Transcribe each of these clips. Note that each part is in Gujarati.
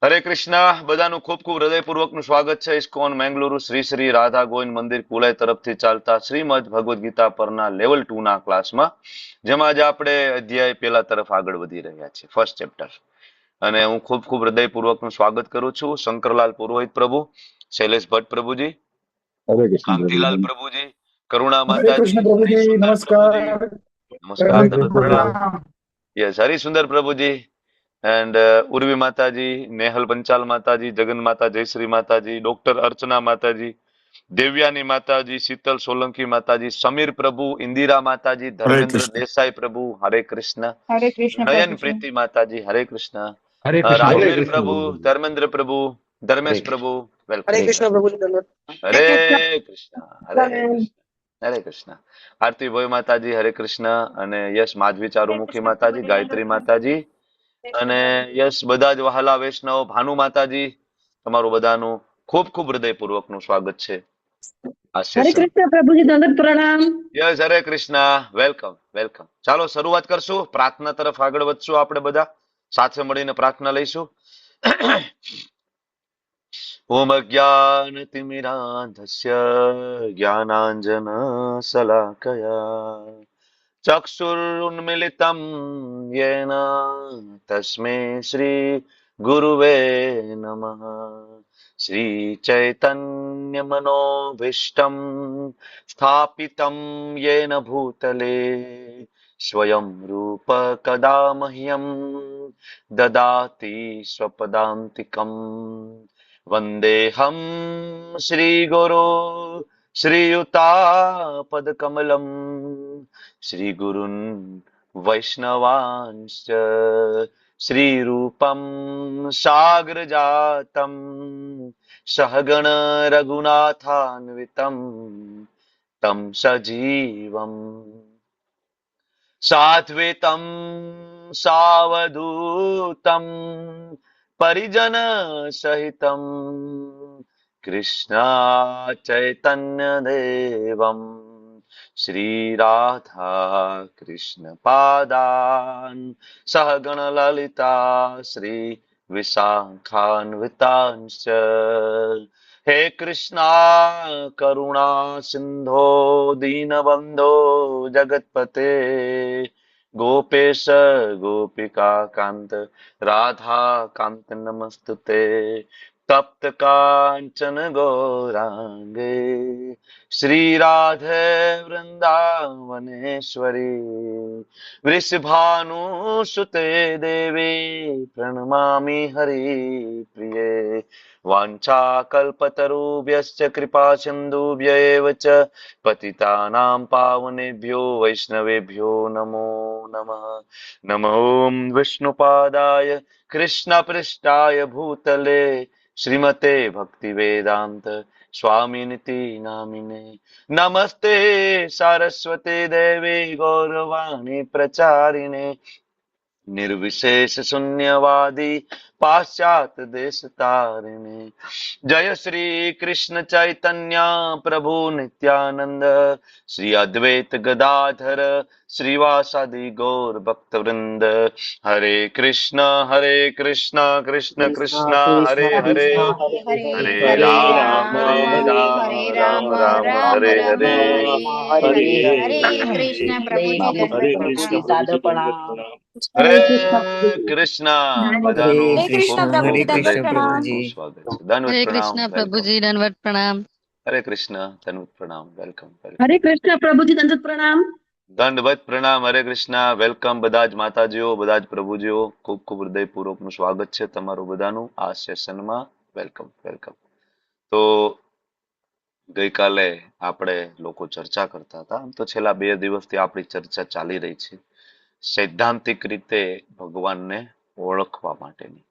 હરે કૃષ્ણ. બધાનું ખૂબ ખૂબ હૃદયપૂર્વકનું સ્વાગત છે. ઇસ્કોન મેંગલુરુ શ્રી શ્રી રાધા ગોવિંદ મંદિર કુલાઈ તરફથી ચાલતા શ્રીમદ ભગવદ્ ગીતા પરના લેવલ 2 ના ક્લાસમાં, જેમાં આજે આપણે અધ્યાય પહેલા તરફ આગળ વધી રહ્યા છીએ, ફર્સ્ટ ચેપ્ટર. અને હું ખૂબ ખૂબ હૃદયપૂર્વકનું સ્વાગત કરું છું શંકરલાલ પુરોહિત પ્રભુ, શૈલેષ ભટ્ટ પ્રભુજી, હરે કૃષ્ણ કાંતિલાલ પ્રભુજી. પ્રભુજી, કરુણા હરે માતાજી, કૃષ્ણ પ્રભુજી, હરિસુંદર પ્રભુજી, નમસ્કાર. નમસ્કાર, હરે દનોત કૃષ્ણ પ્રણામ. પ્રભુ. પ્રણામ. યસ, હરિસુંદર પ્રભુજી એન્ડ ઉર્વી માતાજી, નેહલ પંચાલ માતાજી, જગન માતા જયશ્રી માતાજી, ડોક્ટર અર્ચના માતાજી, દેવ્યાની માતાજી, શીતલ સોલંકી માતાજી, સમીર પ્રભુ, ઇન્દિરા માતાજી, હરે ધર્મેન્દ્ર કૃષ્ણ. દેસાઈ પ્રભુ, હરે કૃષ્ણ, હરે કૃષ્ણ નયન પ્રભુજી. પ્રીતિ માતાજી, હરે કૃષ્ણ, હરે કૃષ્ણ હરે રાજવીર પ્રભુ. કૃષ્ણ પ્રભુ, પ્રભુજી. ધર્મેન્દ્ર પ્રભુ, ધર્મેશ હરે પ્રભુ, વેલકમ. હરે કૃષ્ણ પ્રભુજી દંડવત. હરે કૃષ્ણ, હરે કૃષ્ણ, હરે કૃષ્ણ. આરતી ભોય માતાજી, હરે કૃષ્ણ. અને યશ માધવી ચારુમુખી માતાજી, ગાયત્રી માતાજી, અને યસ બધા જ વહાલા વૈષ્ણવ, ભાનુ માતાજી, તમારું બધાનું ખૂબ ખૂબ હૃદયપૂર્વકનું સ્વાગત છે આ હરે સેશન. કૃષ્ણ પ્રભુજી દંડવત પ્રણામ. યસ, હરે કૃષ્ણ, વેલકમ વેલકમ. ચાલો શરૂઆત કરશું, પ્રાર્થના તરફ આગળ વધશું. આપણે બધા સાથે મળીને પ્રાર્થના લઈશું. ઓમ અજ્ઞાનતિમિરાંધસ્ય જ્ઞાનાંજન શલાકયા ચક્ષુરુન્મિલિतं येन तस्मै श्री गुरुवे नमः. श्री चैतन्य मनोभीष्टं स्थापितं येन भूतले स्वयं रूप कदा मह्यं ददाति स्वपदान्तिकम्. वन्देऽहं श्रीगुरो श्रीयुतापदकमलम् श्रीगुरुन् वैष्णवांश्च श्रीरूपं साग्रजातं सहगण रघुनाथान्वितं तं सजीवम् साद्वैतं सावधूतं परिजन सहितं कृष्णा चैतन्य देवम् श्री राधा कृष्ण पादान् सहगण ललिता श्री विशाखान्वितांश्च. हे कृष्णा करुणा सिंधो दीनबंधो जगत्पते गोपेश गोपिका कांत राधा कांत नमस्तुते. तप्त कांचन गौरांगे श्री राधे वृंदावनेश्वरी वृषभानुसुते देवी प्रणमामि हरिप्रिये. वाञ्छाकल्पतरुभ्यश्च कृपा सिन्धुभ्य एव च पतितानां पावनेभ्यो वैष्णवेभ्यो नमो नमः. नमो विष्णुपादाय कृष्णपृष्ठाय भूतले श्रीमते भक्तिवेदान्त स्वामिनिति नामिने. नमस्ते सारस्वते देवी गौरवाणी प्रचारिणे निर्विशेष शून्यवादी पाश्चात्य देश तारिणे. जय श्री कृष्ण चैतन्य प्रभु नित्यानंद श्री अद्वैत गदाधर श्रीवासादि गौर भक्त वृंद. हरे कृष्ण कृष्ण કૃષ્ણ कृष्ण કૃષ્ણ हरे हरे, કૃષ્ણ હરે હરે હરે, हरे હરે હરે राम રામ, हरे રામ राम હરે राम રામ, राम રામ हरे રામ, हरे. હરે હરે હરે. હરે હરે. કૃષ્ણ હરે પ્રભુજી, બાપુજી દંડવત હરે પ્રણામ. કૃષ્ણ પ્રભુજી દાદા પ્રભુજી દંડવત પ્રણામ. પ્રણામ. હરે હરે કૃષ્ણ પ્રભુજી. કૃષ્ણ. હરે બધાનું હરે ખૂબ કૃષ્ણ ખૂબ પ્રભુજી, દંડવત પ્રણામ. હૃદયપૂર્વકનું સ્વાગત છે. દંડવત હરે પ્રણામ, કૃષ્ણ વેલકમ. પ્રભુજી દંડવત પ્રણામ. હરે કૃષ્ણ, દંડવત પ્રણામ, વેલકમ હરે વેલકમ. કૃષ્ણ પ્રભુજી દંડવત પ્રણામ. દંડવત પ્રણામ, હરે કૃષ્ણ, વેલકમ. બધા જ માતાજીઓ, બધા જ પ્રભુજીઓ, ખૂબ ખૂબ હૃદયપૂર્વકનું સ્વાગત છે તમારું બધાનું આ સેશનમાં. Welcome welcome. તો ગઈકાલે આપણે લોકો ચર્ચા કરતા હતા. આમ તો છેલ્લા 2 દિવસથી આપણી ચર્ચા ચાલી રહી છે સૈદ્ધાંતિક રીતે ભગવાનને ઓળખવા માટેની.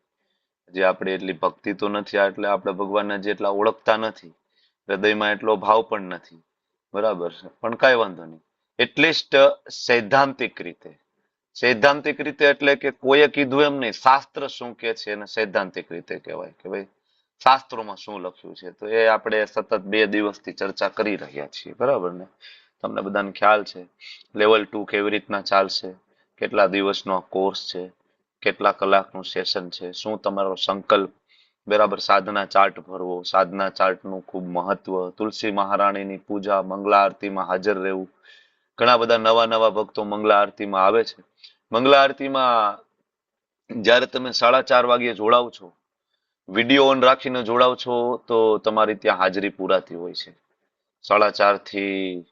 જે આપણે એટલી ભક્તિ તો નથી, એટલે આપણે ભગવાનને જેટલા ઓળખતા નથી, હૃદયમાં એટલો ભાવ પણ નથી, બરાબર છે. પણ કઈ વાંધો નહીં, એટલીસ્ટ સૈદ્ધાંતિક રીતે. સૈદ્ધાંતિક રીતે એટલે કે કોઈએ કીધું એમ નહીં, શાસ્ત્ર શું કે છે એને સૈદ્ધાંતિક રીતે કહેવાય કે ભાઈ શાસ્ત્રોમાં શું લખ્યું છે. તો એ આપણે સતત 2 દિવસથી ચર્ચા કરી રહ્યા છીએ, બરાબર ને. તમને બધાને ખ્યાલ છે લેવલ 2 કેવી રીતના ચાલશે, કેટલા દિવસનો કોર્સ છે, કેટલા કલાકનું સેશન છે, શું તમારો સંકલ્પ બરાબર, સાધના ચાર્ટ ભરવો, સાધના ચાર્ટનું ખૂબ મહત્વ, તુલસી મહારાણીની પૂજા, મંગલા આરતીમાં હાજર રહેવું. ઘણા બધા નવા નવા ભક્તો મંગલા આરતીમાં આવે છે. મંગલા આરતીમાં જ્યારે તમે 4:30 વાગ્યે જોડાવ છો, વિડીયો ઓન રાખીને જોડાવ છો, તો તમારી ત્યાં હાજરી પૂરાતી હોય છે. 4:30 થી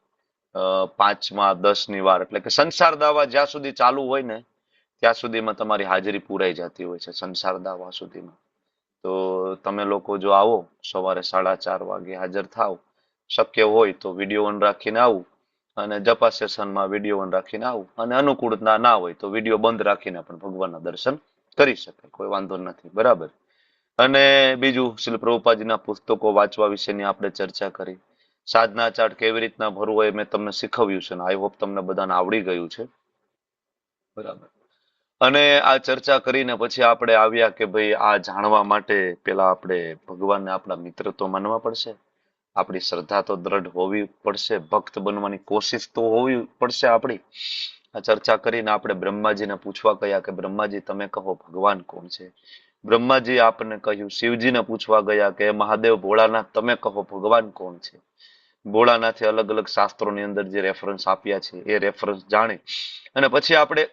5માં 10ની વાર, એટલે કે સંસાર દાવા જ્યાં સુધી ચાલુ હોય ને ત્યાં સુધીમાં તમારી હાજરી પૂરાઈ જતી હોય છે, સંસાર દાવા સુધીમાં. તો તમે લોકો જો આવો, સવારે 4:30 વાગે હાજર થાવ, શક્ય હોય તો વિડીયો ઓન રાખીને આવું, અને જપા સેશનમાં વિડીયો ઓન રાખીને આવું, અને અનુકૂળતા ના હોય તો વિડીયો બંધ રાખીને પણ ભગવાનના દર્શન કરી શકે, કોઈ વાંધો નથી. બરાબર. અને બીજું, શ્રીલ પ્રભુપાદજીના પુસ્તકો વાંચવા વિશેની આપણે ચર્ચા કરી. સાધના ચાર્ટ કેવી રીતના ભરવો એ મેં તમને શીખવ્યું છે, અને આઈ હોપ તમને બધાને આવડી ગયું છે. બરાબર. અને આ ચર્ચા કરીને પછી આપણે આવ્યા કે ભાઈ આ જાણવા માટે પેલા આપણે ભગવાનને આપણા મિત્ર તો માનવા પડશે, આપણી શ્રદ્ધા તો દ્રઢ હોવી પડશે, ભક્ત બનવાની કોશિશ તો હોવી પડશે આપણી. આ ચર્ચા કરીને આપણે બ્રહ્માજીને પૂછવા ગયા કે બ્રહ્માજી તમે કહો ભગવાન કોણ છે. બ્રહ્માજી આપણને કહ્યું, શિવજીને પૂછવા ગયા કે મહાદેવ ભોળાનાથ તમે કહો ભગવાન કોણ છે. ભોળાનાથે અલગ અલગ શાસ્ત્રોની અંદર જે રેફરન્સ આપ્યા છે એ રેફરન્સ જાણી અને પછી આપણે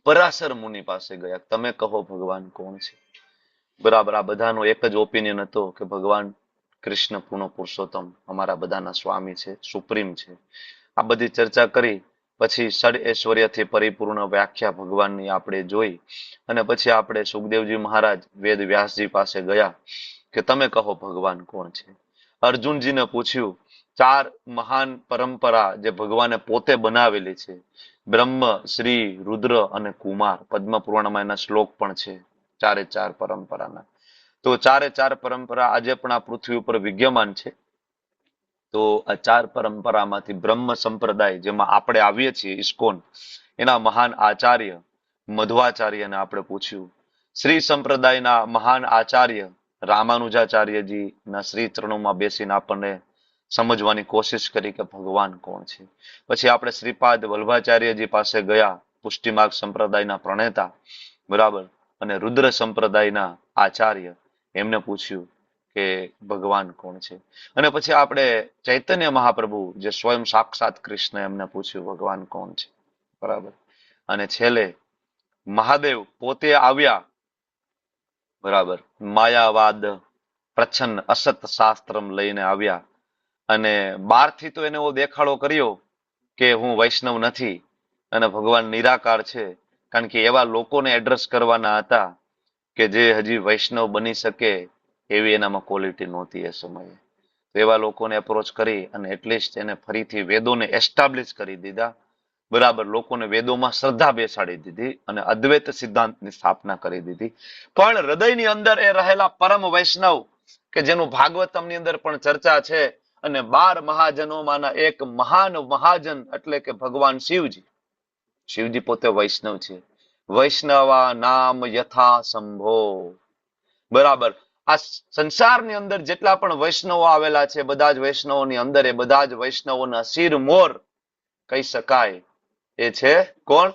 પરાશર મુનિ પાસે ગયા, તમે કહો ભગવાન કોણ છે. બરાબર. આ બધાનો એક જ ઓપિનિયન હતો કે ભગવાન કૃષ્ણ પૂર્ણ પુરુષોત્તમ અમારા બધાના સ્વામી છે, સુપ્રીમ છે. આ બધી ચર્ચા કરી પછી ષડ ઐશ્વર્યથી પરિપૂર્ણ વ્યાખ્યા ભગવાનની આપણે જોઈ, અને પછી આપણે સુખદેવજી મહારાજ વેદ વ્યાસજી પાસે ગયા કે તમે કહો ભગવાન કોણ છે. અર્જુનજીને પૂછ્યું, 4 મહાન પરંપરા જે ભગવાને પોતે બનાવેલી છે, બ્રહ્મ, શ્રી, રુદ્ર અને કુમાર. પદ્મ પુરાણમાં એના શ્લોક પણ છે 4 પરંપરાના. તો 4 પરંપરા આજે પણ આ પૃથ્વી ઉપર વિદ્યમાન છે. તો આ 4 પરંપરામાંથી બ્રહ્મ સંપ્રદાય જેમાં આપણે આવીએ છીએ, ઇસ્કોન, એના મહાન આચાર્ય મધ્વાચાર્યને આપણે પૂછ્યું. શ્રી સંપ્રદાયના મહાન આચાર્ય રામાનુજાચાર્યજીના શ્રી ચરણોમાં બેસીને આપણને સમજવાની કોશિશ કરી કે ભગવાન કોણ છે. પછી આપણે શ્રીપાદ વલ્ભાચાર્યજી પાસે ગયા, પુષ્ટિમાર્ગ સંપ્રદાયના પ્રણેતા. બરાબર. અને રુદ્ર સંપ્રદાયના આચાર્ય, એમને પૂછ્યું કે ભગવાન કોણ છે. અને પછી આપણે ચૈતન્ય મહાપ્રભુ જે સ્વયં સાક્ષાત કૃષ્ણ, એમને પૂછ્યું ભગવાન કોણ છે. બરાબર. અને છેલ્લે મહાદેવ પોતે આવ્યા. બરાબર. માયાવાદ પ્રચ્છન્ન અસત શાસ્ત્રમ લઈને આવ્યા, અને બહારથી તો એને એવો દેખાડો કર્યો કે હું વૈષ્ણવ નથી અને ભગવાન નિરાકાર છે, કારણ કે એવા લોકોને એડ્રેસ કરવાના હતા કે જે હજી વૈષ્ણવ બની શકે એવી એનામાં ક્વોલિટી નહોતી એ સમયે. તો એવા લોકોને એપ્રોચ કરી અને એટલીસ્ટ એને ફરીથી વેદોને એસ્ટાબ્લિશ કરી દીધા. બરાબર. લોકોને વેદોમાં શ્રદ્ધા બેસાડી દીધી અને અદ્વૈત સિદ્ધાંતની સ્થાપના કરી દીધી. પણ હૃદયની અંદર એ રહેલા પરમ વૈષ્ણવ કે જેનું ભાગવતમની અંદર પણ ચર્ચા છે, અને 12 મહાજનોમાંના એક મહાન મહાજન એટલે કે ભગવાન શિવજી. શિવજી પોતે વૈષ્ણવ છે. વૈષ્ણવા નામ યથા સંભો. બરાબર. આ સંસારની અંદર જેટલા પણ વૈષ્ણવો આવેલા છે, બધા જ વૈષ્ણવોની અંદર એ બધા જ વૈષ્ણવોના શિરમોર કહી શકાય એ છે કોણ?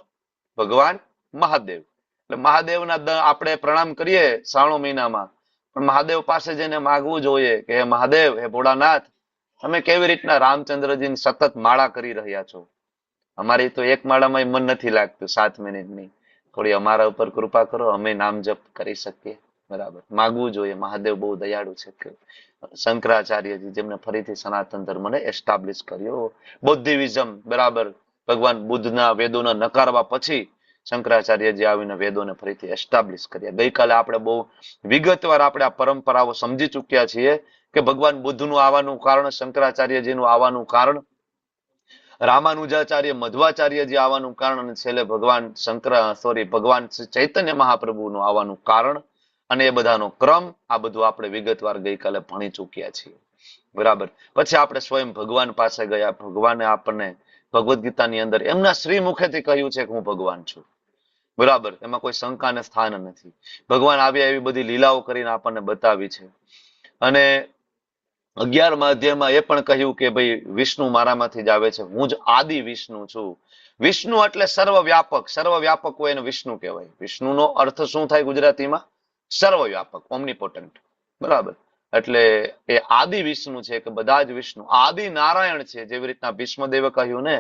ભગવાન મહાદેવ. એટલે મહાદેવના આપણે પ્રણામ કરીએ શ્રાવણ મહિનામાં, પણ મહાદેવ પાસે જઈને માગવું જોઈએ કે હે મહાદેવ, હે ભોળાનાથ, તમે કેવી રીતના રામચંદ્રજીની સતત માળા કરી રહ્યા છો. અમારી તો એક માળામાં મન નથી લાગતું 7 મિનિટની. થોડી અમારા ઉપર કૃપા કરો, અમે નામ જપ કરી શકીએ. બરાબર. માગવું જોઈએ. મહાદેવ બહુ દયાળુ છે. શંકરાચાર્યજી જેમને ફરીથી સનાતન ધર્મને એસ્ટાબ્લિશ કર્યો, બૌદ્ધિઝમ. બરાબર. ભગવાન બુદ્ધના વેદોના નકારવા પછી શંકરાચાર્યજી આવીને વેદોને ફરીથી એસ્ટાબ્લિશ કર્યા. ગઈકાલે આપણે બહુ વિગતવાર આપણે આ પરંપરાઓ સમજી ચૂક્યા છીએ કે ભગવાન બુદ્ધનું આવવાનું કારણ, શંકરાચાર્યજીનું આવવાનું કારણ, રામાનુજાચાર્ય મધ્વાચાર્યજી આવવાનું કારણ, અને છેલ્લે ભગવાન ચૈતન્ય મહાપ્રભુનું આવવાનું કારણ, અને એ બધાનો ક્રમ, આ બધું આપણે વિગતવાર ગઈકાલે ભણી ચૂક્યા છીએ. બરાબર. પછી આપણે સ્વયં ભગવાન પાસે ગયા. ભગવાને આપણને ભગવદ્ ગીતાની અંદર એમના શ્રી મુખેથી કહ્યું છે કે હું ભગવાન છું. બરાબર. એમાં કોઈ શંકાને સ્થાન નથી. ભગવાન આવ્યા એવી બધી લીલાઓ કરીને આપણને બતાવી છે. અને 11મા અધ્યાયમાં એ પણ કહ્યું કે ભાઈ વિષ્ણુ મારામાંથી જ આવે છે, હું જ આદિ વિષ્ણુ છું. વિષ્ણુ એટલે સર્વવ્યાપક. સર્વવ્યાપક હોય એને વિષ્ણુ કહેવાય. વિષ્ણુનો અર્થ શું થાય ગુજરાતીમાં? સર્વવ્યાપક, ઓમનીપોટન્ટ. બરાબર. એટલે એ આદિ વિષ્ણુ છે કે બધા જ વિષ્ણુ, આદિ નારાયણ છે. જેવી રીતના ભીષ્મદેવે કહ્યું ને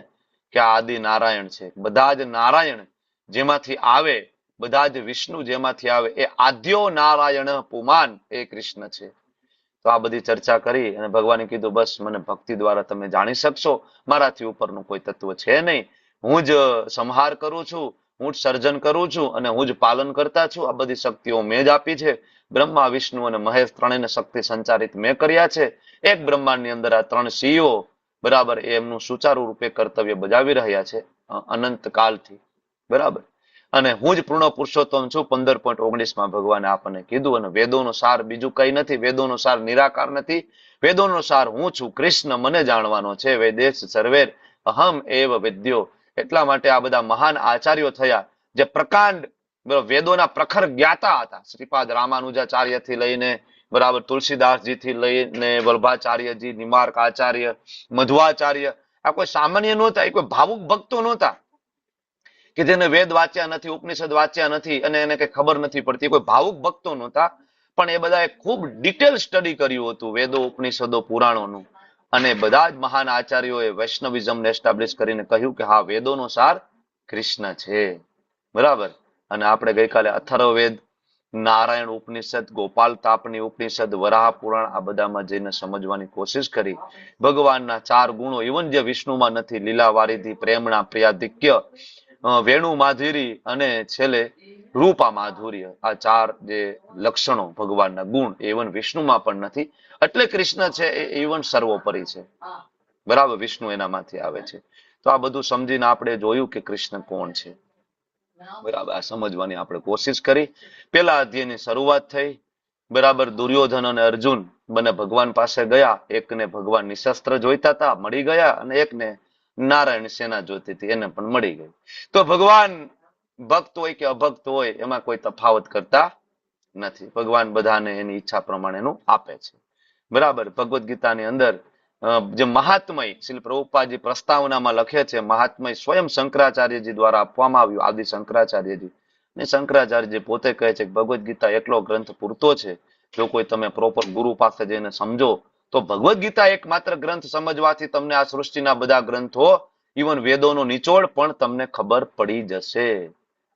કે આ આદિ નારાયણ છે, બધા જ નારાયણ જેમાંથી આવે, બધા જ વિષ્ણુ જેમાંથી આવે, એ આદ્યો નારાયણ પુમાન એ કૃષ્ણ છે. તો આ બધી ચર્ચા કરી અને ભગવાને કીધું બસ મને ભક્તિ દ્વારા તમે જાણી શકશો, મારાથી ઉપરનું કોઈ તત્વ છે નહીં. હું જ સંહાર કરું છું, હું જ સર્જન કરું છું અને હું જ પાલન કરતા છું. આ બધી શક્તિઓ મેં જ આપી છે. બ્રહ્મા, વિષ્ણુ અને મહેશ ત્રણેયને શક્તિ સંચારિત મેં કર્યા છે. એક બ્રહ્માંડની અંદર આ ત્રણ સિંહો બરાબર એ એમનું સુચારુ રૂપે કર્તવ્ય બજાવી રહ્યા છે અનંત કાળથી. બરાબર. અને હું જ પૂર્ણ પુરુષોત્તમ છું. 15.19 ભગવાને આપણને કીધું. અને વેદોનો સાર બીજું કઈ નથી, વેદોનો સાર નિરાકાર નથી, વેદોનો સાર હું છું, કૃષ્ણ મને જાણવાનો છે. વેદેશ સર્વેર અહમ એવ વેદ્યો. એટલા માટે આ બધા મહાન આચાર્યો થયા જે પ્રકાંડ વેદોના પ્રખર જ્ઞાતા હતા. શ્રીપાદ રામાનુજાચાર્યથી લઈને બરાબર તુલસીદાસજી થી લઈને વલ્ભાચાર્યજી, નિમાર્ક આચાર્ય, મધ્વાચાર્ય, આ કોઈ સામાન્ય નહોતા. એ કોઈ ભાવુક ભક્તો નહોતા કે જેને વેદ વાંચ્યા નથી, ઉપનિષદ વાંચ્યા નથી અને એને કઈ ખબર નથી પડતી. કોઈ ભાવુક ભક્તો નહોતા, પણ એ બધાએ ખૂબ ડિટેલ સ્ટડી કર્યું હતું વેદો, ઉપનિષદો, પુરાણોનું. અને બધા જ મહાન આચાર્યોએ વૈષ્ણવિઝમને એસ્ટાબ્લિશ કરીને કહ્યું કે હા, વેદોનો સાર કૃષ્ણ છે. બરાબર. અને આપણે ગઈકાલે અથર્વવેદ, નારાયણ ઉપનિષદ, ગોપાલ તાપની ઉપનિષદ, વરાહ પુરાણ આ બધામાં જઈને સમજવાની કોશિશ કરી. ભગવાનના 4 ગુણો, ઇવન જે વિષ્ણુમાં નથી, લીલા વારિધિ, પ્રેમણા, પ્રિયાધિક્ય, વેણુ માધુરી અને છેલ્લે રૂપા માધુર્ય, આ 4 જે લક્ષણો ભગવાનના ગુણ ઇવન વિષ્ણુમાં પણ નથી. એટલે કૃષ્ણ છે એ ઇવન સર્વોપરી છે. બરાબર. વિષ્ણુ એનામાંથી આવે છે. તો આ બધું સમજીને આપણે જોયું કે કૃષ્ણ કોણ છે. બરાબર. આ સમજવાની આપણે કોશિશ કરી. પેલા અધ્યાયની શરૂઆત થઈ. બરાબર. દુર્યોધન અને અર્જુન બંને ભગવાન પાસે ગયા. એકને ભગવાન નિશસ્ત્ર જોઈતા હતા, મળી ગયા, અને એકને નારાયણ સેના જોતી હતી, એને પણ મળી ગઈ. તો ભગવાન ભક્ત હોય કે અભક્ત હોય એમાં કોઈ તફાવત કરતા નથી. ભગવાન બધાને એની ઈચ્છા પ્રમાણેનું આપે છે. બરાબર. ભગવદ્ ગીતાની અંદર જે મહાત્મય શ્રી પ્રભુપાદજી પ્રસ્તાવનામાં લખે છે, મહાત્મય સ્વયં શંકરાચાર્યજી દ્વારા આપવામાં આવ્યું, આદિ શંકરાચાર્યજી. ને શંકરાચાર્યજી પોતે કહે છે કે ભગવદ્ ગીતા એકલો ગ્રંથ પૂરતો છે. જો કોઈ તમે પ્રોપર ગુરુ પાસે જઈને સમજો તો ભગવદ્ ગીતા એકમાત્ર ગ્રંથ સમજવાથી તમને આ સૃષ્ટિના બધા ગ્રંથો, ઇવન વેદોનો નિચોડ પણ તમને ખબર પડી જશે.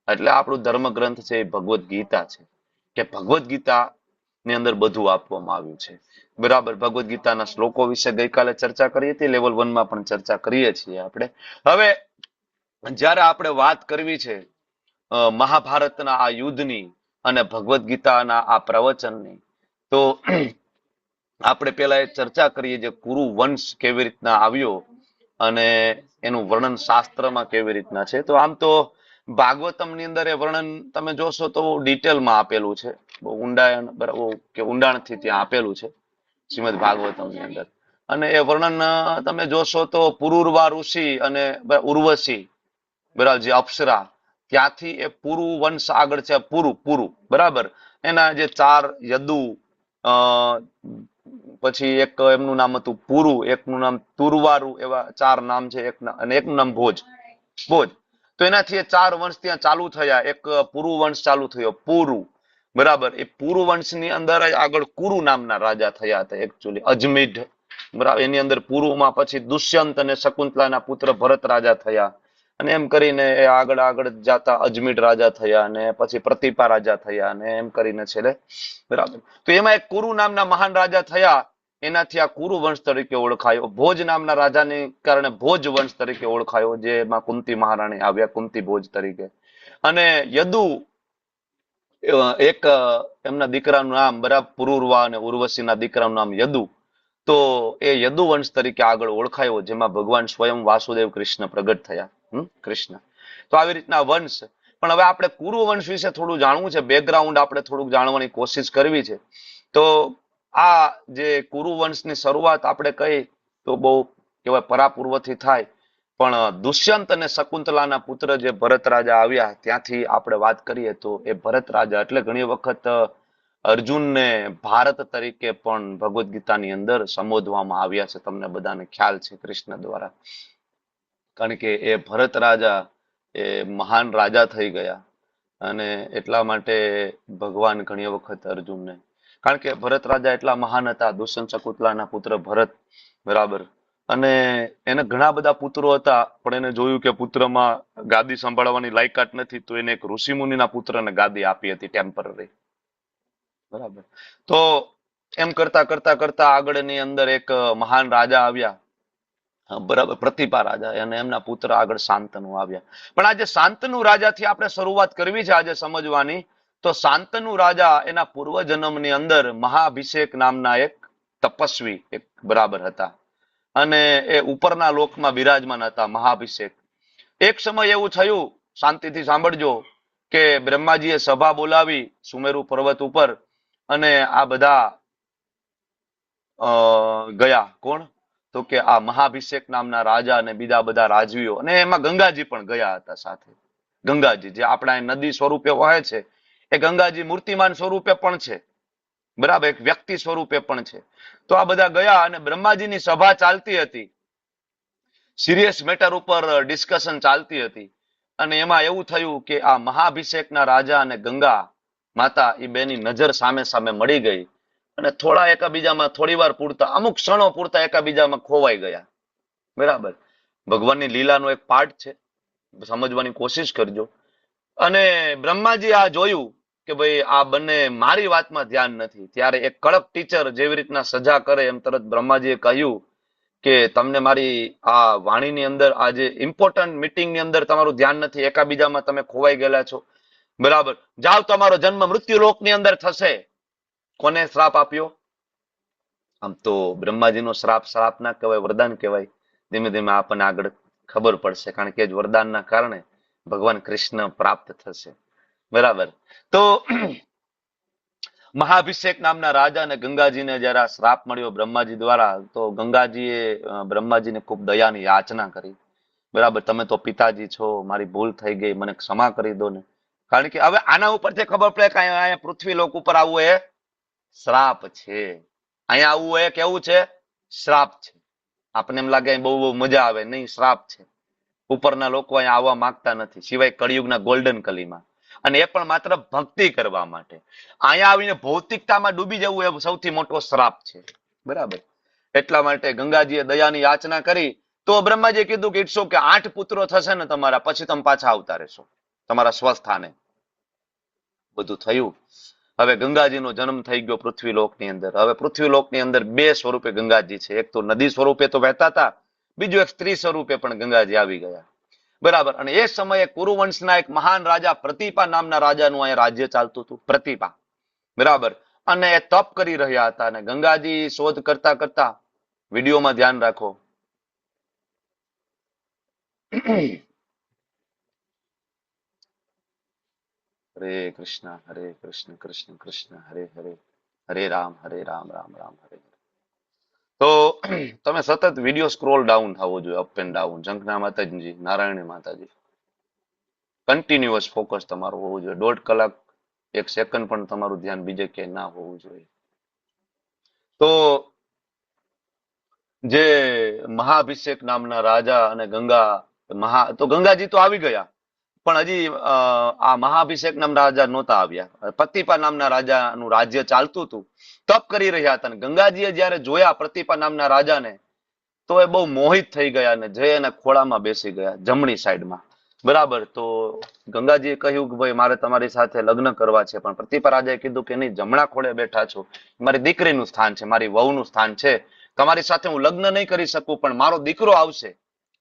એટલે આપણું ધર્મ ગ્રંથ છે એ ભગવદ્ ગીતા છે, કે ભગવદ્ ગીતા ની અંદર બધું આપવામાં આવ્યું છે. બરાબર. ભગવદ્ ગીતાના શ્લોકો વિશે ગઈકાલે ચર્ચા કરી હતી, લેવલ 1 માં પણ ચર્ચા કરીએ છીએ આપણે. હવે જ્યારે આપણે વાત કરવી છે મહાભારતના આ યુદ્ધની અને ભગવદ્ ગીતાના આ પ્રવચનની, તો આપણે પેલા એ ચર્ચા કરીએ જે કુરુ વંશ કેવી રીતના આવ્યો અને એનું વર્ણન શાસ્ત્રમાં કેવી રીતના છે. તો આમ તો ભાગવતમ ની અંદર એ વર્ણન તમે જોશો તો ડિટેલમાં આપેલું છે, બહુ ઊંડાણથી ત્યાં આપેલું છે શ્રીમદ ભાગવતમ ની અંદર. અને એ વર્ણન તમે જોશો તો પુરુરવા ઋષિ અને ઉર્વશી, બરાબર, જે અપ્સરા, ત્યાંથી એ પુરુ વંશ આગળ છે. પુરુ બરાબર. એના જે 4 યદુ, પછી એક એમનું નામ હતું પુરુ, એકનું નામ તુરવારુ, એવા 4 નામ છે. અને એકનું નામ ભોજ. તો એનાથી 4 વંશ ત્યાં ચાલુ થયા. એક પુરુ વંશ ચાલુ થયો, પુરુ. બરાબર. એ પુરુ વંશની અંદર આગળ કુરુ નામના રાજા થયા હતા એકચ્યુઅલી, અજમીઢ. બરાબર. એની અંદર પુરુમાં પછી દુષ્યંત અને શકુંતલાના પુત્ર ભરત રાજા થયા. અને એમ કરીને એ આગળ જતા અજમીઢ રાજા થયા, અને પછી પ્રતિપા રાજા થયા, અને એમ કરીને છેલ્લે. બરાબર. તો એમાં એક કુરુ નામના મહાન રાજા થયા. એનાથી આ કુરુ વંશ તરીકે ઓળખાયો. ભોજ નામના રાજાને કારણે ભોજ વંશ તરીકે ઓળખાયો, જેમાં કુંતી મહારાણી આવ્યા, કુંતી ભોજ તરીકે. અને યદુ, એક એમના દીકરાનું નામ, બરાબર, પુરુરવા અને ઉર્વશીના દીકરાનું નામ યદુ. તો એ યદુ વંશ તરીકે આગળ ઓળખાયો, જેમાં ભગવાન સ્વયં વાસુદેવ કૃષ્ણ પ્રગટ થયા. કૃષ્ણ. તો આવી રીતના વંશ. પણ હવે આપણે કુરુ વંશ વિશે થોડું જાણવું છે, બેકગ્રાઉન્ડ આપણે થોડુંક જાણવાની કોશિશ કરવી છે. તો આ જે કુરુ વંશની શરૂઆત આપણે કહી તો બહુ કહેવાય પરાપૂર્વથી થાય. પણ દુષ્યંત અને શકુંતલાના પુત્ર જે ભરત રાજા આવ્યા, ત્યાંથી આપણે વાત કરીએ તો એ ભરત રાજા એટલે ઘણી વખત અર્જુનને ભારત તરીકે પણ ભગવદ્ ગીતાની અંદર સંબોધવામાં આવ્યા છે. તમને બધાને ખ્યાલ છે કૃષ્ણ દ્વારા. કારણ કે એ ભરત રાજા એ મહાન રાજા થઈ ગયા. અને એટલા માટે ભગવાન ઘણી વખત અર્જુનને, કારણ કે ભરત રાજા એટલા મહાન હતા, દુષ્યંત શકુંતલાના પુત્ર ભરત, બરાબર, અને એને ઘણા બધા પુત્રો હતા, પણ એને જોયું કે પુત્રમાં ગાદી સંભાળવાની લાયકાત નથી, તો એને એક ઋષિમુનિના પુત્રને ગાદી આપી હતી ટેમ્પરરી, બરાબર. તો એમ કરતા કરતા કરતા આગળની અંદર એક મહાન રાજા આવ્યા, બરાબર, પ્રતિપા રાજા, અને એમના પુત્ર આગળ શાંતનુ આવ્યા. પણ આજે શાંતનુ રાજાથી આપણે શરૂઆત કરવી છે આજે સમજવાની. તો શાંતનુ રાજા એના પૂર્વજન્મની અંદર મહાભિષેક નામના એક તપસ્વી એક બરાબર હતા, અને એ ઉપરના લોકમાં બિરાજમાન હતા, મહાભિષેક. એક સમય એવું થયું, શાંતિથી સાંભળજો, કે બ્રહ્માજીએ સભા બોલાવી સુમેરુ પર્વત ઉપર, અને આ બધા ગયા. કોણ? તો કે આ મહાભિષેક નામના રાજા અને બીજા બધા રાજવીઓ, અને એમાં ગંગાજી પણ ગયા હતા સાથે. ગંગાજી જે આપણા નદી સ્વરૂપે વહે છે, એ ગંગાજી મૂર્તિમાન સ્વરૂપે પણ છે, બરાબર, એક વ્યક્તિ સ્વરૂપે પણ છે. તો આ બધા ગયા, અને બ્રહ્માજીની સભા ચાલતી હતી, સિરિયસ મેટર ઉપર ડિસ્કશન ચાલતી હતી, અને એમાં એવું થયું કે આ મહાભિષેકના રાજા અને ગંગા માતા એ બેની નજર સામે સામે મળી ગઈ, અને થોડા એકાબીજામાં થોડી વાર પૂરતા, અમુક ક્ષણો પૂરતા એકાબીજામાં ખોવાઈ ગયા, બરાબર. ભગવાનની લીલાનો એક પાર્ટ છે, સમજવાની કોશિશ કરજો. અને બ્રહ્માજી આ જોયું કે ભાઈ આ બંને મારી વાતમાં ધ્યાન નથી, ત્યારે એક કડક ટીચર જેવી રીતના સજા કરે એમ તરત બ્રહ્માજીએ કહ્યું કે તમને મારી આ વાણીની અંદર, આ જે ઇમ્પોર્ટન્ટ મીટિંગની અંદર તમારું ધ્યાન નથી, એકાબીજામાં તમે ખોવાઈ ગયેલા છો, બરાબર, જાઓ, તમારો જન્મ મૃત્યુ લોકની અંદર થશે. કોને શ્રાપ આપ્યો? આમ તો બ્રહ્માજીનો શ્રાપ શ્રાપ ના કહેવાય, વરદાન કહેવાય. ધીમે ધીમે આપણને આગળ ખબર પડશે, કારણ કે જ વરદાનના કારણે ભગવાન કૃષ્ણ પ્રાપ્ત થશે, બરાબર. તો મહાભિષેક નામના રાજા અને ગંગાજીને જયારે આ શ્રાપ મળ્યો બ્રહ્માજી દ્વારા, તો ગંગાજીએ બ્રહ્માજીને ખૂબ દયાની યાચના કરી, બરાબર, તમે તો પિતાજી છો, મારી ભૂલ થઈ ગઈ, મને ક્ષમા કરી દો ને. કારણ કે હવે આના ઉપરથી ખબર પડે કે અહીંયા પૃથ્વી લોક ઉપર આવવું એ શ્રાપ છે, અહીંયા આવવું એ કેવું છે? શ્રાપ છે. આપણને એમ લાગે બહુ બહુ મજા આવે, નહીં, શ્રાપ છે. ઉપરના લોકો અહીંયા આવવા માંગતા નથી, સિવાય કળિયુગના ગોલ્ડન કલીમાં, અને એ પણ માત્ર ભક્તિ કરવા માટે. અહીંયા આવીને ભૌતિકતામાં ડૂબી જવું એ સૌથી મોટો શ્રાપ છે, બરાબર. એટલા માટે ગંગાજીએ દયાની યાચના કરી, તો બ્રહ્માજીએ કીધું કે ઇટ્સ ઓકે, 8 પુત્રો થશે ને તમારા, પછી તમે પાછા આવતા રહેશો તમારા સ્વસ્થાને. બધું થયું. હવે ગંગાજીનો જન્મ થઈ ગયો પૃથ્વીલોકની અંદર. હવે પૃથ્વીલોકની અંદર 2 સ્વરૂપે ગંગાજી છે, એક તો નદી સ્વરૂપે તો વહેતા હતા, બીજું એક સ્ત્રી સ્વરૂપે પણ ગંગાજી આવી ગયા, બરાબર. અને એ સમયે કુરુવંશના એક મહાન રાજા પ્રતિપા નામના રાજાનું અહીંયા રાજ્ય ચાલતું હતું, પ્રતિપા, બરાબર. અને એ તપ કરી રહ્યા હતા, અને ગંગાજી શોધ કરતા કરતા, વિડીયોમાં ધ્યાન રાખો, હરે કૃષ્ણ કૃષ્ણ કૃષ્ણ હરે હરે, હરે રામ રામ રામ હરે હરે. તો તમે સતત વિડીયો સ્ક્રોલ ડાઉન થવો જોઈએ, અપ એન્ડ ડાઉન. ઝંખના માતાજી, નારાયણી માતાજી, કન્ટિન્યુઅસ ફોકસ તમારું હોવું જોઈએ. 1.5 કલાક 1 સેકન્ડ પણ તમારું ધ્યાન બીજે ક્યાંય ના હોવું જોઈએ. તો જે મહાભિષેક નામના રાજા અને ગંગા તો ગંગાજી તો આવી ગયા, પણ હજી આ મહાભિષેક નામના રાજા નહોતા આવ્યા. પ્રતિપા નામના રાજાનું રાજ્ય ચાલતું હતું, તપ કરી રહ્યા હતા. ગંગાજીએ જયારે જોયા પ્રતિપા નામના રાજાને, તો એ બહુ મોહિત થઈ ગયા, અને જય એના ખોળામાં બેસી ગયા, જમણી સાઈડમાં, બરાબર. તો ગંગાજીએ કહ્યું કે ભાઈ મારે તમારી સાથે લગ્ન કરવા છે, પણ પ્રતિપા રાજાએ કીધું કે નહીં, જમણા ખોળે બેઠા છો, મારી દીકરીનું સ્થાન છે, મારી વહુનું સ્થાન છે, તમારી સાથે હું લગ્ન નહીં કરી શકું, પણ મારો દીકરો આવશે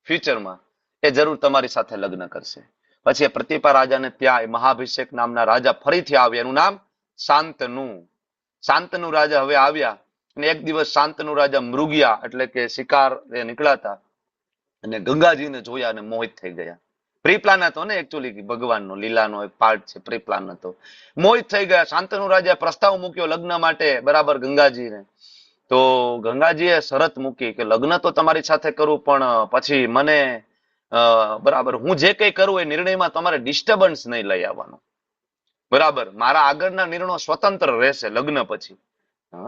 ફ્યુચરમાં, એ જરૂર તમારી સાથે લગ્ન કરશે. પછી પ્રતિપા રાજાને ત્યાં મહાભિષેક નામના રાજા ફરીથી આવ્યા, એનું નામ શાંતનુ. શાંતનુ રાજા હવે આવ્યા, અને એક દિવસ શાંતનુ રાજા મૃગયા એટલે કે શિકાર નીકળ્યા હતા, અને ગંગાજીને જોયા અને મોહિત થઈ ગયા. પ્રી-પ્લાન હતો ને, એકચ્યુઅલી ભગવાનનો લીલાનો એક પાર્ટ છે, પ્રી-પ્લાન હતો. મોહિત થઈ ગયા. શાંતનુ રાજાએ પ્રસ્તાવ મૂક્યો લગ્ન માટે, બરાબર, ગંગાજીને. તો ગંગાજીએ શરત મૂકી કે લગ્ન તો તમારી સાથે કરું, પણ પછી મને બરાબર, હું જે કંઈ કરું એ નિર્ણયમાં તમારે ડિસ્ટર્બન્સ નહીં લઈ આવવાનું, બરાબર. મારા આગળના નિર્ણયો સ્વતંત્ર રહેશે લગ્ન પછી.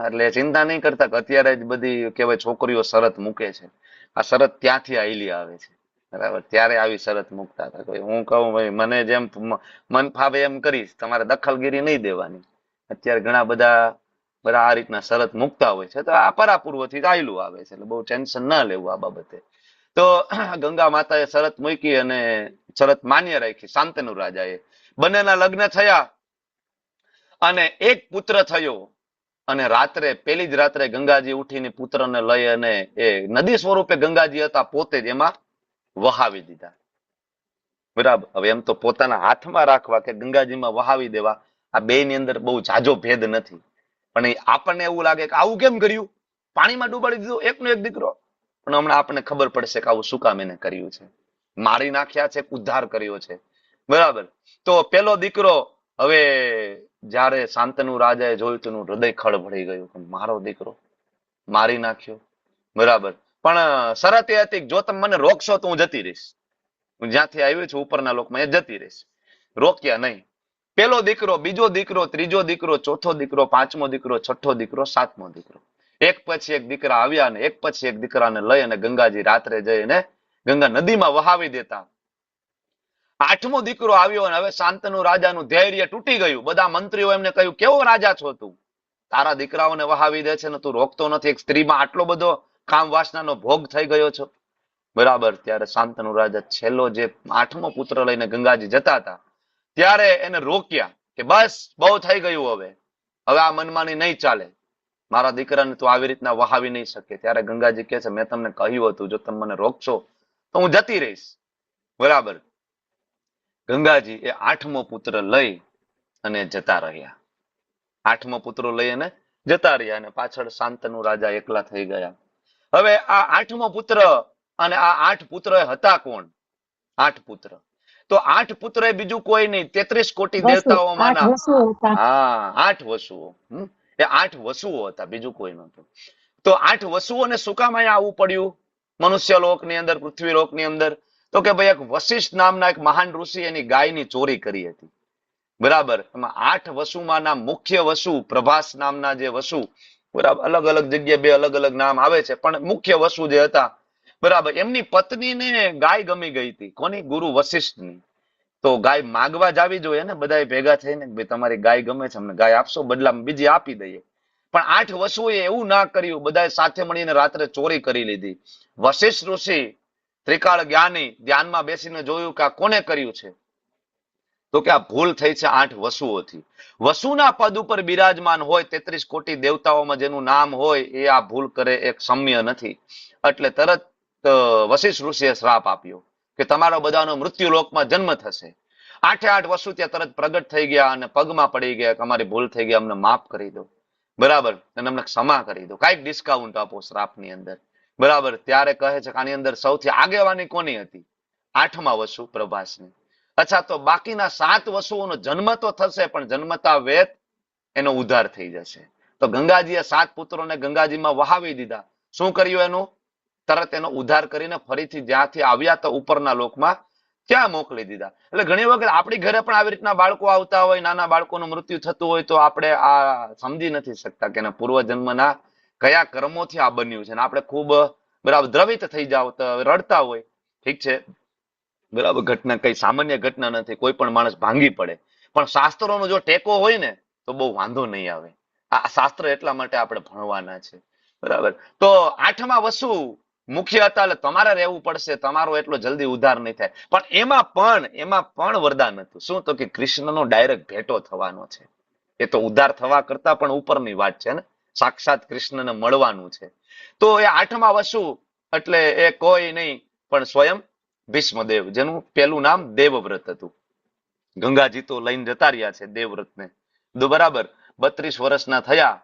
એટલે ચિંતા નહીં કરતા કે અત્યારે જ બધી કહેવાય છોકરીઓ શરત મૂકે છે. આ શરત ત્યાંથી આવેલી આવે છે, બરાબર, ત્યારે આવી શરત મૂકતા હતા. કોઈ હું કહું ભાઈ મને જેમ મન ફાવે એમ કરીશ, તમારે દખલગીરી નહીં દેવાની. અત્યારે ઘણા બધા આ રીતના શરત મૂકતા હોય છે, તો આ પરાપૂર્વથી ચાલ્યું આવે છે, એટલે બહુ ટેન્શન ના લેવું આ બાબતે. તો ગંગા માતાએ શરત મૂકી અને શરત માન્ય રાખી શાંતનુ રાજાએ. બંનેના લગ્ન થયા અને એક પુત્ર થયો. અને રાત્રે પેલી જ રાત્રે ગંગાજી ઉઠીને પુત્રને લઈ અને એ નદી સ્વરૂપે ગંગાજી હતા પોતે જ એમાં વહાવી દીધા. બરાબર, હવે એમ તો પોતાના હાથમાં રાખવા કે ગંગાજીમાં વહાવી દેવા, આ બે ની અંદર બહુ જાજો ભેદ નથી. પણ આપણને એવું લાગે કે આવું કેમ કર્યું, પાણીમાં ડૂબાડી દીધું એકનો એક દીકરો. પણ હમણાં આપણને ખબર પડશે કે આવું શું કામ એને કર્યું છે. મારી નાખ્યા છે, ઉદ્ધાર કર્યો છે. બરાબર, તો પેલો દીકરો હવે જ્યારે શાંતનુ રાજાએ જોયું તેનું હૃદય ખળભળી ગયું કે મારો દીકરો મારી નાખ્યો. બરાબર, પણ શરત એ હતી જો તમે મને રોકશો તો હું જતી રહીશ. હું જ્યાંથી આવ્યો છું ઉપરના લોકમાં એ જતી રહીશ. રોક્યા નહીં. પેલો દીકરો, બીજો દીકરો, ત્રીજો દીકરો, ચોથો દીકરો, પાંચમો દીકરો, છઠ્ઠો દીકરો, સાતમો દીકરો, એક પછી એક દીકરા આવ્યા અને એક પછી એક દીકરાને લઈ અને ગંગાજી રાત્રે જઈને ગંગા નદીમાં વહાવી દેતા. આઠમો દીકરો આવ્યો અને હવે શાંતનુ રાજાનું ધૈર્ય તૂટી ગયું. બધા મંત્રીઓ એમને કહ્યું કેવો રાજા છો તું, તારા દીકરાઓને વહાવી દે છે ને તું રોકતો નથી, એક સ્ત્રીમાં આટલો બધો કામ વાસનાનો ભોગ થઈ ગયો છો. બરાબર, ત્યારે શાંતનુ રાજા છેલ્લો જે આઠમો પુત્ર લઈને ગંગાજી જતા હતા ત્યારે એને રોક્યા કે બસ બહુ થઈ ગયું, હવે આ મનમાની નહીં ચાલે, મારા દીકરાને તું આવી રીતના વહાવી નહીં શકે. ત્યારે ગંગાજી કહે છે મેં તમને કહ્યું હતું જો તમે મને રોકશો તો હું જતી રહીશ. બરાબર, ગંગાજી એ આઠમો પુત્ર લઈ અને જતા રહ્યા. આઠમો પુત્રો લઈ અને જતા રહ્યા અને પાછળ શાંતનુ રાજા એકલા થઈ ગયા. હવે આ આઠમો પુત્ર અને આ આઠ પુત્ર હતા કોણ? આઠ પુત્ર. તો આઠ પુત્ર એ બીજું કોઈ નહીં, 33 કોટી દેવતાઓમાંના 8 વસુઓ હતા. હા 8 વસુઓ. એ 8 વસુઓ હતા, બીજું કોઈ નહોતું. તો 8 વસુઓને શું કામ અહીંયા આવવું પડ્યું મનુષ્ય લોકની અંદર, પૃથ્વી લોકની અંદર? તો કે ભાઈ એક વશિષ્ઠ નામના એક મહાન ઋષિ એની ગાયની ચોરી કરી હતી. બરાબર, એમાં 8 વસુમાંના મુખ્ય વસુ પ્રભાસ નામના જે વસુ, બરાબર, અલગ અલગ જગ્યાએ બે અલગ અલગ નામ આવે છે, પણ મુખ્ય વસુ જે હતા, બરાબર, એમની પત્નીને ગાય ગમી ગઈ હતી. કોની? ગુરુ વશિષ્ઠની. તો ગાય માગવા જાવી જોઈએ ને, બધા ભેગા થઈને ભાઈ તમારી ગાય ગમે છે, અમને ગાય આપશો, બદલામાં બીજી આપી દઈએ. પણ 8 વસુએ એવું ના કર્યું, બધાએ સાથે મળીને રાત્રે ચોરી કરી લીધી. વશિષ્ઠ ઋષિ ત્રિકાળ જ્ઞાની ધ્યાનમાં બેસીને જોયું કે આ કોને કર્યું છે, તો કે આ ભૂલ થઈ છે 8 વસુઓથી. વસુના પદ ઉપર બિરાજમાન હોય 33 કોટી દેવતાઓમાં જેનું નામ હોય એ આ ભૂલ કરે એ ક્ષમ્ય નથી. એટલે તરત વશિષ્ઠ ઋષિએ શ્રાપ આપ્યો કે તમારો બધાનો મૃત્યુ લોકમાં જન્મ થશે. 8 વસુ ત્યાં તરત પ્રગટ થઈ ગયા અને પગમાં પડી ગયા કે અમારી ભૂલ થઈ ગઈ, અમને માફ કરી દો. બરાબર, અને અમને ક્ષમા કરી દો, કાંઈક ડિસ્કાઉન્ટ આપો શ્રાપની અંદર. બરાબર, ત્યારે કહે છે કે આની અંદર સૌથી આગેવાની કોની હતી? 8મા વસુ પ્રભાસની. અચ્છા, તો બાકીના 7 વસુઓનો જન્મ તો થશે પણ જન્મતા વેત એનો ઉદ્ધાર થઈ જશે. તો ગંગાજીએ 7 પુત્રોને ગંગાજીમાં વહાવી દીધા. શું કર્યું એનું? તરત એનો ઉદ્ધાર કરીને ફરીથી જ્યાંથી આવ્યા તો ઉપરના લોકમાં ત્યાં મોકલી દીધા. એટલે ઘણી વખત આપણી ઘરે પણ આવી રીતના બાળકો આવતા હોય, નાના બાળકોનું મૃત્યુ થતું હોય તો આપણે આ સમજી નથી શકતા કે પૂર્વજન્મના કયા કર્મોથી આ બન્યું છે. આપણે ખૂબ બરાબર દ્રવિત થઈ જાવ તો રડતા હોય, ઠીક છે, બરાબર, ઘટના કઈ સામાન્ય ઘટના નથી, કોઈ પણ માણસ ભાંગી પડે, પણ શાસ્ત્રોનો જો ટેકો હોય ને તો બહુ વાંધો નહીં આવે. આ શાસ્ત્ર એટલા માટે આપણે ભણવાના છે. બરાબર, તો 8મા વસુ મુખ્ય હતા એટલે તમારે રહેવું પડશે, તમારો એટલો જલ્દી ઉદ્ધાર નહીં થાય. પણ એમાં પણ વરદાન હતું. શું? તો કે કૃષ્ણનો ડાયરેક્ટ ભેટો થવાનો છે. એ તો ઉદ્ધાર થવા કરતા પણ ઉપરની વાત છે ને, સાક્ષાત કૃષ્ણને મળવાનું છે. તો એ 8મા વસુ એટલે એ કોઈ નહીં પણ સ્વયં ભીષ્મદેવ, જેનું પેલું નામ દેવવ્રત હતું. ગંગાજી તો લઈને જતા રહ્યા છે દેવવ્રતને. બરાબર, 32 વર્ષના થયા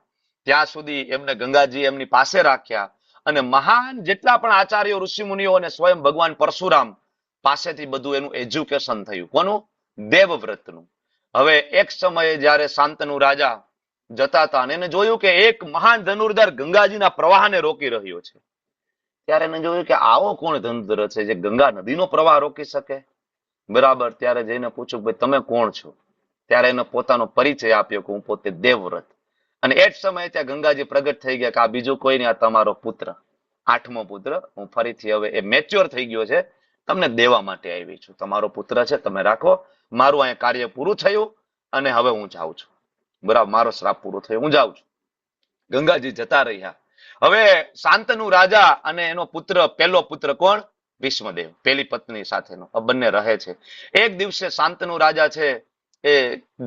ત્યાં સુધી એમને ગંગાજી એમની પાસે રાખ્યા અને મહાન જેટલા પણ આચાર્યો, ઋષિમુનિઓ અને સ્વયં ભગવાન પરશુરામ પાસેથી બધું એનું એજ્યુકેશન થયું. કોનું? દેવવ્રતનું. હવે એક સમયે જ્યારે શાંતનુ રાજા જતા હતા અને એને જોયું કે એક મહાન ધનુર્ધર ગંગાજીના પ્રવાહને રોકી રહ્યો છે. ત્યારે એને જોયું કે આવો કોણ ધનુર્ધર છે જે ગંગા નદીનો પ્રવાહ રોકી શકે? બરાબર, ત્યારે જઈને પૂછ્યું ભાઈ તમે કોણ છો? ત્યારે એને પોતાનો પરિચય આપ્યો કે હું પોતે દેવવ્રત. અને એ જ સમયે ત્યાં ગંગાજી પ્રગટ થઈ ગયા કે આ બીજું કોઈ નહીં, આ તમારો પુત્ર, 8મો પુત્ર. હું ફરીથી હવે એ મેચ્યોર થઈ ગયો છે, તમને દેવા માટે આવી છું. તમારો પુત્ર છે, તમે રાખો. મારું અહીંયા કાર્ય પૂરું થયું અને હવે હું જાઉં છું. બરાબર, મારો શ્રાપ પૂરો થયો, હું જાઉં છું. ગંગાજી જતા રહ્યા. હવે શાંતનુ રાજા અને એનો પુત્ર, પહેલો પુત્ર કોણ? ભીષ્મદેવ, પેલી પત્ની સાથેનો. આ બંને રહે છે. એક દિવસે શાંતનુ રાજા છે એ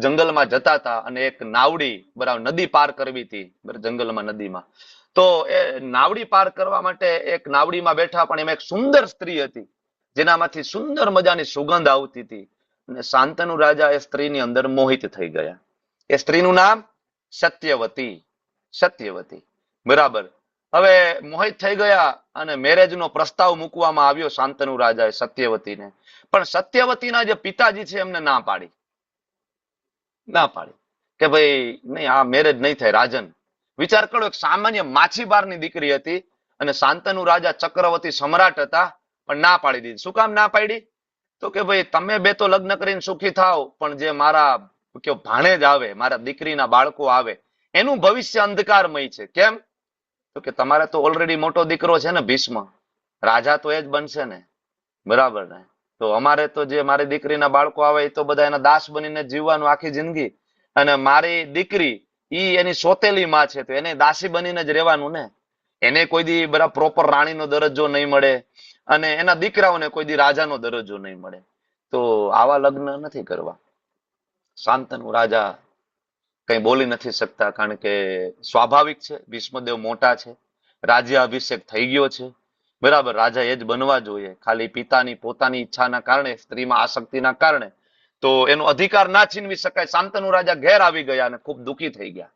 જંગલમાં જતા હતા અને એક નાવડી, બરાબર, નદી પાર કરવી હતી, જંગલમાં, નદીમાં. તો એ નાવડી પાર કરવા માટે એક નાવડીમાં બેઠા, પણ એમાં એક સુંદર સ્ત્રી હતી જેનામાંથી સુંદર મજાની સુગંધ આવતી હતી. અને શાંતનુ રાજા એ સ્ત્રીની અંદર મોહિત થઈ ગયા. એ સ્ત્રીનું નામ સત્યવતી. સત્યવતી, બરાબર. હવે મોહિત થઈ ગયા અને મેરેજનો પ્રસ્તાવ મૂકવામાં આવ્યો શાંતનુ રાજાએ સત્યવતીને. પણ સત્યવતીના જે પિતાજી છે એમને ના પાડી. ના પાડી કે ભાઈ નહીં, આ મેરેજ નહીં થાય. રાજન, વિચાર કરો, એક સામાન્ય માછીમારની દીકરી હતી અને શાંતનુ રાજા ચક્રવર્તી સમ્રાટ હતા, પણ ના પાડી દીધી. શું કામ ના પાડી? તો કે ભાઈ તમે બે તો લગ્ન કરીને સુખી થાવ, પણ જે મારા કે ભાણેજ આવે, મારા દીકરીના બાળકો આવે, એનું ભવિષ્ય અંધકારમય છે. કેમ? તો કે તમારે તો ઓલરેડી મોટો દીકરો છે ને, ભીષ્મ, રાજા તો એ જ બનશે ને, બરાબર ને? તો અમારે તો જે મારી દીકરીના બાળકો આવે એ તો બધા એના દાસ બનીને જીવવાનું આખી જિંદગી, અને મારી દીકરી ઈ એની સોતેલી માં છે તો એને દાસી બનીને જ રહેવાનું ને. એને કોઈ દી બરાબર પ્રોપર રાણીનો દરજ્જો નહીં મળે અને એના દીકરાઓને કોઈ દી રાજાનો દરજ્જો નહીં મળે. તો આવા લગ્ન નથી કરવા. શાંતનુ રાજા કઈ બોલી નથી શકતા, કારણ કે સ્વાભાવિક છે, ભીષ્મદેવ મોટા છે, રાજ્યાભિષેક થઈ ગયો છે, બરાબર. રાજા એ જ બનવા જોઈએ. ખાલી પિતાની પોતાની ઈચ્છાના કારણે, સ્ત્રીમાં આસક્તિના કારણે તો એનો અધિકાર ના છીનવી શકાય. શાંતનુ રાજા ઘેર આવી ગયા અને ખૂબ દુઃખી થઈ ગયા,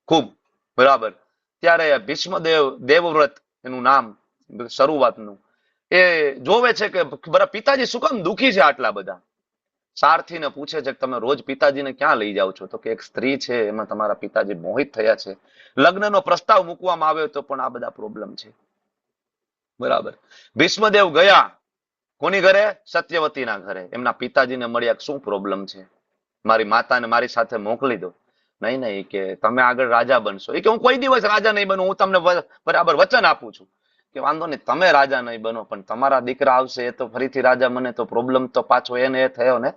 ખૂબ, બરાબર. ત્યારે ભીષ્મદેવ, દેવવ્રત એનું નામ શરૂઆતનું, એ જોવે છે કે બરાબર પિતાજી શું કામ દુઃખી છે આટલા બધા. સારથીને પૂછે છે કે તમે રોજ પિતાજીને ક્યાં લઈ જાઓ છો? તો કે એક સ્ત્રી છે, એમાં તમારા પિતાજી મોહિત થયા છે, લગ્નનો પ્રસ્તાવ મૂકવામાં આવ્યો તો પણ આ બધા પ્રોબ્લેમ છે, બરાબર. ભીષ્મદેવ ગયા કોની ઘરે? સત્યવતીના ઘરે. એમના પિતાજીને મળ્યા, શું પ્રોબ્લેમ છે, મારી માતાને મારી સાથે મોકલી દો. નહીં નહીં, કે તમે આગળ રાજા બનશો. એ કે હું કોઈ દિવસ રાજા નહીં બનું, હું તમને બરાબર વચન આપું છું કે વાંધો નહીં, તમે રાજા નહીં બનો, પણ તમારા દીકરા આવશે એ તો ફરીથી રાજા બને તો પ્રોબ્લેમ તો પાછો એને એ થયો ને.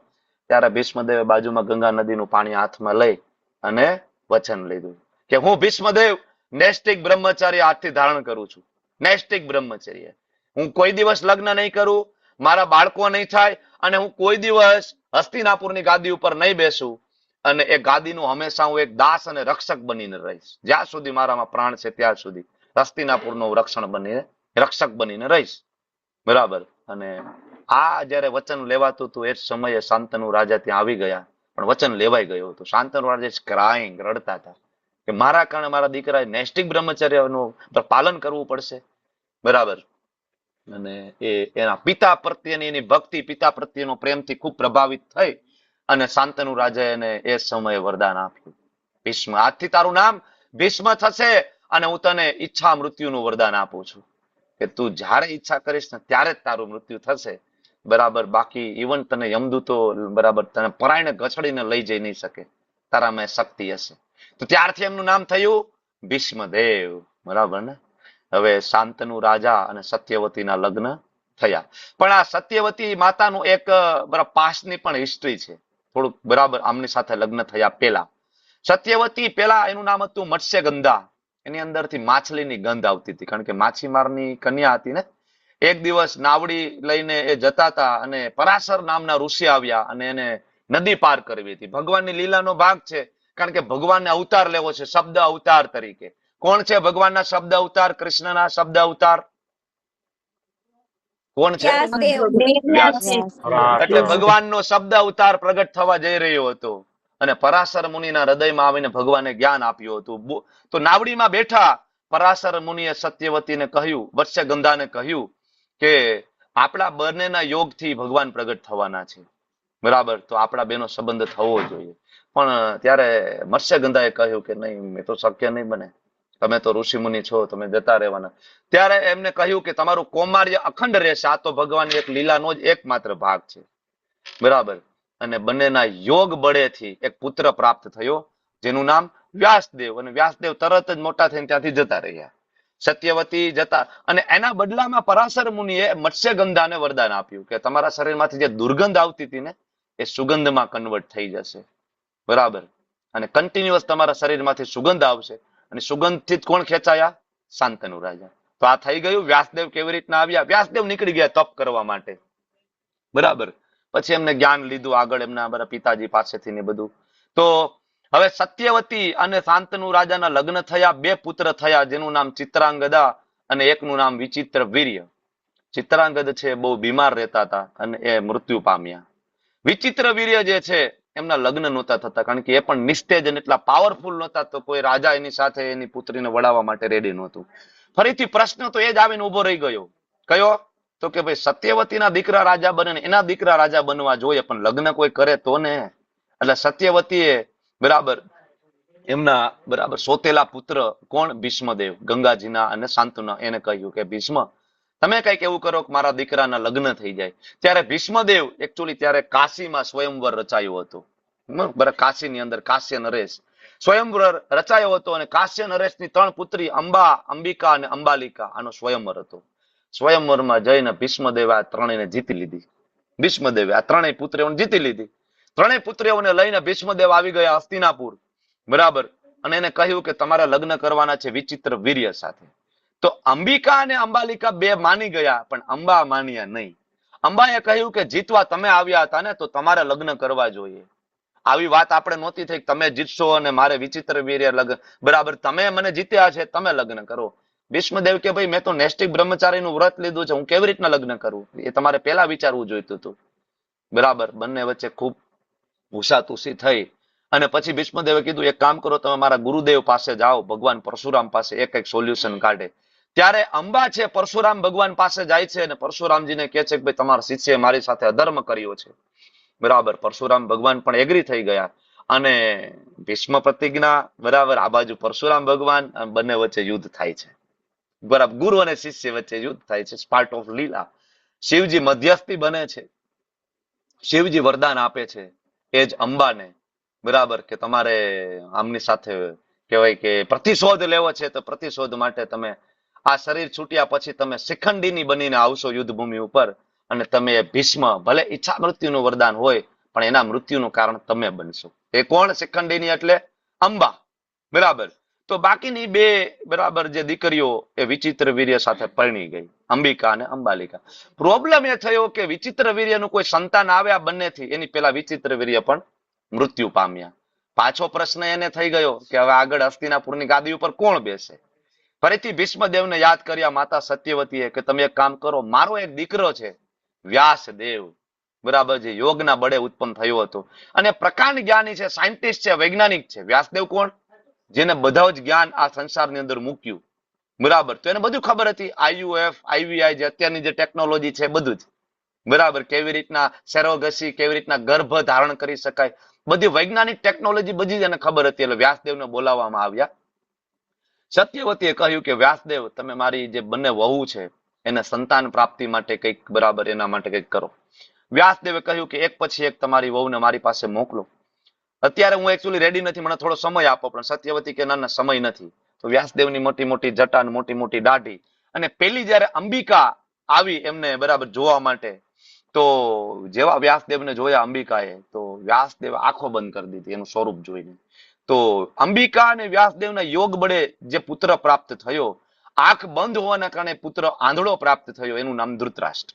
ત્યારે ભીષ્મદેવે બાજુમાં ગંગા નદીનું પાણી હાથમાં લઈ અને વચન લીધું કે હું ભીષ્મદેવ નૈષ્ટિક બ્રહ્મચર્ય આજથી ધારણ કરું છું. નૈષ્ટિક બ્રહ્મચર્ય. હું કોઈ દિવસ લગ્ન નહીં કરું, મારા બાળકો નહીં થાય, અને હું કોઈ દિવસ હસ્તિનાપુરની ગાદી ઉપર નહીં બેસું, અને એ ગાદીનું હંમેશા હું એક દાસ અને રક્ષક બનીને રહીશ. જ્યાં સુધી મારામાં પ્રાણ છે ત્યાં સુધી હસ્તિનાપુરનું રક્ષક બનીને રહીશ, બરાબર. અને આ જયારે વચન લેવાતું હતું એ જ સમયે શાંતનુ રાજા ત્યાં આવી ગયા, પણ વચન લેવાઈ ગયું હતું. શાંતનુ રાજા ક્રાઇંગ, રડતા હતા કે મારા કારણે મારા દીકરાએ નૈષ્ટિક બ્રહ્મચર્યનું પાલન કરવું પડશે, બરાબર. અને એના પિતા પ્રત્યેની એની ભક્તિ, પિતા પ્રત્યેનો પ્રેમથી ખૂબ પ્રભાવિત થઈ અને શાંતનુ રાજાએ એને એ સમયે વરદાન આપ્યું, ભીષ્મ, આજથી તારું નામ ભીષ્મ થશે અને હું તને ઈચ્છા મૃત્યુનું વરદાન આપું છું કે તું જ્યારે ઈચ્છા કરીશ ને ત્યારે જ તારું મૃત્યુ થશે, બરાબર. બાકી ઇવન તને યમદૂતો, બરાબર, તને પરાયણે ઘસડીને લઈ જઈ નહીં શકે, તારામાં શક્તિ હશે. તો ત્યારથી એમનું નામ થયું ભીષ્મદેવ, બરાબર ને. હવે શાંતનુ રાજા અને સત્યવતીના લગ્ન થયા. પણ આ સત્યવતી માતાનું એક બરાબર પાસ્ટની પણ હિસ્ટ્રી છે થોડુંક, બરાબર. આમની સાથે લગ્ન થયા પહેલા સત્યવતી, પહેલા એનું નામ હતું મત્સ્યગંધા. એની અંદરથી માછલીની ગંધ આવતી હતી, કારણ કે માછીમારની કન્યા હતી ને. એક દિવસ નાવડી લઈને એ જતા હતા અને પરાશર નામના ઋષિ આવ્યા અને એને નદી પાર કરવી હતી. ભગવાનની લીલાનો ભાગ છે, કારણ કે ભગવાનને અવતાર લેવો છે, શબ્દ અવતાર તરીકે. કોણ છે ભગવાનના શબ્દ અવતાર, કૃષ્ણના શબ્દ અવતાર? કોણ છે? વ્યાસ. એટલે ભગવાનનો શબ્દ અવતાર પ્રગટ થવા જઈ રહ્યો હતો અને પરાશર મુનિના હૃદયમાં આવીને ભગવાને જ્ઞાન આપ્યું હતું. તો નાવડીમાં બેઠા પરાશર મુનિએ સત્યવતીને કહ્યું, વત્સ્યગંધાને કહ્યું કે આપણા બંનેના યોગથી ભગવાન પ્રગટ થવાના છે, બરાબર. તો આપણા બેનો સંબંધ થવો જોઈએ. પણ ત્યારે મત્સ્યગંધાએ કહ્યું કે નહીં, એ તો શક્ય નહીં બને, તમે તો ઋષિ મુનિ છો, તમે જતા રહેવાના. ત્યારે એમને કહ્યું કે તમારું કૌમાર્ય અખંડ રહેશે, આ તો ભગવાનની એક લીલાનો જ એકમાત્ર ભાગ છે, બરાબર. અને બંનેના યોગ બળેથી એક પુત્ર પ્રાપ્ત થયો જેનું નામ વ્યાસદેવ. અને વ્યાસદેવ તરત જ મોટા થઈને ત્યાંથી જતા રહ્યા. સત્યવતી જતા અને એના બદલામાં પરાશર મુનિએ મત્સ્યગંધાને વરદાન આપ્યું કે તમારા શરીરમાંથી જે દુર્ગંધ આવતી હતી ને એ સુગંધમાં કન્વર્ટ થઈ જશે. બરાબર. અને કન્ટિન્યુઅસ તમારા શરીરમાંથી સુગંધ આવશે અને સુગંધથી જ કોણ ખેંચાયા? શાંતનુ રાજા. તો આ થઈ ગયું. વ્યાસદેવ કેવી રીતના આવ્યા? વ્યાસદેવ નીકળી ગયા તપ કરવા માટે. બરાબર. પછી એમને જ્ઞાન લીધું આગળ એમના બધા પિતાજી પાસેથી ને બધું. તો હવે સત્યવતી અને શાંતનુ રાજાના લગ્ન થયા, 2 પુત્ર થયા, જેનું નામ ચિત્રાંગદા અને એકનું નામ વિચિત્ર વીર્ય. ચિત્રાંગદ છે બહુ બીમાર રહેતા હતા અને એ મૃત્યુ પામ્યા. વિચિત્ર વીર્ય જે છે એમના લગ્ન નહોતા થતા, કારણ કે એ પણ નિસ્તેજ અને એટલા પાવરફુલ નહોતા, તો કોઈ રાજા એની સાથે એની પુત્રીને વડાવવા માટે રેડી નહોતું. ફરીથી પ્રશ્ન તો એ જ આવીને ઉભો રહી ગયો. કયો? તો કે ભાઈ સત્યવતીના દીકરા રાજા બને ને એના દીકરા રાજા બનવા જોઈએ, પણ લગ્ન કોઈ કરે તો ને. એટલે સત્યવતીએ બરાબર એમના બરાબર સોતેલા પુત્ર કોણ? ભીષ્મદેવ, ગંગાજીના અને શાંતુના, એને કહ્યું કે ભીષ્મ તમે કઈક એવું કરો કે મારા દીકરાના લગ્ન થઈ જાય. ત્યારે ભીષ્મદેવ એકચ્યુઅલી ત્યારે કાશીમાં સ્વયંવર રચાયું હતું. બરાબર, કાશીની અંદર કાશ્ય નરેશ સ્વયંવર રચાયો હતો અને કાશ્ય નરેશની 3 પુત્રી અંબા, અંબિકા અને અંબાલિકા, આનો સ્વયંવર હતો. સ્વયંવરમાં જઈને ભીષ્મદેવે આ ત્રણેયને જીતી લીધી. ભીષ્મદેવે આ 3 પુત્રીઓને જીતી લીધી. 3 પુત્રીઓને લઈને ભીષ્મદેવ આવી ગયા હસ્તિનાપુર. બરાબર. અને એને કહ્યું કે તમારે લગ્ન કરવાના છે વિચિત્ર વીર્ય સાથે. તો અંબિકા અને અંબાલિકા 2 માની ગયા, પણ અંબા માન્યા નહીં. અંબાએ કહ્યું કે જીતવા તમે આવ્યા હતા ને, તો તમારે લગ્ન કરવા જોઈએ. આવી વાત આપણે નહોતી થઈ તમે જીતશો અને મારે વિચિત્ર વીર્ય લગ્ન. બરાબર, તમે મને જીત્યા છે, તમે લગ્ન કરો. ભીષ્મદેવ કે ભાઈ મેં તો નૈષ્ટિક બ્રહ્મચારીનું વ્રત લીધું છે, હું કેવી રીતના લગ્ન કરું? એ તમારે પહેલા વિચારવું જોઈતું હતું. બરાબર. બંને વચ્ચે ખૂબ ઉષાતુષી થઈ અને પછી ભીષ્મદેવે કીધું એક કામ કરો, તમે મારા ગુરુદેવ પાસે જાઓ, ભગવાન પરશુરામ પાસે, એક સોલ્યુશન કાઢે. ત્યારે અંબા છે પરશુરામ ભગવાન પાસે જાય છે અને પરશુરામજીને કહે છે કે ભાઈ તમારા શિષ્યએ મારી સાથે અધર્મ કર્યો છે. બરાબર. પરશુરામ ભગવાન પણ એગ્રી થઈ ગયા અને ભીષ્મ પ્રતિજ્ઞા. બરાબર. આ બાજુ પરશુરામ ભગવાન, બંને વચ્ચે યુદ્ધ થાય છે. બરાબર. ગુરુ અને શિષ્ય વચ્ચે યુદ્ધ થાય છે. પાર્ટ ઓફ લીલા. શિવજી મધ્યસ્થી બને છે. શિવજી વરદાન આપે છે એ જ અંબાને. બરાબર, કે તમારે આમની સાથે કહેવાય કે પ્રતિશોધ લેવો છે, તો પ્રતિશોધ માટે તમે આ શરીર છૂટ્યા પછી તમે શિખંડીની બનીને આવશો યુદ્ધભૂમિ ઉપર અને તમે ભીષ્મ, ભલે ઈચ્છા મૃત્યુનું વરદાન હોય પણ એના મૃત્યુનું કારણ તમે બનશો. એ કોણ? શિખંડીની એટલે અંબા. બરાબર. તો બાકીની 2 બરાબર જે દીકરીઓ એ વિચિત્ર વીર્ય સાથે પરણી ગઈ, અંબિકા અને અંબાલિકા. પ્રોબ્લેમ એ થયો કે વિચિત્ર વીર્યનું કોઈ સંતાન આવે આ બંનેથી, એની પેલા વિચિત્ર વીર્ય પણ મૃત્યુ પામ્યા. પાછો પ્રશ્ન એને થઈ ગયો કે હવે આગળ હસ્તિનાપુરની ગાદી ઉપર કોણ બેસે? ફરીથી ભીષ્મદેવને યાદ કર્યા માતા સત્યવતીએ કે તમે એક કામ કરો, મારો એક દીકરો છે વ્યાસદેવ, બરાબર, જે યોગના બળે ઉત્પન્ન થયો હતો અને પ્રકાંડ જ્ઞાની છે, સાયન્ટિસ્ટ છે, વૈજ્ઞાનિક છે. વ્યાસદેવ કોણ? જેને બધા જ જ્ઞાન આ સંસારની અંદર મૂક્યું. બરાબર. તો એને બધું ખબર હતી. IUF, IVI જે અત્યારની જે ટેકનોલોજી છે બધું જ. બરાબર. કેવી રીતના સેરોગસી, કેવી રીતના ગર્ભ ધારણ કરી શકાય, બધી વૈજ્ઞાનિક ટેકનોલોજી બધી જ એને ખબર હતી. એટલે વ્યાસદેવને બોલાવવામાં આવ્યા. સત્યવતીએ કહ્યું કે વ્યાસદેવ તમે મારી જે બંને વહુ છે એને સંતાન પ્રાપ્તિ માટે કંઈક બરાબર એના માટે કંઈક કરો. વ્યાસદેવે કહ્યું કે એક પછી એક તમારી વહુને મારી પાસે મોકલો. અત્યારે હું એકચ્યુઅલી રેડી નથી, મને થોડો સમય આપો. પણ સત્યવતી કે ના સમય નથી. તો વ્યાસદેવની મોટી મોટી જટા, મોટી મોટી દાઢી અને પેલી જયારે અંબિકા આવી એમને બરાબર જોવા માટે, તો જેવા વ્યાસદેવને જોયા અંબિકાએ, તો વ્યાસદેવ આંખો બંધ કરી દીધી એનું સ્વરૂપ જોઈને. તો અંબિકા અને વ્યાસદેવના યોગ બળે જે પુત્ર પ્રાપ્ત થયો, આંખ બંધ હોવાના કારણે પુત્ર આંધળો પ્રાપ્ત થયો, એનું નામ ધૃતરાષ્ટ્ર.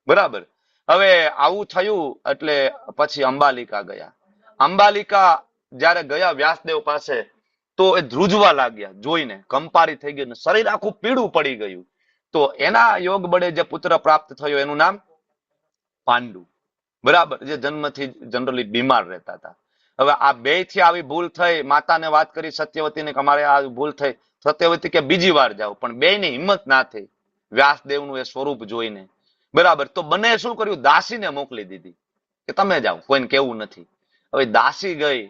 બરાબર. હવે આવું થયું એટલે પછી અંબાલિકા ગયા. અંબાલિકા જયારે ગયા વ્યાસદેવ પાસે, તો એ ધ્રુજવા લાગ્યા જોઈને, કંપારી થઈ ગઈ, શરીર આખું પીળું પડી ગયું. તો એના યોગ બળે જે પુત્ર પ્રાપ્ત થયો એનું નામ પાંડુ. બરાબર. જે જન્મથી જનરલી બીમાર રહેતા હતા. હવે આ 2 થી આવી ભૂલ થઈ. માતાને વાત કરી સત્યવતીને કે અમારે આ ભૂલ થઈ. સત્યવતી કે બીજી વાર જાઓ, પણ 2 ની હિંમત ના થઈ વ્યાસદેવનું એ સ્વરૂપ જોઈને. બરાબર. તો બંને શું કર્યું? દાસીને મોકલી દીધી કે તમે જાઓ, કોઈને કેવું નથી. હવે દાસી ગઈ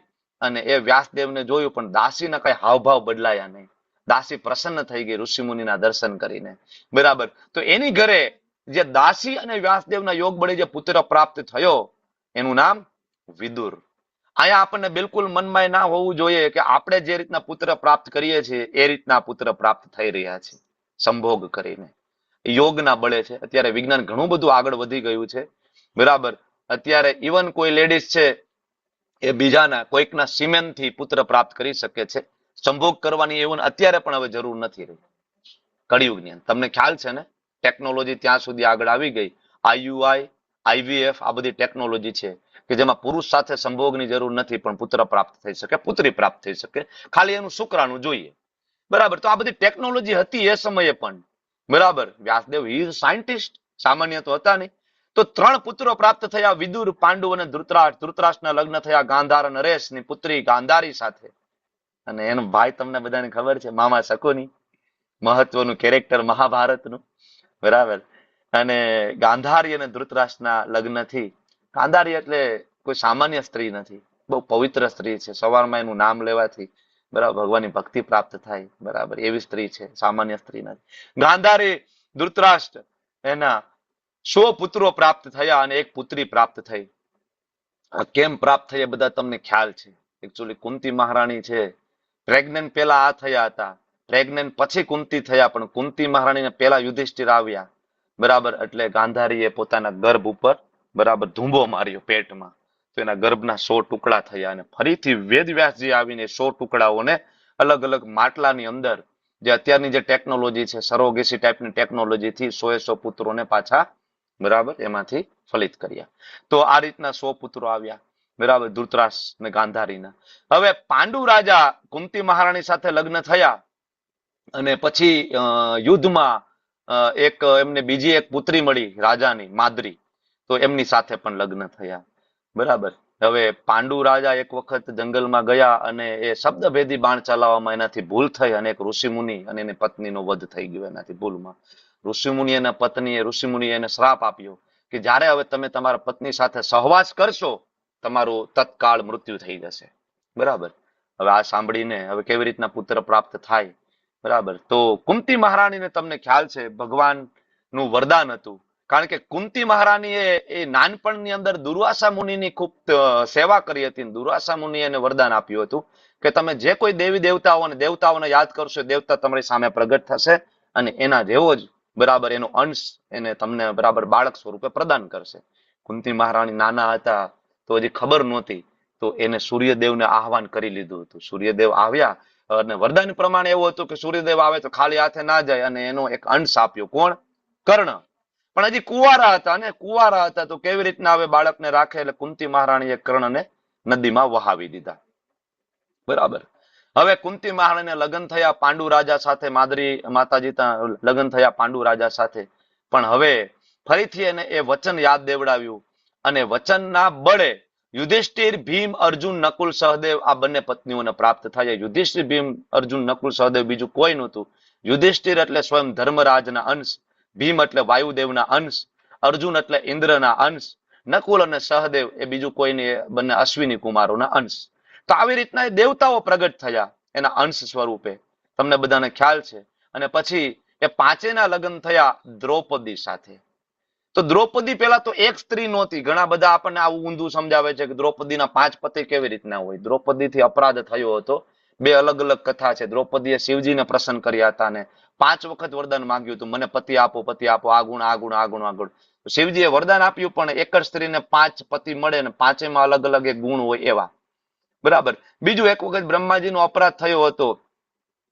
અને એ વ્યાસદેવને જોયું, પણ દાસીના કઈ હાવભાવ બદલાયા નહીં. દાસી પ્રસન્ન થઈ ગઈ ઋષિમુનિના દર્શન કરીને. બરાબર. તો એની ઘરે જે દાસી અને વ્યાસદેવના યોગ બળે જે પુત્ર પ્રાપ્ત થયો એનું નામ વિદુર. અહીંયા આપણને બિલકુલ મનમાં ના હોવું જોઈએ કે આપણે જે રીતના પુત્ર પ્રાપ્ત કરીએ છીએ એ રીતના પુત્ર પ્રાપ્ત થઈ રહ્યા છે. સંભોગ કરીને. યોગના બળે છે. અત્યારે વિજ્ઞાન ઘણું બધું આગળ વધી ગયું છે. બરાબર. અત્યારે ઇવન કોઈ લેડીઝ છે એ બીજાના કોઈકના સિમેનથી પુત્ર પ્રાપ્ત કરી શકે છે. સંભોગ કરવાની એવું અત્યારે પણ હવે જરૂર નથી રહી. કળિયુગની અંદર તમને ખ્યાલ છે ને, ટેકનોલોજી ત્યાં સુધી આગળ આવી ગઈ. આઈયુઆઈ, આઈવીએફ આ બધી ટેકનોલોજી છે કે જેમાં પુરુષ સાથે સંભોગની જરૂર નથી, પણ પુત્ર પ્રાપ્ત થઈ શકે, પુત્રી પ્રાપ્ત થઈ શકે, ખાલી એનું શુક્રાણુ જોઈએ. બરાબર. તો આ બધી ટેકનોલોજી હતી એ સમયે પણ. બરાબર. વ્યાસદેવ ઇઝ સાયન્ટિસ્ટ, સામાન્ય તો હતા નહીં. તો 3 પુત્રો પ્રાપ્ત થયા, વિદુર, પાંડુ અને ધૃતરાષ્ટ્ર. ધૃતરાષ્ટ્રના લગ્ન થયા ગાંધાર નરેશની પુત્રી ગાંધારી સાથે. અને એનો ભાઈ તમને બધાને ખબર છે, મામા શકુની, મહત્વનું કેરેક્ટર મહાભારતનું. બરાબર. અને ગાંધારી અને ધૃતરાષ્ટ્રના લગ્નથી, ગાંધારી એટલે કોઈ સામાન્ય સ્ત્રી નથી, બહુ પવિત્ર સ્ત્રી છે. સવારમાં એનું નામ લેવાથી બરાબર ભગવાનની ભક્તિ પ્રાપ્ત થાય. બરાબર. એવી સ્ત્રી છે, સામાન્ય સ્ત્રી નથી. ગાંધારી, ધૃતરાષ્ટ્ર એના 100 પુત્રો પ્રાપ્ત થયા અને એક પુત્રી પ્રાપ્ત થઈ. આ કેમ પ્રાપ્ત થઈ એ બધા તમને ખ્યાલ છે. એકચ્યુઅલી કુંતી મહારાણી છે, પ્રેગ્નન્ટ પેલા આ થયા હતા, પ્રેગ્નન્ટ પછી કુંતી થયા, પણ કુંતી મહારાણીને પેલા યુધિષ્ઠિર આવ્યા. બરાબર. એટલે ગાંધારીએ પોતાના ગર્ભ ઉપર બરાબર ધૂંબો માર્યો પેટમાં, તો એના ગર્ભના 100 ટુકડા થયા. અને ફરીથી વેદવ્યાસજી આવીને 100 ટુકડાઓને અલગ અલગ માટલાની અંદર, જે અત્યારની જે ટેકનોલોજી છે, સરોગેસી ટાઈપની ટેકનોલોજીથી 100 પુત્રોને પાછા બરાબર એમાંથી ફલિત કર્યા. તો આ રીતના 100 પુત્રો આવ્યા. બરાબર. ધૃતરાષ્ટ્ર ને ગાંધારીના. હવે પાંડુ રાજા કુંતી મહારાણી સાથે લગ્ન થયા અને પછી યુદ્ધમાં એક એમને બીજી એક પુત્રી મળી રાજાની, માદ્રી. તો એમની સાથે પણ લગ્ન થયા. બરાબર. હવે પાંડુ રાજા એક વખત જંગલમાં ગયા અને એ શબ્દભેદી બાણ ચલાવવામાં એનાથી ભૂલ થઈ અને એક ઋષિમુનિ અને એની પત્નીનો વધ થઈ ગયો એનાથી ભૂલમાં. ઋષિમુનિ એના પત્નીએ ઋષિમુનિએ એને શ્રાપ આપ્યો કે જ્યારે હવે તમે તમારા પત્ની સાથે સહવાસ કરશો, તમારું તત્કાળ મૃત્યુ થઈ જશે. બરાબર. હવે આ સાંભળીને હવે કેવી રીતના પુત્ર પ્રાપ્ત થાય. બરાબર. તો કુંતી મહારાણીને તમને ખ્યાલ છે ભગવાનનું વરદાન હતું. કારણ કે કુંતી મહારાણીએ એ નાનપણની અંદર દુર્વાસા મુનિની ખૂબ સેવા કરી હતી. દુર્વાસા મુનિએ એને વરદાન આપ્યું હતું કે તમે જે કોઈ દેવી દેવતાઓને યાદ કરશો, દેવતા તમારી સામે પ્રગટ થશે અને એના જેવો જ બરાબર એનો અંશ એને તમને બરાબર બાળક સ્વરૂપે પ્રદાન કરશે. કુંતી મહારાણી નાના હતા તો હજી ખબર નહોતી, તો એને સૂર્યદેવને આહવાન કરી લીધું હતું. સૂર્યદેવ આવ્યા અને વરદાન પ્રમાણે એવું હતું કે સૂર્યદેવ આવે તો ખાલી હાથે ના જાય, અને એનો એક અંશ આપ્યો. કોણ? કર્ણ. પણ હજી કુંવારા હતા તો કેવી રીતના હવે બાળકને રાખે, એટલે કુંતી મહારાણીએ કર્ણને નદીમાં વહાવી દીધા. બરાબર. હવે કુંતી મહારાણીને લગ્ન થયા પાંડુ રાજા સાથે, માદ્રી માતાજી લગ્ન થયા પાંડુ રાજા સાથે. પણ હવે ફરીથી એને એ વચન યાદ દેવડાવ્યું અને વચનના બળે યુધિષ્ઠિર, ભીમ, અર્જુન, નકુલ, સહદેવ આ બંને પત્નીઓને પ્રાપ્ત થયા. યુધિષ્ઠિર, ભીમ, અર્જુન, નકુલ, સહદેવ બીજું કોઈ નહોતું. યુધિષ્ઠિર એટલે સ્વયં ધર્મરાજના અંશ, ભીમ એટલે વાયુદેવના અંશ, અર્જુન એટલે ઇન્દ્રના અંશ, નકુલ અને સહદેવ એ બીજું કોઈની બંને અશ્વિની કુમારોના અંશ. તો આવી રીતના એ દેવતાઓ પ્રગટ થયા એના અંશ સ્વરૂપે. તમને બધાને ખ્યાલ છે. અને પછી એ પાંચેના લગ્ન થયા દ્રૌપદી સાથે. તો દ્રૌપદી પેલા તો એક સ્ત્રી નહોતી. ઘણા બધા આપણને આવું ઊંધું સમજાવે છે કે દ્રૌપદીના 5 પતિ કેવી રીતના હોય. દ્રૌપદીથી અપરાધ થયો હતો. 2 અલગ અલગ કથા છે. દ્રૌપદીએ શિવજીને પ્રસન્ન કર્યા હતા અને 5 વખત વરદાન માંગ્યું હતું, મને પતિ આપો, આ ગુણ, આ ગુણ, આ ગુણ, આ ગુણ. શિવજીએ વરદાન આપ્યું, પણ એક જ સ્ત્રીને 5 પતિ મળે ને 5 અલગ અલગ એક ગુણ હોય એવા. બરાબર. બીજું એક વખત બ્રહ્માજીનો અપરાધ થયો હતો.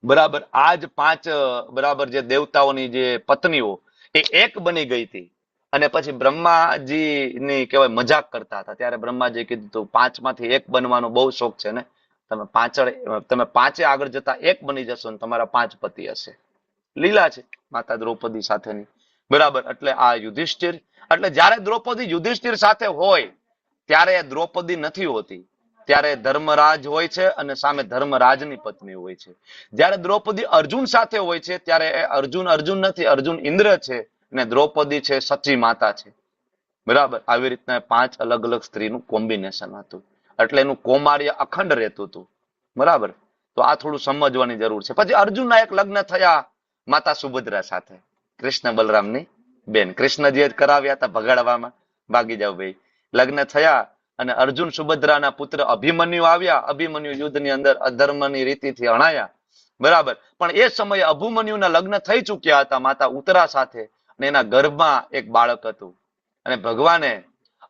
બરાબર. આ જ 5 બરાબર જે દેવતાઓની જે પત્નીઓ એ એક બની ગઈ હતી. અને પછી બ્રહ્માજીની કહેવાય મજાક કરતા હતા. ત્યારે બ્રહ્માજી કીધું હતું 5 માંથી એક બનવાનો બહુ શોખ છે ને, તમે પાંચે આગળ જતા એક બની જશો ને તમારા 5 પતિ હશે. લીલા છે માતા દ્રૌપદી સાથેની. બરાબર. એટલે આ યુધિષ્ઠિર, એટલે જ્યારે દ્રૌપદી યુધિષ્ઠિર સાથે હોય ત્યારે દ્રૌપદી નથી હોતી, ત્યારે ધર્મરાજ હોય છે અને સામે ધર્મરાજની પત્ની હોય છે. જ્યારે દ્રૌપદી અર્જુન સાથે હોય છે ત્યારે અર્જુન નથી, અર્જુન ઇન્દ્ર છે ને દ્રૌપદી છે સચી માતા છે. બરાબર. આવી રીતના 5 અલગ અલગ સ્ત્રીનું કોમ્બિનેશન હતું. એટલે એનું કૌમાર્ય અખંડ રહેતું હતું. બરાબર. તો આ થોડું સમજવાની જરૂર છે. પછી અર્જુનના એક લગ્ન થયા માતા સુભદ્રા સાથે, કૃષ્ણ બલરામની બેન. કૃષ્ણજીએ જ કરાવ્યા હતા ભગાડવામાં, ભાગી જાવ ભાઈ. લગ્ન થયા અને અર્જુન સુભદ્રાના પુત્ર અભિમન્યુ આવ્યા. અભિમન્યુ યુદ્ધની અંદર અધર્મની રીતિથી અણાયા. બરાબર. પણ એ સમયે અભિમન્યુના લગ્ન થઈ ચુક્યા હતા માતા ઉત્તરા સાથે, અને એના ગર્ભમાં એક બાળક હતું. અને ભગવાને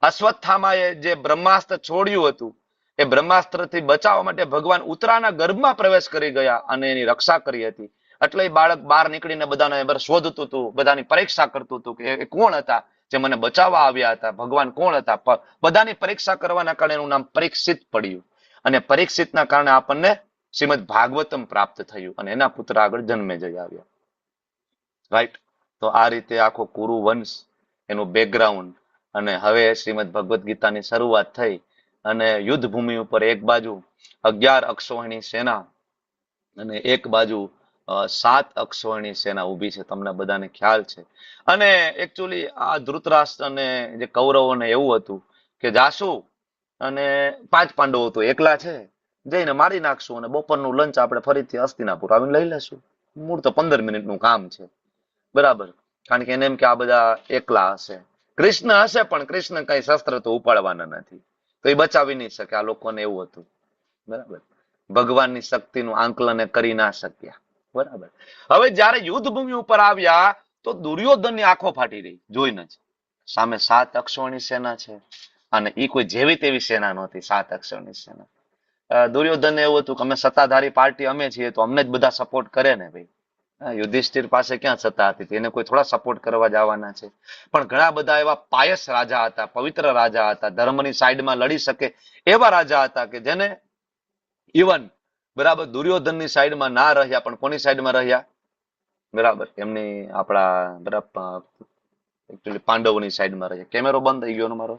અશ્વત્થામાએ જે બ્રહ્માસ્ત્ર છોડ્યું હતું, એ બ્રહ્માસ્ત્રથી બચાવવા માટે ભગવાન ઉત્તરાના ગર્ભમાં પ્રવેશ કરી ગયા અને એની રક્ષા કરી હતી. એટલે એ બાળક બહાર નીકળીને બધાને શોધતું હતું, બધાની પરીક્ષા કરતું હતું કે એ કોણ હતા જે મને બચાવવા આવ્યા હતા, ભગવાન કોણ હતા. બધાની પરીક્ષા કરવાના કારણે એનું નામ પરીક્ષિત પડ્યું, અને પરીક્ષિતના કારણે આપણને શ્રીમદ ભાગવતમ પ્રાપ્ત થયું, અને એના પુત્ર આગળ જન્મે જઈ આવ્યા. રાઈટ. તો આ રીતે આખો કુરુ વંશ, એનું બેકગ્રાઉન્ડ, અને હવે શ્રીમદ ભગવદ્ ગીતાની શરૂઆત થઈ, અને યુદ્ધ ભૂમિ ઉપર એક બાજુ 11 અક્ષોહિણી સેના અને એક બાજુ 7 અક્ષોહિણી સેના ઊભી છે, તમને બધાને ખ્યાલ છે. અને એકચ્યુઅલી આ ધૃતરાષ્ટ્ર અને જે કૌરવોને એવું હતું કે જાસુ અને 5 પાંડવો તો એકલા છે, જઈને મારી નાખશું અને બપોરનું લંચ આપણે ફરીથી હસ્તિનાપુર આવીને લઈ લેશું. મૂળ તો 15 મિનિટનું કામ છે, બરાબર. કારણ કે એને એમ કે આ બધા એકલા હશે, કૃષ્ણ હશે પણ કૃષ્ણ કઈ શસ્ત્ર તો ઉપાડવાના નથી, તો એ બચાવી નહીં શકે. આ લોકોને એવું હતું, બરાબર. ભગવાનની શક્તિનું આંકલન કરી ના શક્યા, બરાબર. હવે જયારે યુદ્ધ ભૂમિ ઉપર આવ્યા તો દુર્યોધનની આંખો ફાટી રહી જોઈને જ. સામે 7 અક્ષોહિણી સેના છે, અને એ કોઈ જેવી તેવી સેના નહોતી, 7 અક્ષોહિણી સેના. દુર્યોધન એવું હતું કે અમે સત્તાધારી પાર્ટી અમે છીએ તો અમને જ બધા સપોર્ટ કરે ને ભાઈ. યુધિષ્ઠિર પાસે ક્યાં સત્તા હતી, એને કોઈ થોડા સપોર્ટ કરવા જવાના છે. પણ ઘણા બધા એવા પાયસ રાજા હતા, પવિત્ર રાજા હતા, ધર્મની સાઈડમાં લડી શકે એવા રાજા હતા કે જેને ઇવન બરાબર દુર્યોધનની સાઈડમાં ના રહ્યા પણ કોની સાઈડમાં રહ્યા, બરાબર એમની આપણા બરાબર એકચ્યુઅલી પાંડવોની સાઈડમાં રહ્યા. કેમેરો બંધ થઈ ગયો ને મારો?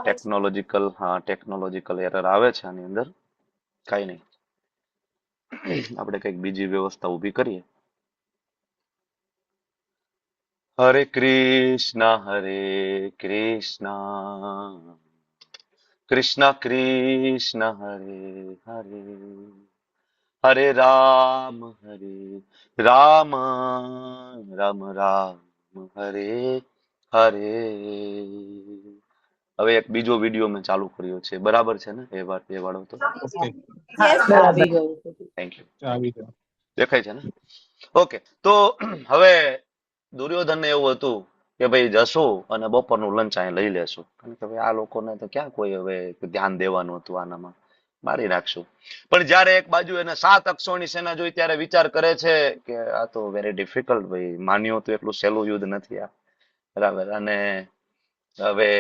ટેકનોલોજીકલ એરર આવે છે આની અંદર. કઈ નહીં, આપણે કઈક બીજી વ્યવસ્થા ઊભી કરીએ. હરે કૃષ્ણ કૃષ્ણ કૃષ્ણ હરે હરે, હરે રામ રામ રામ રામ હરે હરે. હવે એક બીજો વિડીયો મેં ચાલુ કર્યો છે, બરાબર છે ને? એ વાળો તો બરાબર. Thank you. દેખાય છે ને? ઓકે. તો હવે દુર્યોધનને એવું હતું કે ભાઈ જશું અને બપોરનું લંચ અહીં લઈ લેશું, કારણ કે આ લોકોને તો ક્યાં કોઈ હવે ધ્યાન દેવાનું હતું, આનામાં મારી નાખશું. પણ જયારે એક બાજુ એને 7 અક્ષોની સેના જોઈ ત્યારે વિચાર કરે છે કે આ તો વેરી ડિફિકલ્ટ, ભાઈ માન્યો તો એટલું સહેલું યુદ્ધ નથી આ, બરાબર. અને હવે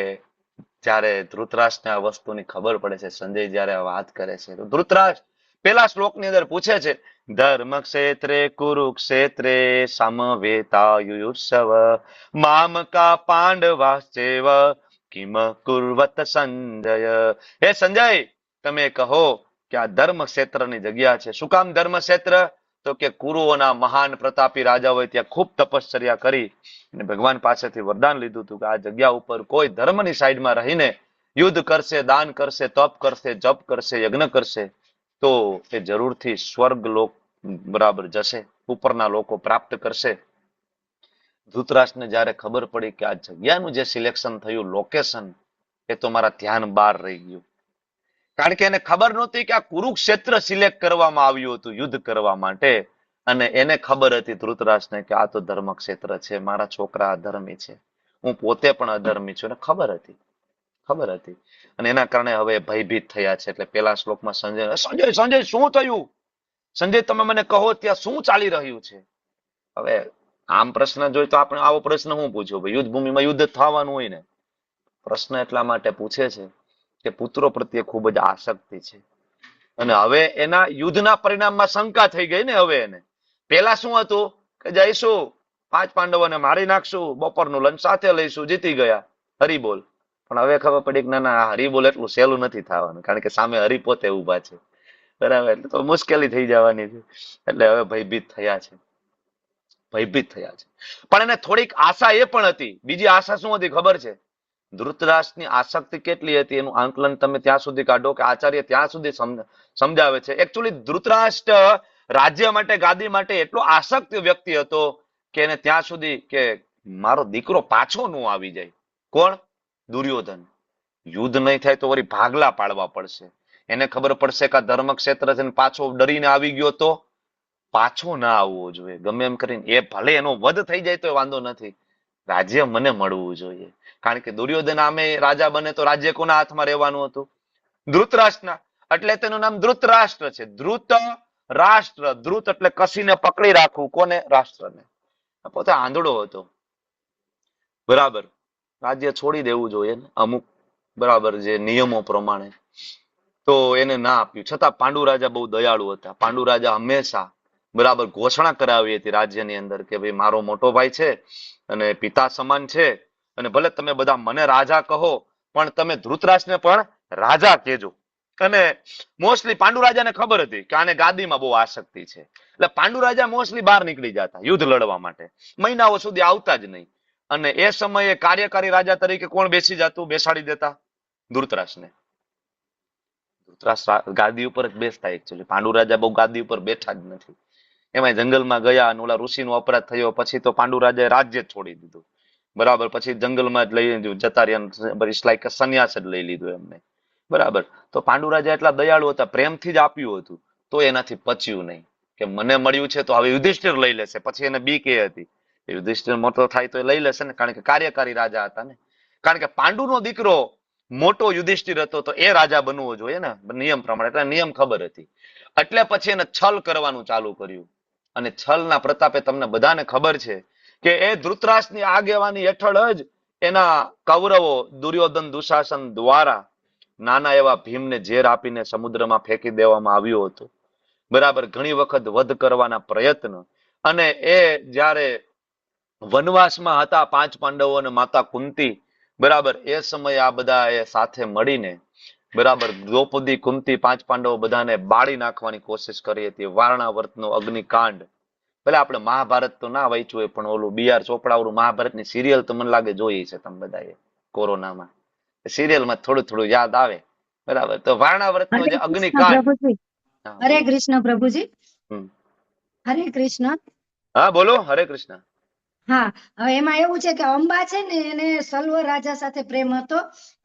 જયારે ધૃતરાષ્ટ્રને આ વસ્તુની ખબર પડે છે, સંજય જયારે વાત કરે છે તો ધૃતરાષ્ટ્ર પેલા શ્લોકની અંદર પૂછે છે, ધર્મ ક્ષેત્રે કુરુક્ષેત્રે સમવેતાયુયુત્સવ મામકા પાંડવાશ્ચેવ કિમ કુર્વત સંજય. હે સંજય, તમે કહો કે આ ધર્મ ક્ષેત્રની જગ્યા છે. શું કામ ધર્મ ક્ષેત્ર? તો કે કુરુઓના મહાન પ્રતાપી રાજાઓએ ત્યાં ખૂબ તપશ્ચર્યા કરી અને ભગવાન પાસેથી વરદાન લીધું હતું કે આ જગ્યા ઉપર કોઈ ધર્મની સાઈડમાં રહીને યુદ્ધ કરશે, દાન કરશે, તપ કરશે, જપ કરશે, યજ્ઞ કરશે તો એ જરૂરથી સ્વર્ગ લોક બરાબર જશે, ઉપરના લોકો પ્રાપ્ત કરશે. ધૃતરાષ્ટ્રને જયારે ખબર પડી કે આ જગ્યાનું જે સિલેક્શન થયું, લોકેશન, એ તો મારા ધ્યાન બહાર રહી ગયું. કારણ કે એને ખબર નહોતી કે આ કુરુક્ષેત્ર સિલેક્ટ કરવામાં આવ્યું હતું યુદ્ધ કરવા માટે, અને એને ખબર હતી ધૃતરાષ્ટ્રને કે આ તો ધર્મ ક્ષેત્ર છે, મારા છોકરા અધર્મી છે, હું પોતે પણ અધર્મી છું, એને ખબર હતી. અને એના કારણે હવે ભયભીત થયા છે. એટલે પેલા શ્લોકમાં સંજય શું થયું? સંજય તમે મને કહો ત્યાં શું ચાલી રહ્યું છે? હવે આમ પ્રશ્ન જોઈ તો આપણે આવો પ્રશ્ન શું પૂછ્યો? ભાઈ યુદ્ધ ભૂમિમાં યુદ્ધ થવાનું હોય ને. પ્રશ્ન એટલા માટે પૂછે છે કે પુત્રો પ્રત્યે ખૂબ જ આસક્તિ છે, અને હવે એના યુદ્ધના પરિણામમાં શંકા થઈ ગઈ ને. હવે એને પેલા શું હતું કે જઈશું, 5 પાંડવોને મારી નાખશું, બપોરનું લંચ સાથે લઈશું, જીતી ગયા, હરિબોલ. પણ હવે ખબર પડી કે ના, હરિબોલ એટલું સહેલું નથી થવાનું, કારણ કે સામે હરિ પોતે ઉભા છે, બરાબર. એટલે તો મુશ્કેલી થઈ જવાની છે. એટલે હવે ભયભીત થયા છે. પણ એને થોડીક આશા એ પણ હતી. બીજી આશા શું હતી ખબર છે? ધૃતરાષ્ટ્રની આસક્તિ કેટલી હતી એનું આંકલન તમે ત્યાં સુધી કાઢો કે આચાર્ય ત્યાં સુધી સમજાવે છે. એકચ્યુઅલી ધૃતરાષ્ટ્ર રાજ્ય માટે, ગાદી માટે એટલો આસક્ત વ્યક્તિ હતો કે એને ત્યાં સુધી કે મારો દીકરો પાછો ન આવી જાય. કોણ? દુર્યોધન. યુદ્ધ નહીં થાય તો વળી ભાગલા પાડવા પડશે, એને ખબર પડશે કે આ ધર્મ ક્ષેત્ર છે ને પાછો ડરીને આવી ગયો તો પાછો ના આવવો જોઈએ. ગમે એમ કરીને એ ભલે એનો વધ થઈ જાય તો વાંધો નથી, રાજ્ય મને મળવું જોઈએ. કારણ કે દુર્યોધન આમે રાજા બને તો રાજ્ય કોના હાથમાં રહેવાનું હતું? ધૃતરાષ્ટ્રના. એટલે તેનું નામ ધૃતરાષ્ટ્ર છે. ધૃત રાષ્ટ્ર, ધ્રુત એટલે કસીને પકડી રાખવું. કોને? રાષ્ટ્રને. પોતે આંધળો હતો, બરાબર. રાજ્ય છોડી દેવું જોઈએ ને અમુક, બરાબર, જે નિયમો પ્રમાણે. તો એને ના આપ્યું. છતાં પાંડુ રાજા બહુ દયાળુ હતા. પાંડુ રાજા હંમેશા, બરાબર, ઘોષણા કરાવી હતી રાજ્યની અંદર કે ભાઈ મારો મોટો ભાઈ છે અને પિતા સમાન છે, અને ભલે તમે બધા મને રાજા કહો પણ તમે ધૃતરાષ્ટ્રને પણ રાજા કહેજો. અને મોસ્ટલી પાંડુ રાજાને ખબર હતી કે આને ગાદીમાં બહુ આસક્તિ છે, એટલે પાંડુ રાજા મોસ્ટલી બહાર નીકળી જતા યુદ્ધ લડવા માટે, મહિનાઓ સુધી આવતા જ નહીં. અને એ સમયે કાર્યકારી રાજા તરીકે કોણ બેસી જતું, બેસાડી દેતા? ધૃતરાષ્ટ્રને. ધૃતરાષ્ટ્ર ગાદી ઉપર જ બેસતા. એકચ્યુઅલી પાંડુ રાજા બહુ ગાદી ઉપર બેઠા જ નથી. એમાં જંગલમાં ગયા અને ઓલા ઋષિનો અપરાધ થયો પછી તો પાંડુ રાજાએ રાજ્ય જ છોડી દીધું, બરાબર. પછી જંગલમાં જ લઈ જતા રહ્યા, ઇટ્સ લાઈક સંન્યાસ જ લઈ લીધું એમને, બરાબર. તો પાંડુ રાજા એટલા દયાળુ હતા, પ્રેમથી જ આપ્યું હતું, તો એનાથી પચ્યું નહીં કે મને મળ્યું છે તો હવે યુધિષ્ઠિર લઈ લેશે. પછી એને બીક એ હતી યુધિષ્ઠિર મોટો થાય તો એ લઈ લેશે ને, કારણ કે કાર્યકારી રાજા હતા ને. કારણ કે પાંડુનો દીકરો મોટો યુધિષ્ઠિર હતો તો એ રાજા બનવો જોઈએ ને નિયમ પ્રમાણે, એટલે નિયમ ખબર હતી. એટલે પછી એને છલ કરવાનું ચાલુ કર્યું. અને છલના પ્રતાપે તમને બધાને ખબર છે કે એ ધૃતરાષ્ટ્રની આગેવાની હેઠળ જ એના કૌરવો દુર્યોધન દુશાસન દ્વારા નાના એવા ભીમને ઝેર આપીને સમુદ્રમાં ફેંકી દેવામાં આવ્યો હતો, બરાબર. ઘણી વખત વધ કરવાના પ્રયત્ન. અને એ જ્યારે વનવાસમાં હતા પાંચ પાંડવો અને માતા કુંતી, બરાબર, એ સમયે આ બધા એ સાથે મળીને, બરાબર, દ્રૌપદી કુંતી પાંચ પાંડવો બધાને બાળી નાખવાની કોશિશ કરી હતી. વારણાવર્તનો અગ્નિકાંડ. ભલે આપણે મહાભારત તો ના વાંચ્યું હોય પણ ઓલું બી આર ચોપડાવાળું મહાભારતની સિરિયલ તો મને લાગે જોઈ છે તમે બધાએ કોરોનામાં. સિરિયલમાં થોડું થોડું યાદ આવે, બરાબર. તો વારણાવર્તનો જે અગ્નિકાંડ. હા, હરે બોલો. કૃષ્ણ પ્રભુજી. હમ. હરે કૃષ્ણ. હા બોલો. હરે કૃષ્ણ. હા, હવે એમાં એવું છે કે અંબા છે ને એને સલ્વર રાજા સાથે પ્રેમ હતો,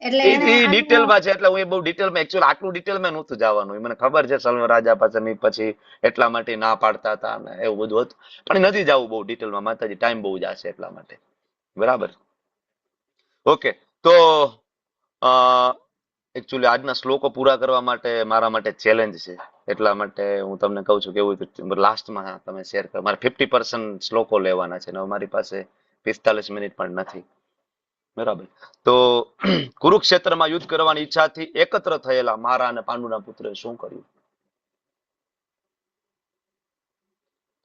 એટલે એને એ આનું ડિટેલમાં છે, એટલે હું એ બહુ ડિટેલમાં, એકચ્યુઅલી આટલું ડિટેલમાં નહોતું જવાનું. મને ખબર છે સલ્વ રાજા પાસેની પછી એટલા માટે ના પાડતા હતા અને એવું બધું હતું, પણ નથી જવું બહુ ડિટેલમાં, માતાજી ટાઈમ બહુ જશે એટલા માટે, બરાબર. ઓકે. તો એકચ્યુઅલી આજના શ્લોકો પૂરા કરવા માટે મારા માટે ચેલેન્જ છે, એટલા માટે હું તમને કહું છું કે એવું લાસ્ટમાં તમે શેર કરો. મારે 50% શ્લોકો લેવાના છે ને મારી પાસે 45 મિનિટ પણ નથી, બરાબર. તો કુરુક્ષેત્રમાં યુદ્ધ કરવાની ઈચ્છાથી એકત્ર થયેલા મારા અને પાંડુના પુત્રએ શું કર્યું?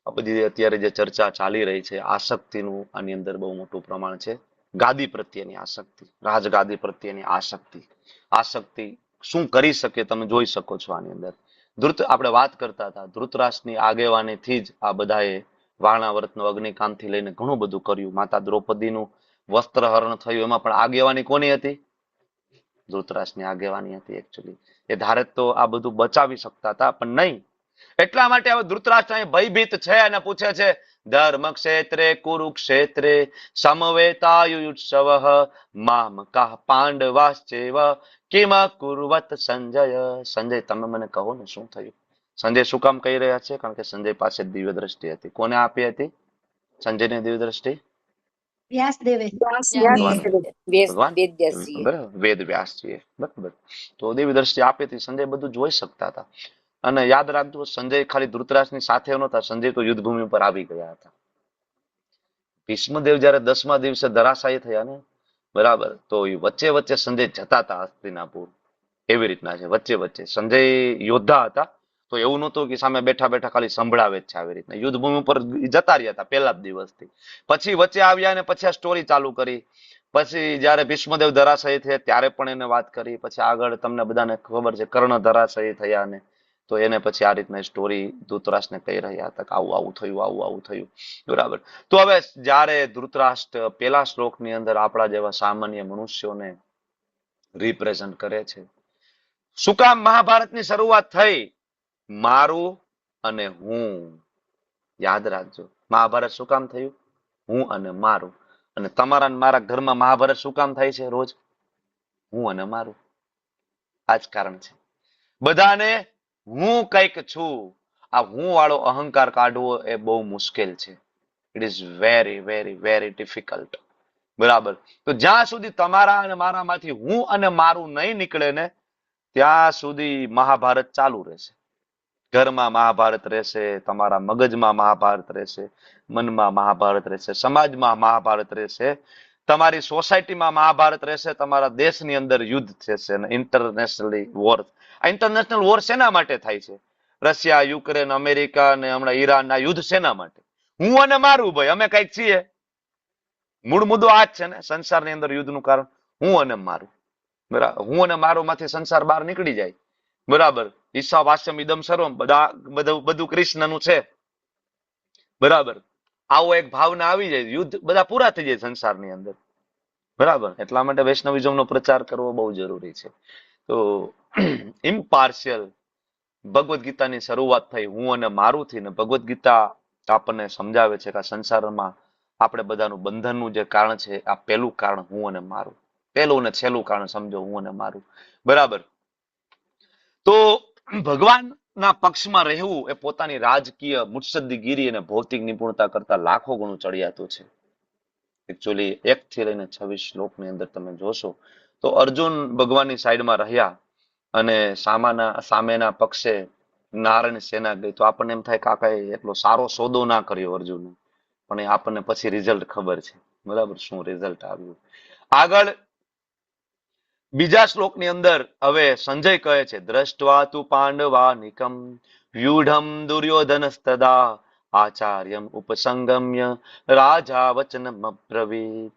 આ બધી અત્યારે જે ચર્ચા ચાલી રહી છે આસક્તિનું આની અંદર બહુ મોટું પ્રમાણ છે. ગાદી પ્રત્યેની આસક્તિ, રાજગાદી પ્રત્યેની આસક્તિ. આસક્તિ શું કરી શકે તમે જોઈ શકો છો આની અંદર. આપણે વાત કરતા હતા ધૃતરાષ્ટ્રની આગેવાનીથી જ આ બધાએ વારણાવર્તનો અગ્નિકાંડથી લઈને ઘણું બધું કર્યું. માતા દ્રૌપદીનું વસ્ત્રહરણ થયું, એમાં પણ આગેવાની કોની હતી? ધૃતરાષ્ટ્રની આગેવાની હતી. એકચ્યુઅલી એ ધારે તો આ બધું બચાવી શકતા હતા પણ નહીં. એટલા માટે હવે ધૃતરાષ્ટ્ર અહીં ભયભીત છે અને પૂછે છે ધર્મ ક્ષેત્રે કુરુક્ષેત્રે સમવેતાયુત્સવ મામ કાહ પાંડવાશ્ચેવ કિમ કુર્વત સંજય. સંજય તમે મને કહો ને શું થયું? સંજય શું કામ કહી રહ્યા છે? કારણ કે સંજય પાસે દિવ્ય દ્રષ્ટિ હતી. કોને આપી હતી સંજયની દિવ્ય દ્રષ્ટિ? વ્યાસદેવે. ભગવાન, બરાબર, વેદ વ્યાસજીએ, બરાબર. તો દિવ્ય દ્રષ્ટિ આપી હતી, સંજય બધું જોઈ શકતા હતા. અને યાદ રાખજો સંજય ખાલી ધૃતરાષ્ટ્રની સાથે નહોતા, સંજય તો યુદ્ધભૂમિ પર આવી ગયા હતા. ભીષ્મદેવ જયારે 10મા દિવસે ધરાશાયી થયા ને, બરાબર, તો વચ્ચે વચ્ચે સંજય જતા હતા હસ્તિનાપુર. એવી રીતના છે, વચ્ચે વચ્ચે સંજય યોદ્ધા હતા, તો એવું નહોતું કે સામે બેઠા બેઠા ખાલી સંભળાવે જ છે. આવી રીતના યુદ્ધભૂમિ પર જતા રહ્યા હતા પહેલા જ દિવસથી. પછી વચ્ચે આવ્યા અને પછી આ સ્ટોરી ચાલુ કરી. પછી જયારે ભીષ્મદેવ ધરાશાયી થયા ત્યારે પણ એને વાત કરી. પછી આગળ તમને બધાને ખબર છે કર્ણ ધરાશાયી થયા ને, તો એને પછી આ રીતના સ્ટોરી ધૃતરાષ્ટ્રને કહી રહ્યા હતા કે આવું આવું થયું, આવું આવું થયું, બરાબર. તો હવે જ્યારે ધૃતરાષ્ટ્ર પેલા શ્લોકની અંદર આપણા જેવા સામાન્ય મનુષ્યોને રિપ્રેઝન્ટ કરે છે. શું કામ મહાભારતની શરૂઆત થઈ? મારું અને હું. યાદ રાખજો મહાભારત શું કામ થયું? હું અને મારું. અને તમારા મારા ઘરમાં મહાભારત શું કામ થાય છે રોજ? હું અને મારું. આ જ કારણ છે, બધાને હું કઈક છું, આ હું વાળો અહંકાર કાઢવો એ બહુ મુશ્કેલ છે. It is very very very difficult. બરાબર. તો જ્યાં સુધી તમારા અને મારામાંથી હું અને મારું નહીં નીકળે ને, ત્યાં સુધી મહાભારત ચાલુ રહેશે. ઘરમાં મહાભારત રહેશે, તમારા મગજમાં મહાભારત રહેશે, મનમાં મહાભારત રહેશે, સમાજમાં મહાભારત રહેશે, તમારી સોસાયટીમાં મહાભારત રહેશે, તમારા દેશની અંદર યુદ્ધ થશે અને ઇન્ટરનેશનલી વોર. આ ઇન્ટરનેશનલ વોર શેના માટે થાય છે? રશિયા, યુક્રેન, અમેરિકા અને હમણાં ઈરાનના યુદ્ધ શેના માટે? હું અને મારું ભાઈ, અમે કઈક છીએ. મૂળ મુદ્દો આ જ છે ને સંસારની અંદર યુદ્ધનું કારણ હું અને મારું. બરાબર. હું અને મારો માંથી સંસાર બહાર નીકળી જાય. બરાબર. ઈસા વાસ્યમ ઇદમ સર્વમ, બધું કૃષ્ણનું છે. બરાબર. આવો એક ભાવના આવી જાય, યુદ્ધ બધા પૂરા થઈ જાય સંસારની અંદર. બરાબર. એટલા માટે વૈષ્ણવિઝમનો પ્રચાર કરવો બહુ જરૂરી છે. તો ઇમ્પાર્શિયલ ભગવદ્ ગીતાની શરૂઆત થઈ હું અને મારું થી ને ભગવદ્ ગીતા આપણને સમજાવે છે કે આ સંસારમાં આપણે બધાનું બંધનનું જે કારણ છે, આ પહેલું કારણ હું અને મારું. પહેલું ને છેલ્લું કારણ સમજો, હું અને મારું. બરાબર. તો ભગવાનના પક્ષમાં રહેવું એ પોતાની રાજકીય મુત્સદ્દીગીરી અને ભૌતિક નિપુણતા કરતા લાખો ગણું ચડિયાતું છે. એકચ્યુઅલી 1 થી લઈને 26 શ્લોકની અંદર તમે જોશો તો અર્જુન ભગવાનની સાઈડમાં રહ્યા અને સામેના પક્ષે નારાયણ સેના ગઈ, તો આપણને એમ થાય કાકાએ એટલો સારો સોદો ના કર્યો અર્જુન. પણ એ આપણને પછી રિઝલ્ટ ખબર છે. બરાબર. શું રિઝલ્ટ આવ્યું આગળ બીજા શ્લોકની અંદર હવે સંજય કહે છે, દ્રષ્ટવા તુ પાંડવાનિકમ વ્યુઢમ દુર્યોધનસ્તદા આચાર્યમ ઉપસંગમ્ય રાજા વચનમ અબ્રવીત.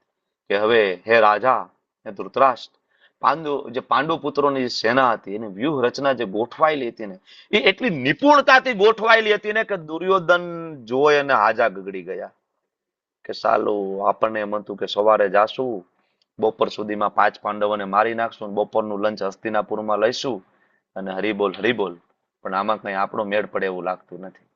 કે હવે હે રાજા, હે ધૃતરાષ્ટ્ર, પાંડુ પુત્રોની જે સેના હતી એની વ્યૂહ રચના જે ગોઠવાયેલી હતી ને, એ એટલી નિપુણતાથી ગોઠવાયેલી હતી ને કે દુર્યોધન જોઈ અને હાજા ગગડી ગયા. કે સાલું આપણને એમ હતું કે સવારે જાશું, બપોર સુધીમાં 5 પાંડવોને મારી નાખશું, બપોરનું લંચ હસ્તિનાપુરમાં લઈશું અને હરિબોલ હરિબોલ. પણ આમાં કઈ આપણો મેળ પડે એવું લાગતું નથી.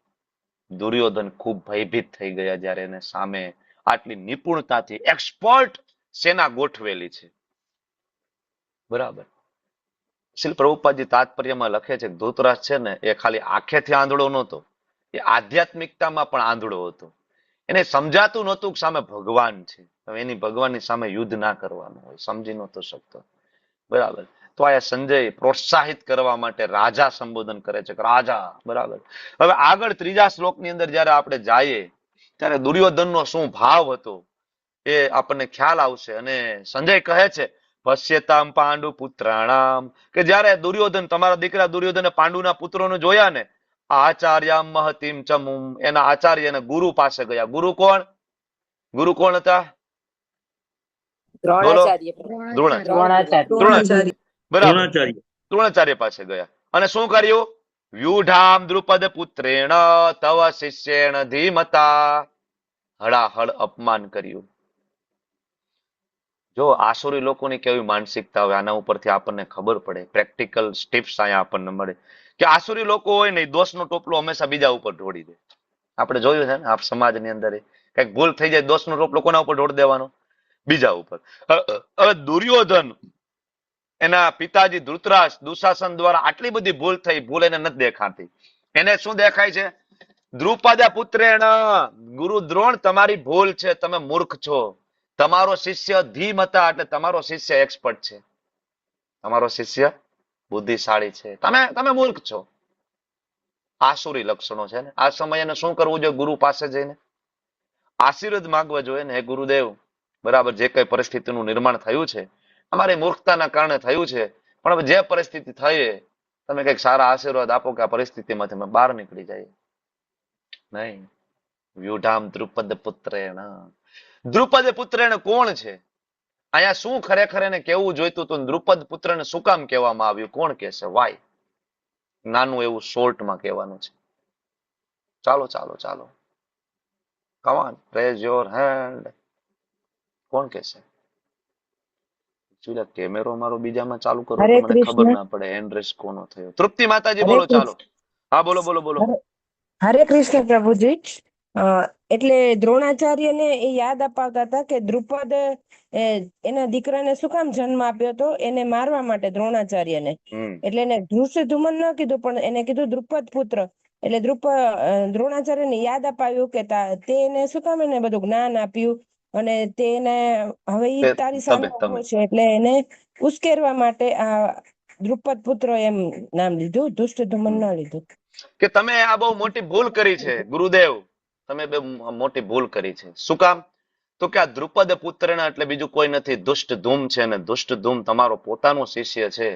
દુર્યોધન ખૂબ ભયભીત થઈ ગયા જ્યારે એને સામે આટલી નિપુણતાથી એક્સપર્ટ સેના ગોઠવેલી છે. બરાબર. શ્રીલ પ્રભુપાદજી તાત્પર્યમાં લખે છે કે ધૃતરાષ્ટ્ર છે ને એ ખાલી આંખેથી આંધળો નહોતો, એ આધ્યાત્મિકતામાં પણ આંધળો હતો. એને સમજાતું નહોતું કે સામે ભગવાન છે, એની ભગવાનની સામે યુદ્ધ ના કરવાનું હોય, સમજી નહોતો શકતો. બરાબર. તો આ સંજય પ્રોત્સાહિત કરવા માટે રાજા સંબોધન કરે છે કે રાજા. બરાબર. હવે આગળ ત્રીજા શ્લોકની અંદર જયારે આપણે જઈએ ત્યારે દુર્યોધનનો શું ભાવ હતો એ આપણને ખ્યાલ આવશે. અને સંજય કહે છે પશ્યતામ પાંડુ પુત્રાણામ, કે જયારે દુર્યોધન, તમારા દીકરા દુર્યોધને પાંડુના પુત્રોને જોયા ને, આચાર્યામ મહતીમ ચમુમ, એના આચાર્ય અને ગુરુ પાસે ગયા. ગુરુ કોણ? ગુરુ કોણ હતા? બોલો. દ્રોણાચાર્ય. બરાબર. દ્રોણાચાર્ય પાસે ગયા અને શું કર્યું? વ્યુઢામ દ્રુપદ પુત્રેણ તવ શિષ્યેણ ધીમતા, હળાહળ અપમાન કર્યું. જો આસુરી લોકોની કેવી માનસિકતા હોય, આના ઉપરથી આપણને ખબર પડે. પ્રેક્ટિકલ ટિપ્સ અહીંયા આપણને મળે કે આસુરી લોકો હોય ને, દોષનો ટોપલો હંમેશા બીજા ઉપર ઢોળી દે. આપણે જોયું છે ને આપ સમાજની અંદર કઈક ભૂલ થઈ જાય, દોષનો ટોપલો કોના ઉપર ઢોળી દેવાનો? બીજા ઉપર. હવે દુર્યોધન, એના પિતાજી ધૃતરાષ્ટ્ર, દુશાસન દ્વારા આટલી બધી ભૂલ થઈ, ભૂલ એને નથી દેખાતી. એને શું દેખાય છે? દ્રુપદ પુત્રેણ, ગુરુ દ્રોણ તમારી ભૂલ છે, તમે મૂર્ખ છો. તમારો શિષ્ય ધીમતા, એટલે તમારો શિષ્ય એક્સપર્ટ છે, તમારો શિષ્ય બુદ્ધિશાળી છે, તમે મૂર્ખ છો. આસુરી લક્ષણો છે ને. આ સમયે એને શું કરવું જોઈએ? ગુરુ પાસે જઈને આશીર્વાદ માંગવા જોઈએ ને, હે ગુરુદેવ, બરાબર, જે કઈ પરિસ્થિતિનું નિર્માણ થયું છે અમારી મૂર્ખતાના કારણે થયું છે, પણ હવે જે પરિસ્થિતિ થઈ, તમે કઈક સારા આશીર્વાદ આપો કે આ પરિસ્થિતિમાંથી અમે બહાર નીકળી જઈએ. નહીં. વ્યુઢામ દ્રુપદ પુત્રેણ. દ્રુપદ પુત્રેણ કોણ છે? અહીંયા શું ખરેખર એને કેવું જોઈતું હતું? દ્રુપદ પુત્રને શું કામ કહેવામાં આવ્યું? કોણ કહેશે? વાય? નાનું એવું શોર્ટમાં કહેવાનું છે. ચાલો ચાલો ચાલો, come on, raise your hand. કોણ કહેશે? કેમેરો મારો બીજામાં ચાલુ કરો તો મને ખબર ના પડે હેન્ડ રેસ કોનો થયો. તૃપ્તિ માતાજી બોલો. ચાલો. હા બોલો બોલો બોલો. હરે કૃષ્ણ પ્રભુજી. એટલે દ્રોણાચાર્યને એ યાદ અપાવતા હતા કે દ્રુપદ એના દીકરાને શું કામ જન્મ આપ્યો હતો, એને મારવા માટે દ્રોણાચાર્યને. હમ એટલે એને ધૃષ્ટદ્યુમ્ન ન કીધું, પણ એને કીધું દ્રુપદ પુત્ર. એટલે દ્રોણાચાર્યને યાદ અપાવ્યું કે તે એને શું કામ એને બધું જ્ઞાન આપ્યું, અને તેને હવે ઈ તારી સામે ઉભો તમે છે, એટલે એને ઉશ્કેરવા માટે આ દ્રુપદ પુત્ર એમ નામ લીધું, ધૃષ્ટદ્યુમ્ન ન લીધું. કે તમે આ બહુ મોટી ભૂલ કરી છે ગુરુદેવ, તમે બે મોટી ભૂલ કરી છે. શું કામ? તો કે આ દ્રુપદ પુત્રના એટલે બીજું કોઈ નથી, ધુષ્ટધૂમ છે, અને ધુષ્ટધૂમ તમારો પોતાનો શિષ્ય છે.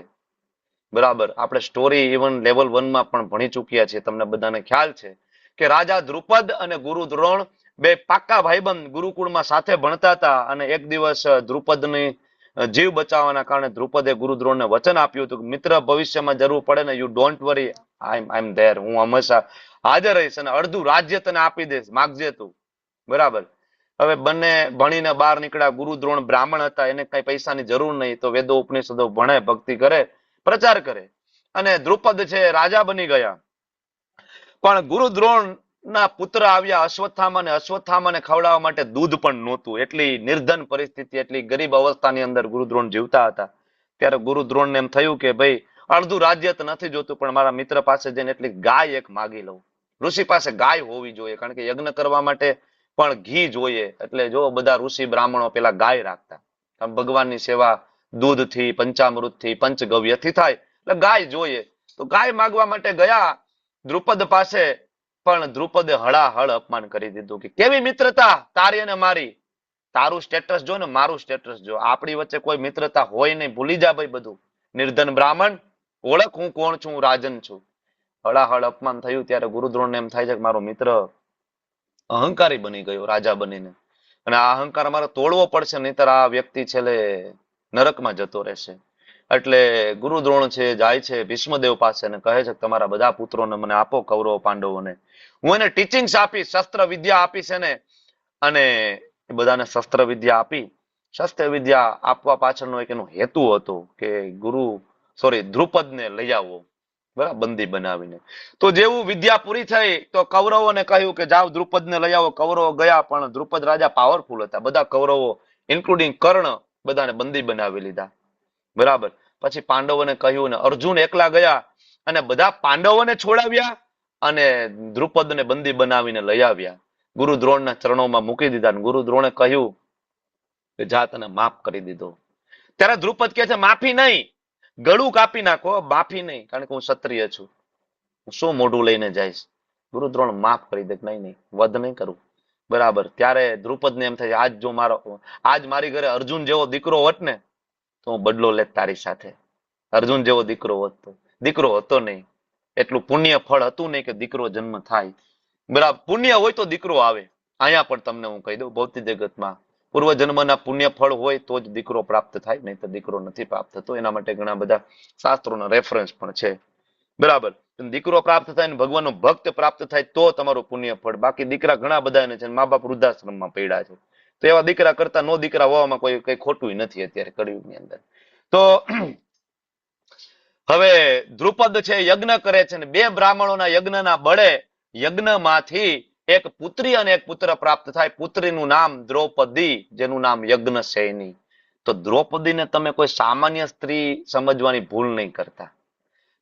બરાબર, આપણે સ્ટોરી ઇવન લેવલ 1 માં પણ ભણી ચૂક્યા છીએ. તમને બધાને ખ્યાલ છે કે રાજા દ્રુપદ અને ગુરુ દ્રોણ બે પાક્કા ભાઈબંધ ગુરુકુળમાં સાથે ભણતા હતા, અને એક દિવસ દ્રુપદની જીવ બચાવવાના કારણે દ્રુપદે ગુરુ દ્રોણને વચન આપ્યું હતું કે મિત્ર, ભવિષ્યમાં જરૂર પડે ને, you don't worry, I am there, હું હંમેશા હાજર રહીશ, અને અડધું રાજ્ય તને આપી દઈશ, માગજે તું. બરાબર. હવે બંને ભણીને બહાર નીકળ્યા. ગુરુ દ્રોણ બ્રાહ્મણ હતા, એને કઈ પૈસાની જરૂર નહીં, તો વેદો ઉપનિષદો ભણે, ભક્તિ કરે, પ્રચાર કરે. અને દ્રુપદ છે રાજા બની ગયા. પણ ગુરુ દ્રોણ ના પુત્ર આવ્યા અશ્વત્થામાને. અશ્વત્થામાને ખવડાવવા માટે દૂધ પણ નહોતું. એટલી નિર્ધન પરિસ્થિતિ, એટલી ગરીબ અવસ્થાની અંદર ગુરુ દ્રોણ જીવતા હતા. ત્યારે ગુરુ દ્રોણને એમ થયું કે ભાઈ, અડધું રાજ્ય તો નથી જોતું, પણ મારા મિત્ર પાસે જઈને એટલી ગાય એક માગી લઉં. ઋષિ પાસે ગાય હોવી જોઈએ, કારણ કે યજ્ઞ કરવા માટે પણ ઘી જોઈએ. એટલે જો બધા ઋષિ બ્રાહ્મણો પેલા ગાય રાખતા. ભગવાનની સેવા દૂધથી, પંચામૃતથી, પંચગવ્યથી થાય, એટલે ગાય જોઈએ. તો ગાય માગવા માટે ગયા દ્રુપદ પાસે, પણ દ્રુપદે હળાહળ અપમાન કરી દીધું કે કેવી મિત્રતા તારી અને મારી, તારું સ્ટેટસ જો ને મારું સ્ટેટસ જો, આપણી વચ્ચે કોઈ મિત્રતા હોય નહીં, ભૂલી જા ભાઈ બધું. નિર્ધન બ્રાહ્મણ, ઓળખ હું કોણ છું, હું રાજન છું. હળાહળ અપમાન થયું. ત્યારે ગુરુ દ્રોણને એમ થાય છે કે મારો મિત્ર અહંકારી બની ગયો રાજા બનીને, અને આ અહંકાર મારે તોડવો પડશે, નહીતર આ વ્યક્તિ છેલ્લે નરકમાં જતો રહેશે. એટલે ગુરુ દ્રોણ છે જાય છે ભીષ્મદેવ પાસે અને કહે છે કે તમારા બધા પુત્રોને મને આપો, કૌરવ પાંડવોને, હું એને ટીચિંગ્સ આપીશ, શસ્ત્ર વિદ્યા આપીશ એને. અને એ બધાને શસ્ત્ર વિદ્યા આપી. શસ્ત્ર વિદ્યા આપવા પાછળનો એક એનો હેતુ હતો કે દ્રુપદને લઈ આવો, બરાબર, બંદી બનાવીને. તો જેવું વિદ્યા પૂરી થઈ તો કૌરવોને કહ્યું કે જાઓ દ્રુપદને લઈ આવો. કૌરવો ગયા, પણ દ્રુપદ રાજા પાવરફુલ હતા. બધા કૌરવો ઇન્ક્લુડિંગ કર્ણ બધાને બંદી બનાવી લીધા. બરાબર. પછી પાંડવોને કહ્યું, ને અર્જુન એકલા ગયા અને બધા પાંડવોને છોડાવ્યા અને દ્રુપદને બંદી બનાવીને લઈ આવ્યા. ગુરુ દ્રોણના ચરણોમાં મૂકી દીધા. ગુરુ દ્રોણે કહ્યું કે જા, તને માફ કરી દીધો. ત્યારે દ્રુપદ કહે છે માફી નહીં, ગળું કાપી નાખો, માફી નહીં, કારણ કે હું ક્ષત્રિય છું, હું શું મોઢું લઈને જઈશ. ગુરુ દ્રોણ માફ કરી દે, નહીં નહીં, વધ નહીં કરું. બરાબર. ત્યારે દ્રુપદને એમ થાય આજ મારી ઘરે અર્જુન જેવો દીકરો હોત ને, તો હું બદલો લેત તારી સાથે. અર્જુન જેવો દીકરો હોત તો. દીકરો હતો નહીં, એટલું પુણ્ય ફળ હતું નહીં કે દીકરો જન્મ થાય. બરાબર. પુણ્ય હોય તો દીકરો આવે. અહીંયા પણ તમને હું કહી દઉં, ભૌતિક જગતમાં પૂર્વજન્મના પુણ્ય ફળ હોય તો જ દીકરો પ્રાપ્ત થાય, નહીં તો દીકરો નથી પ્રાપ્ત થતો. એના માટે ઘણા બધા શાસ્ત્રોના રેફરન્સ પણ છે. બરાબર. દીકરો પ્રાપ્ત થાય ને ભગવાનનો ભક્ત પ્રાપ્ત થાય તો તમારું પુણ્ય ફળ. બાકી દીકરા ઘણા બધા છે, મા બાપ વૃદ્ધાશ્રમમાં પડ્યા છે. તો એવા દીકરા કરતા નો દીકરા હોવામાં કોઈ કઈ ખોટું નથી અત્યારે કળિયુગની અંદર. તો હવે દ્રુપદ છે યજ્ઞ કરે છે, ને બે બ્રાહ્મણોના યજ્ઞના બળે યજ્ઞમાંથી એક પુત્રી અને એક પુત્ર પ્રાપ્ત થાય. પુત્રીનું નામ દ્રૌપદી, જેનું નામ યજ્ઞસેની. તો દ્રૌપદીને તમે કોઈ સામાન્ય સ્ત્રી સમજવાની ભૂલ નહીં કરતા.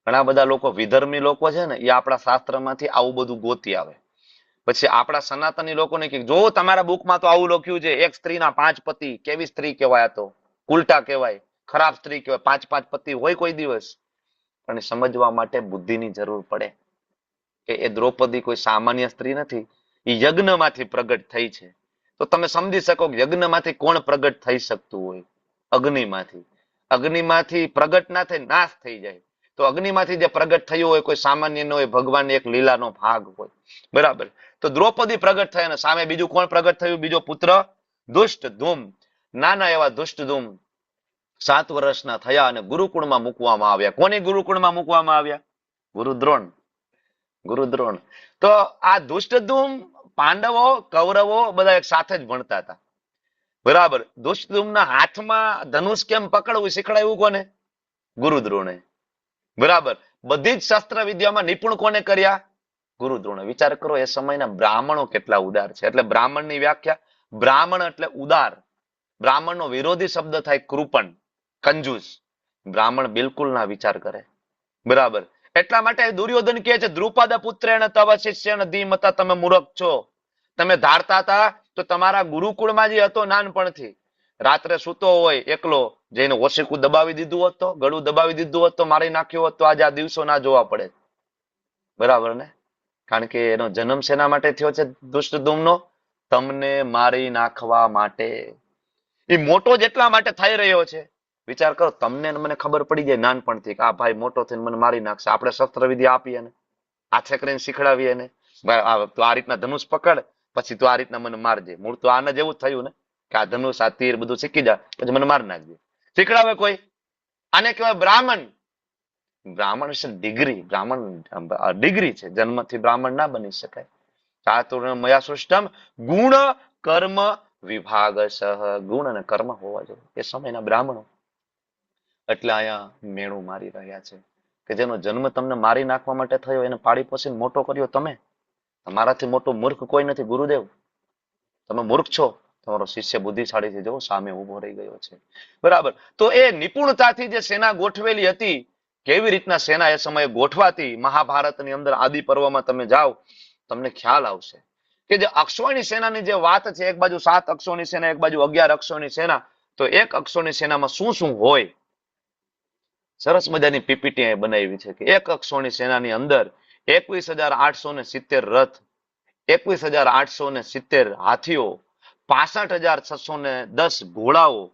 ઘણા બધા લોકો, વિધર્મી લોકો છે ને, એ આપણા શાસ્ત્રમાંથી આવું બધું ગોતી આવે. પછી આપણા સનાતની લોકોને કે જો તમારા બુકમાં તો આવું લખ્યું છે, એક સ્ત્રીના 5 પતિ, કેવી સ્ત્રી કહેવાય, તો ઉલટા કહેવાય, ખરાબ સ્ત્રી કહેવાય. 5 પતિ હોય કોઈ દિવસ? પણ સમજવા માટે બુદ્ધિની જરૂર પડે કે એ દ્રૌપદી કોઈ સામાન્ય સ્ત્રી નથી, એ યજ્ઞમાંથી પ્રગટ થઈ છે. તો તમે સમજી શકો કે યજ્ઞમાંથી કોણ પ્રગટ થઈ શકતું હોય? અગ્નિમાંથી. અગ્નિમાંથી પ્રગટ ના થાય, નાશ થઈ જાય. તો અગ્નિમાંથી જે પ્રગટ થયું હોય કોઈ સામાન્ય ન હોય, ભગવાનની એક લીલાનો ભાગ હોય. બરાબર. તો દ્રૌપદી પ્રગટ થઈ, અને સામે બીજું કોણ પ્રગટ થયું? બીજો પુત્ર ધુષ્ટધુમ. નાના એવા ધુષ્ટધુમ 7 વર્ષના થયા અને ગુરુકુળમાં મૂકવામાં આવ્યા. કોની ગુરુકુળમાં મૂકવામાં આવ્યા? ગુરુ દ્રોણ. તો આ ધુષ્ટધુમ, પાંડવો, કૌરવો બધા એક સાથે જ ભણતા હતા. બરાબર. ધુષ્ટધુમના હાથમાં ધનુષ કેમ પકડવું શીખડાયું કોને? ગુરુ દ્રોણે. બરાબર. બધી જ શસ્ત્ર વિદ્યામાં નિપુણ કોને કર્યા? ગુરુ દ્રોણ. વિચાર કરો એ સમયના બ્રાહ્મણો કેટલા ઉદાર છે. એટલે બ્રાહ્મણની વ્યાખ્યા, બ્રાહ્મણ એટલે ઉદાર. બ્રાહ્મણનો વિરોધી શબ્દ થાય કૃપણ, કંજૂસ. બ્રાહ્મણ બિલકુલ ના વિચાર કરે. બરાબર. એટલા માટે દુર્યોધન કહે છે દ્રુપદ પુત્રેણ તવ શિષ્યન ધીમતા, તમે મૂર્ખ છો. તમે ધારતા હતા તો તમારા ગુરુકુળમાં જે હતો નાનપણથી, રાત્રે સૂતો હોય એકલો, જઈને ઓશિકું દબાવી દીધું હોત તો, ગળું દબાવી દીધું હોત તો, મારી નાખ્યું હોત તો આજે આ દિવસો ના જોવા પડે. બરાબર ને? કારણ કે એનો જન્મ શેના માટે થયો છે દુષ્ટધુમ્નનો? તમને મારી નાખવા માટે. એ મોટો જેટલા માટે થઈ રહ્યો છે, વિચાર કરો, તમને ને મને ખબર પડી જાય નાનપણથી કે આ ભાઈ મોટો થઈને મને મારી નાખશે, આપણે શસ્ત્રવિધિ આપીએ ને, હાથે કરીને શીખડાવીએ ને, તો આ રીતના ધનુષ પકડ, પછી તો આ રીતના મને મારજે. મૂળ તો આને જેવું જ થયું ને, કે આ ધનુષ આ તીર બધું શીખી જા, પછી મને મારી નાખજે. શીખડાવે કોઈ? આને કહેવાય બ્રાહ્મણ. બ્રાહ્મણ છે ડિગ્રી. બ્રાહ્મણ ડિગ્રી છે. જન્મથી બ્રાહ્મણ ના બની શકાય. ચાતુર્ણ મયા સૃષ્ટમ ગુણ કર્મ વિભાગશઃ. ગુણ અને કર્મ હોવા જોઈએ એ સમયના બ્રાહ્મણો. એટલે અહીંયા મેણું મારી રહ્યા છે કે જેનો જન્મ તમને મારી નાખવા માટે થયો, એને પાડી પોસીને મોટો કર્યો તમે. તમારાથી મોટો મૂર્ખ કોઈ નથી. ગુરુદેવ, તમે મૂર્ખ છો. તમારો શિષ્ય બુદ્ધિશાળી છે, જો સામે ઉભો રહી ગયો છે. બરાબર. તો એ નિપુણતાથી જે સેના ગોઠવેલી હતી, કેવી રીતના સેના એ સમયે ગોઠવાતી, મહાભારતની અંદર આદિ પર્વમાં તમે જાઓ, તમને ખ્યાલ આવશે કે જે અક્ષોની સેનાની જે વાત છે, એક બાજુ 7 અક્ષોની સેના, એક બાજુ 11 અક્ષોની સેના, તો એક અક્ષોની સેનામાં શું શું હોય? સરસ મજાની પીપીટી બનાવી છે કે એક અક્ષોની સેનાની અંદર 21,870 રથ, 21,870 હાથીઓ, 65,610 ઘોડાઓ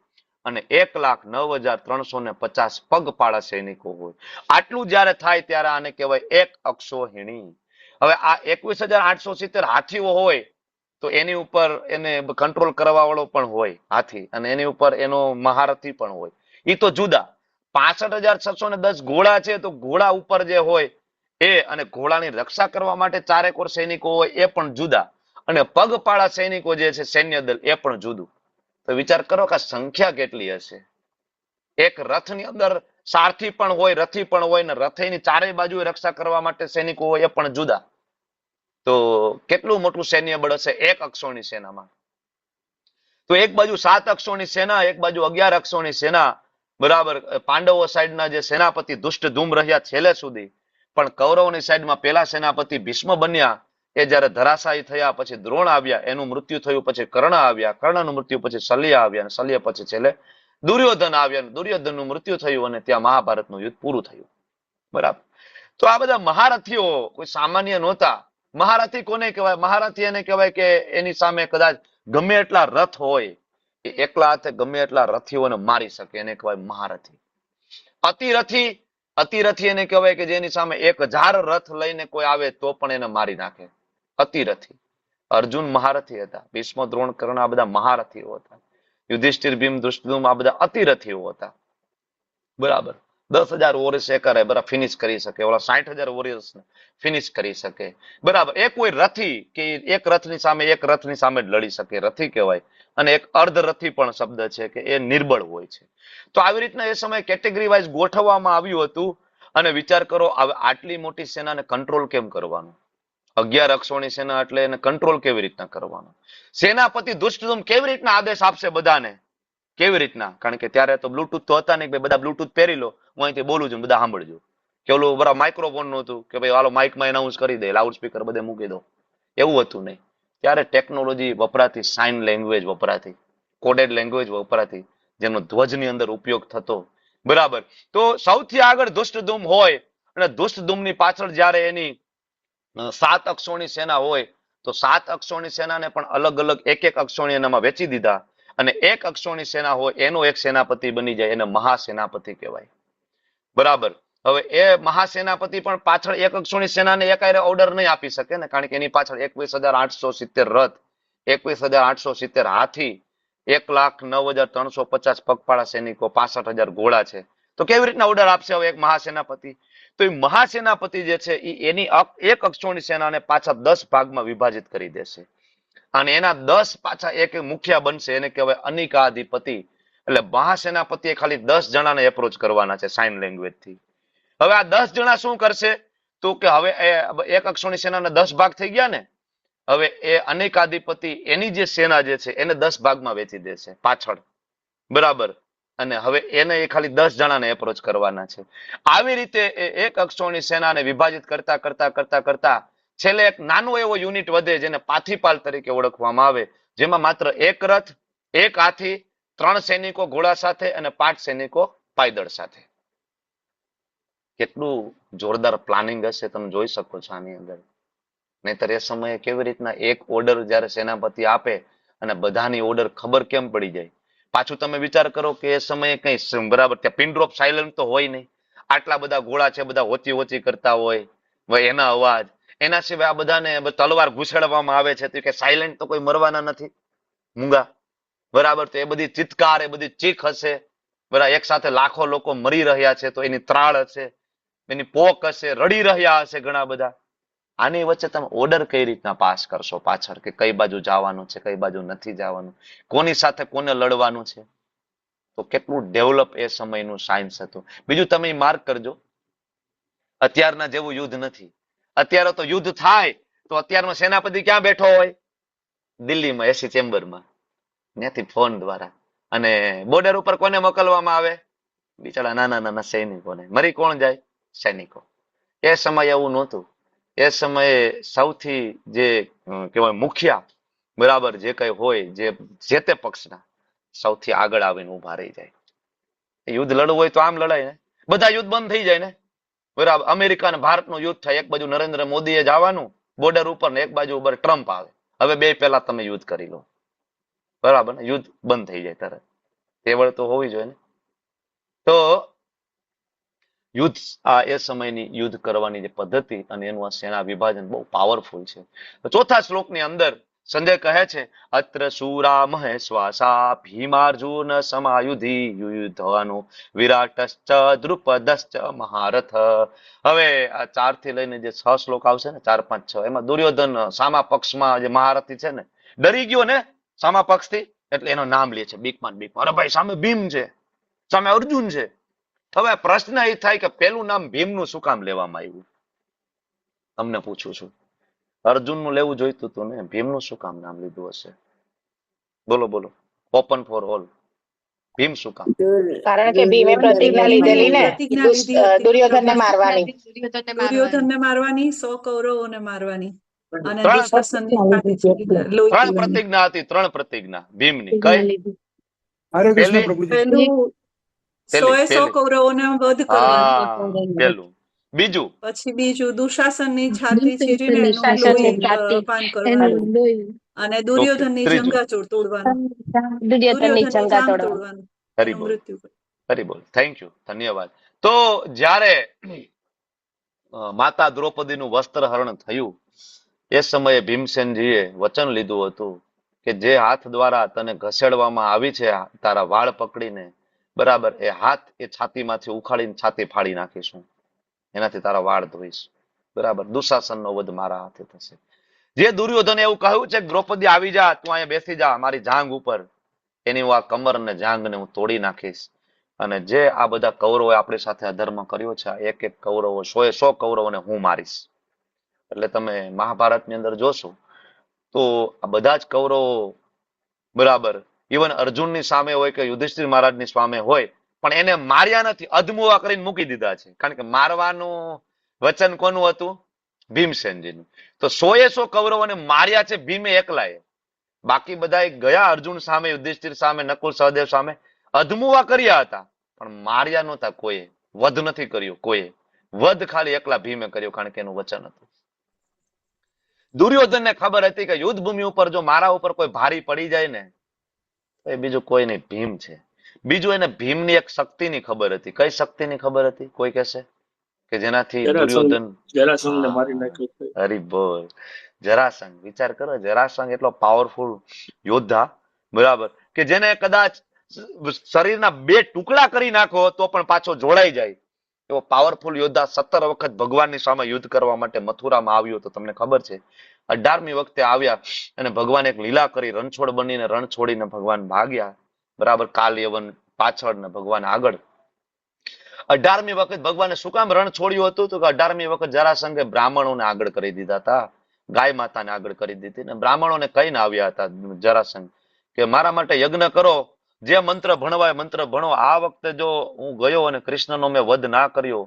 અને 1,09,350 પગપાળા સૈનિકો હોય. આટલું જયારે થાય ત્યારે આને કહેવાય એક અક્ષોહિણી. હવે આ 21,870 હાથીઓ હોય તો એની ઉપર એને કંટ્રોલ કરવા વાળો પણ હોય હાથી, અને એની ઉપર એનો મહારથી પણ હોય. એ તો જુદા. 65,610 ઘોડા છે, તો ઘોડા ઉપર જે હોય એ, અને ઘોડાની રક્ષા કરવા માટે ચારેકોર સૈનિકો હોય એ પણ જુદા, અને પગપાળા સૈનિકો જે છે સૈન્ય દળ એ પણ જુદું. તો વિચાર કરો કે સંખ્યા કેટલી હશે. એક રથની અંદર સારથી પણ હોય, રથી પણ હોય, ને રથની ચારેય બાજુએ રક્ષા કરવા માટે સૈનિકો હોય એ પણ જુદા. તો કેટલું મોટું સૈન્ય બળ હશે એક અક્ષોની સેનામાં. તો એક બાજુ 7 અક્ષોની સેના, એક બાજુ 11 અક્ષોની સેના. બરાબર. પાંડવો સાઈડના જે સેનાપતિ દુષ્ટધુમ રહ્યા છેલ્લે સુધી, પણ કૌરવની સાઈડમાં પેલા સેનાપતિ ભીષ્મ બન્યા, એ જયારે ધરાશાયી થયા, પછી દ્રોણ આવ્યા, એનું મૃત્યુ થયું, પછી કર્ણ આવ્યા, કર્ણનું મૃત્યુ પછી શલ્ય આવ્યા, અને શલ્ય પછી છેલ્લે દુર્યોધન આવ્યા, અને દુર્યોધનનું મૃત્યુ થયું, અને ત્યાં મહાભારતનું યુદ્ધ પૂરું થયું. બરાબર. તો આ બધા મહારથીઓ કોઈ સામાન્ય નહોતા. મહારથી કોને કહેવાય? મહારથી એને કહેવાય કે એની સામે કદાચ ગમે એટલા રથ હોય, એ એકલા હાથે ગમે એટલા રથીઓને મારી શકે, એને કહેવાય મહારથી. અતિરથી, અતિરથી એને કહેવાય કે જેની સામે 1,000 રથ લઈને કોઈ આવે તો પણ એને મારી નાખે. અતિરથી. અર્જુન મહારથી હતા. ભીષ્મ, દ્રોણ, કર્ણ આ બધા મહારથીઓ હતા. યુધિષ્ઠિર, ભીમ, દુષ્ટધુમ આ બધા અતિરથીઓ હતા. બરાબર. 10,000 વોરિયર્સ કરે, બરાબર, ફિનિશ કરી શકે. ઓલા 60,000 વોરિયર્સ ફિનિશ કરી શકે. બરાબર. એ કોઈ રથી કે એક રથની સામે જ લડી શકે, રથી કહેવાય. અને એક અર્ધ રથી પણ શબ્દ છે કે એ નિર્બળ હોય છે. તો આવી રીતના એ સમયે કેટેગરી વાઇઝ ગોઠવવામાં આવ્યું હતું. અને વિચાર કરો, આટલી મોટી સેનાને કંટ્રોલ કેમ કરવાનું? 11 અક્ષોની સેના એટલે એને કંટ્રોલ કેવી રીતના કરવાનો? સેનાપતિ દુષ્ટધુમ કેવી રીતના આદેશ આપશે બધાને? કેવી રીતના? કારણ કે ત્યારે તો બ્લુટૂથ તો હતા નહીં, બધા બ્લુટૂથ પહેરી લો, હું અહીંથી બોલું છું, બધા સાંભળજો. કે ઓલું બરાબર માઇક્રોફોન નહોતું કે ભાઈ હાલો માઇકમાં એનાઉન્સ કરી દે, લાઉડ સ્પીકર બધે મૂકી દો, એવું હતું નહીં. ત્યારે ટેકનોલોજી વપરાતી, સાઇન લેંગ્વેજ વપરાતી, કોડેડ લેંગ્વેજ વપરાતી, જેનો ધ્વજની અંદર ઉપયોગ થતો. બરાબર. તો સૌથી આગળ દુષ્ટધુમ હોય, અને દુષ્ટધુમની પાછળ જ્યારે એની 7 અક્ષોની સેના હોય, તો 7 અક્ષોની સેનાને પણ અલગ અલગ એક અક્ષોની એનામાં વેચી દીધા. અને એક અક્ષોની સેના હોય એનો એક સેનાપતિ બની જાય, એને મહાસેનાપતિ કહેવાય. બરાબર. હવે એ મહાસેનાપતિ પણ પાછળ એક અક્ષોની સેનાને એકાયરે ઓર્ડર નહીં આપી શકે ને, કારણ કે એની પાછળ 21,870 રથ, 21,870 હાથી, 1,09,350 પગપાળા સૈનિકો, 65,000 ઘોડા છે. તો કેવી રીતના ઓર્ડર આપશે હવે એક મહાસેનાપતિ? તો એ મહાસેનાપતિ જે છે એની એક અક્ષોની સેનાને પાછા 10 ભાગમાં વિભાજિત કરી દેશે. અને એના 10 પાછા એક મુખ્ય બનશે, એને કહેવાય અનિકાધિપતિ. એટલે મહાસેનાપતિએ ખાલી 10 જણાને એપ્રોચ કરવાના છે સાઇન લેંગ્વેજ થી. હવે આ 10 જણા શું કરશે? તો કે હવે એક અક્ષોણી સેનાના 10 ભાગ થઈ ગયા ને, હવે એ અનેકાધિપતિ એની જે સેના જે છે એને 10 ભાગમાં વેચી દેશે પાછળ, બરાબર. અને હવે એને એ ખાલી 10 જણાને એપ્રોચ કરવાના છે. આવી રીતે એ એક અક્ષોણી સેનાને વિભાજિત કરતા કરતા કરતા કરતા છેલ્લે એક નાનો એવો યુનિટ વધે જેને પાથીપાલ તરીકે ઓળખવામાં આવે, જેમાં માત્ર એક રથ, એક હાથી, 3 સૈનિકો ઘોડા સાથે અને 5 સૈનિકો પાયદળ સાથે. કેટલું જોરદાર પ્લાનિંગ હશે તમે જોઈ શકો છો આની અંદર. નહીતર એ સમયે કેવી રીતના એક ઓર્ડર જયારે સેનાપતિ આપે અને બધાની ઓર્ડર ખબર કેમ પડી જાય. પાછું તમે વિચાર કરો કે એ સમયે કઈ બરાબર ત્યાં પિન ડ્રોપ સાયલન્ટ તો હોય નહીં. આટલા બધા ઘોડા છે, બધા ઓચી ઓચી કરતા હોય એના અવાજ, એના સિવાય આ બધાને તલવાર ઘુસેડવામાં આવે છે તો કે સાયલેન્ટ તો કોઈ મરવાના નથી મૂંગા, બરાબર. તો એ બધી ચિત્કાર, એ બધી ચીખ હશે, બરાબર. એક સાથે લાખો લોકો મરી રહ્યા છે તો એની ત્રાળ હશે, એની પોક હશે, રડી રહ્યા હશે ઘણા બધા. આની વચ્ચે તમે ઓર્ડર કઈ રીતના પાસ કરશો પાછળ, કે કઈ બાજુ જવાનું છે, કઈ બાજુ નથી જવાનું, કોની સાથે કોને લડવાનું છે. તો કેટલું ડેવલપ એ સમયનું સાયન્સ હતું. બીજું તમે માર્ક કરજો, અત્યારના જેવું યુદ્ધ નથી. અત્યારે તો યુદ્ધ થાય તો અત્યારનો સેનાપતિ ક્યાં બેઠો હોય? દિલ્હીમાં એસી ચેમ્બરમાં, ત્યાંથી ફોન દ્વારા. અને બોર્ડર ઉપર કોને મોકલવામાં આવે? બિચારા નાના નાના સૈનિકોને. મરી કોણ જાય? સૈનિકો. એ સમય એવું નહોતું. એ સમયે સૌથી જે કહેવાય મુખિયા, બરાબર, જે કઈ હોય, જે તે પક્ષના સૌથી આગળ આવીને ઉભા રહી જાય. યુદ્ધ લડવું હોય તો આમ લડાય ને, બધા યુદ્ધ બંધ થઈ જાય ને, બરાબર. અમેરિકા અને ભારતનું યુદ્ધ થાય, એક બાજુ નરેન્દ્ર મોદીએ જવાનું બોર્ડર ઉપર ને એક બાજુ ઉપર ટ્રમ્પ આવે. હવે બે પહેલા તમે યુદ્ધ કરી લો, બરાબર ને, યુદ્ધ બંધ થઈ જાય તરત. તેવડ તો હોવી જોઈએ ને. તો યુદ્ધ, આ એ સમયની યુદ્ધ કરવાની જે પદ્ધતિ અને એનું આ સેના વિભાજન બહુ પાવરફુલ છે. ચોથા શ્લોકની અંદર સંજય કહે છે, અત્ર શૂરા મહેશ્વાસા ભીમાર્જુન સમાયુધિ યુયુધવાનો વિરાટશ્ચ દ્રુપદશ્ચ મહારથ. હવે આ 4 થી લઈને જે 6 શ્લોક આવશે ને, 4, 5, 6, એમાં દુર્યોધન સામા પક્ષમાં જે મહારથી છે ને, ડરી ગયો ને સામા પક્ષથી, એટલે એનું નામ લે છે બીકમાન. અરે ભાઈ, સામે ભીમ છે, સામે અર્જુન છે. હવે પ્રશ્ન એ થાય કે પેલું નામ ભીમનું શું કામ લેવામાં આવ્યું? તમને પૂછું છું. અર્જુનનું લેવું જોઈતું હતું ને, ભીમનું શું કામ નામ લીધું હશે? બોલો બોલો, ઓપન ફોર ઓલ. ભીમ શું કામ? કારણ કે ભીમે પ્રતિજ્ઞા લીધેલી ને દુર્યોધનને મારવાની. દુર્યોધનને મારવાની, 100 કૌરવોને મારવાની અને ત્રણ દુશાસનની છાતી લોહી પીવાની. પ્રતિજ્ઞા હતી, 3 પ્રતિજ્ઞા ભીમની. કઈ? હરે કૃષ્ણ પહેલી? પ્રભુજી. પહેલું 100 કૌરવોને વધ કરવાનો. પેલું. બીજું? પછી બીજું દુશાસનની છાતી ચીરીને એનું લોહી પાન કરવાનું. અને દુર્યોધનની ત્રીજું? જંગાચોળ તોડવાનું. દુર્યોધનની દુર્યોધનની જંગા જાંઘ તોડવાની. તોડવાનું. હરી એનું બોલ, મૃત્યુ કરવાનું. હરી બોલ. થેન્ક યુ, ધન્યવાદ. તો જ્યારે માતા દ્રૌપદીનું વસ્ત્રહરણ થયું એ સમયે ભીમસેનજીએ વચન લીધું હતું કે જે હાથ દ્વારા તને ઘસેડવામાં આવી છે તારા વાળ પકડીને, બરાબર, એ હાથ એ છાતીમાંથી ઉખાડીને છાતી ફાડી નાખીશું, એનાથી તારા વાળ ધોઈશ, બરાબર. દુશાસનનો વધ મારા હાથે થશે. જે દુર્યોધને એવું કહ્યું છે કે દ્રૌપદી આવી જા, તું અહીંયા બેસી જા મારી જાંઘ ઉપર, એની હું આ કમર ને જાંઘને હું તોડી નાખીશ. અને જે આ બધા કૌરવોએ આપણી સાથે અધર્મ કર્યો છે, આ એક એક કૌરવો, 100 કૌરવોને હું મારીશ. એટલે તમે મહાભારતની અંદર જોશો તો આ બધા જ કૌરવો, બરાબર, ઇવન અર્જુનની સામે હોય કે યુધિષ્ઠિર મહારાજની સામે હોય, પણ એને માર્યા નથી, અધમુવા કરીને મૂકી દીધા છે. કારણ કે મારવાનું વચન કોનું હતું? ભીમસેનજીનું. તો 100 કૌરવોને માર્યા છે ભીમે એકલાએ. બાકી બધા ગયા અર્જુન સામે, યુધિષ્ઠિર સામે, નકુલ સહદેવ સામે, અધમુવા કર્યા હતા, પણ માર્યા નહોતા કોઈએ, વધ નથી કર્યો કોઈએ. વધ ખાલી એકલા ભીમે કર્યો, કારણ કે એનું વચન હતું. દુર્યોધનને ખબર હતી કે યુદ્ધ ભૂમિ ઉપર જો મારા ઉપર કોઈ ભારી પડી જાય ને, તો એ બીજું કોઈ નહીં, ભીમ છે. બીજું એને ભીમની એક શક્તિની ખબર હતી. કઈ શક્તિની ખબર હતી? કોઈ કહેશે કે જેનાથી દુર્યોધન જરાસંઘને મારી નાખ્યો. હરી બોલ. જરાસંઘ, વિચાર કરો, જરાસંઘ એટલો પાવરફુલ યોદ્ધા, બરાબર, કે જેને કદાચ શરીરના 2 ટુકડા કરી નાખો તો પણ પાછો જોડાઈ જાય એવો પાવરફુલ યોદ્ધા 17 વખત ભગવાનની સામે યુદ્ધ કરવા માટે મથુરામાં આવ્યો. તો તમને ખબર છે 18મી વખતે આવ્યા અને ભગવાન એક લીલા કરી, રણછોડ બનીને રણ છોડીને ભગવાન ભાગ્યા, બરાબર. કાલ યવન પાછળ ને ભગવાન આગળ. 18મી વખત ભગવાને શું કામ રણ છોડ્યું હતું? તો કે 18મી વખત જરાસંઘે બ્રાહ્મણોને આગળ કરી દીધા હતા, ગાય માતાને આગળ કરી દીધી ને બ્રાહ્મણોને કહીને આવ્યા હતા જરાસંઘ કે મારા માટે યજ્ઞ કરો, જે મંત્ર ભણવાય મંત્ર ભણો. આ વખતે જો હું ગયો અને કૃષ્ણનો મેં વધ ના કર્યો